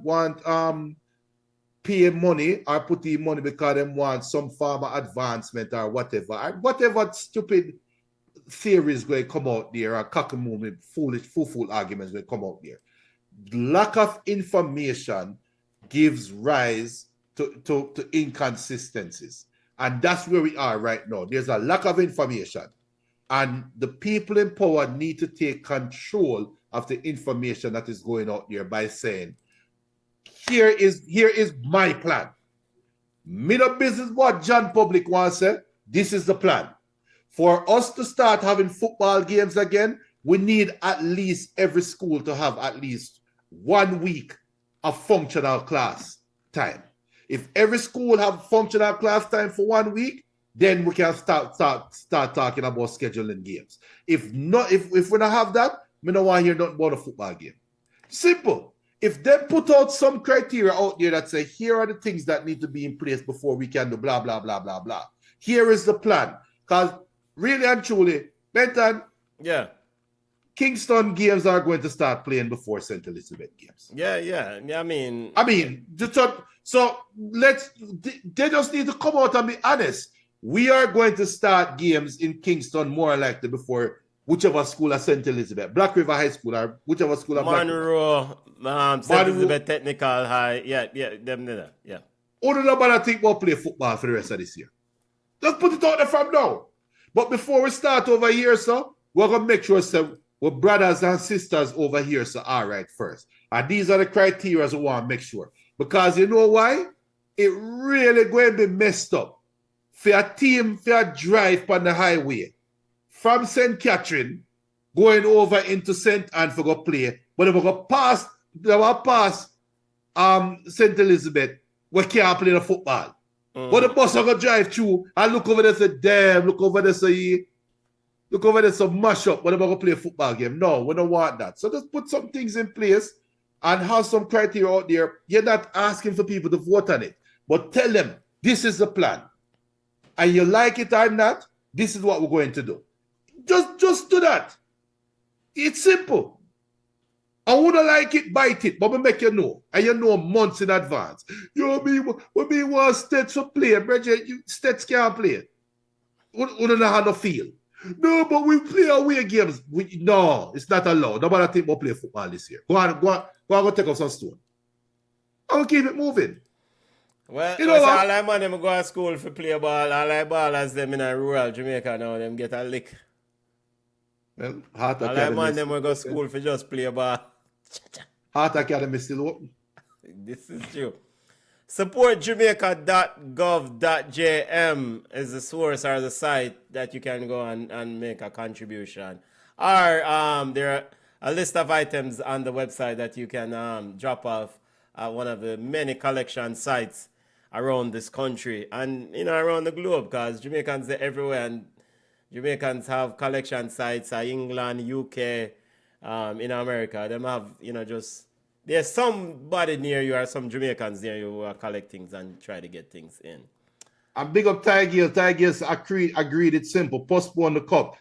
Speaker 3: pay money or put in money because they want some form of advancement or whatever. And whatever stupid theories going to come out there, or cockamamie, fool arguments going to come out there. Lack of information gives rise to inconsistencies. And that's where we are right now. There's a lack of information. And the people in power need to take control of the information that is going out there by saying, here is my plan. Middle business what John Public wants to say, this is the plan. For us to start having football games again, we need at least every school to have at least 1 week of functional class time. If every school have functional class time for 1 week, then we can start talking about scheduling games. If we don't have that, we don't want to hear nothing about a football game. Simple. If they put out some criteria out there that say, here are the things that need to be in place before we can do blah, blah, blah, blah, blah. Here is the plan. Because really and truly, Benton,
Speaker 2: yeah,
Speaker 3: Kingston games are going to start playing before St. Elizabeth games.
Speaker 2: Yeah. I mean,
Speaker 3: so they just need to come out and be honest. We are going to start games in Kingston more likely before whichever school at St. Elizabeth, Black River High School, or whichever school at
Speaker 2: Monroe, St. Elizabeth Technical High. Yeah, them there. Yeah.
Speaker 3: Who do nobody think we'll play football for the rest of this year? Just put it out there from now. But before we start over here, we're going to make sure we're brothers and sisters over here, so all right first. And these are the criteria we want to make sure. Because you know why? It really going to be messed up for a team for a drive on the highway from St. Catherine going over into St. Anne for go play, but they will pass St. Elizabeth, we can't play the football. But the bus will go drive through and look over there and say, damn, look over there some mash up, but they're going to play a football game. No, we don't want that. So just put some things in place and have some criteria out there. You're not asking for people to vote on it, but tell them this is the plan. And you like it or not, this is what we're going to do. Just do that. It's simple. I wouldn't like it, bite it, but we make you know. And you know months in advance. You know, we want Stets to play. Bridget, Stets can't play. We don't know how to feel. No, but we play away games. No, it's not allowed. Nobody think we'll play football this year. Go on, take up some stone. I'll keep it moving.
Speaker 2: Well, you know what? All I man them go to school for play ball. All I ballers them in a rural Jamaica now, them get a lick.
Speaker 3: Well, Heart
Speaker 2: all I man them will go to school for just play ball.
Speaker 3: Heart Academy still open.
Speaker 2: This is true. SupportJamaica.gov.jm is the source or the site that you can go and make a contribution. Or there are a list of items on the website that you can drop off at one of the many collection sites around this country and around the globe, because Jamaicans are everywhere and Jamaicans have collection sites in England, UK, in America. Them have, just there's somebody near you or some Jamaicans near you who are collect things and try to get things in.
Speaker 3: And big up Tigers. Tigers agreed it's simple. Postpone the cup.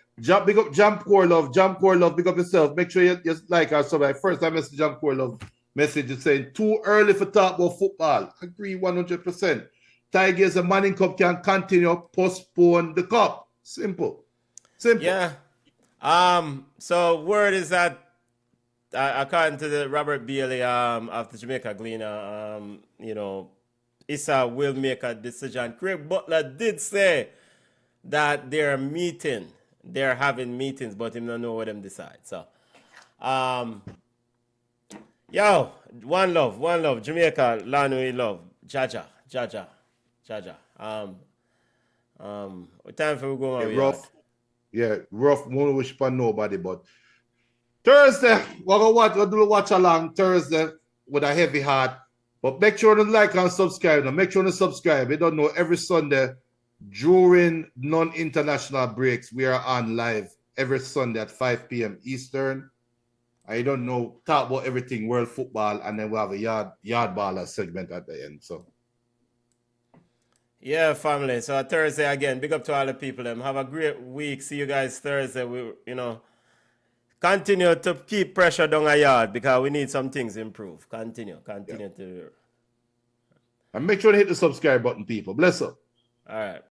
Speaker 3: Big up Jump Core Love. Jump Core Love, big up yourself. Make sure you like us. So first I message Jump Core Love message is saying too early for talk about football. Agree 100%. Tigers and Manning Cup can continue. Postpone the cup. Simple.
Speaker 2: Yeah. So word is that according to the Robert Bailey of the Jamaica Gleaner, Issa will make a decision. Craig Butler did say that they're having meetings, but him don't know what them decide. So, one love, Jamaica, Lanui love, Jaja. What time for we go on?
Speaker 3: Rough. Yeah, rough. Won't wish for nobody, but Thursday, we're going to watch along Thursday with a heavy heart. But make sure to like and subscribe. Now, make sure to subscribe. You don't know, every Sunday during non-international breaks, we are on live every Sunday at 5 p.m. Eastern. I don't know, talk about everything world football, and then we'll have a Yawd Ballas segment at the end. So,
Speaker 2: yeah, family. So Thursday again, big up to all the people. Have a great week. See you guys Thursday. We, continue to keep pressure down a yard because we need some things improve. Continue to.
Speaker 3: And make sure to hit the subscribe button, people. Bless up.
Speaker 2: All right.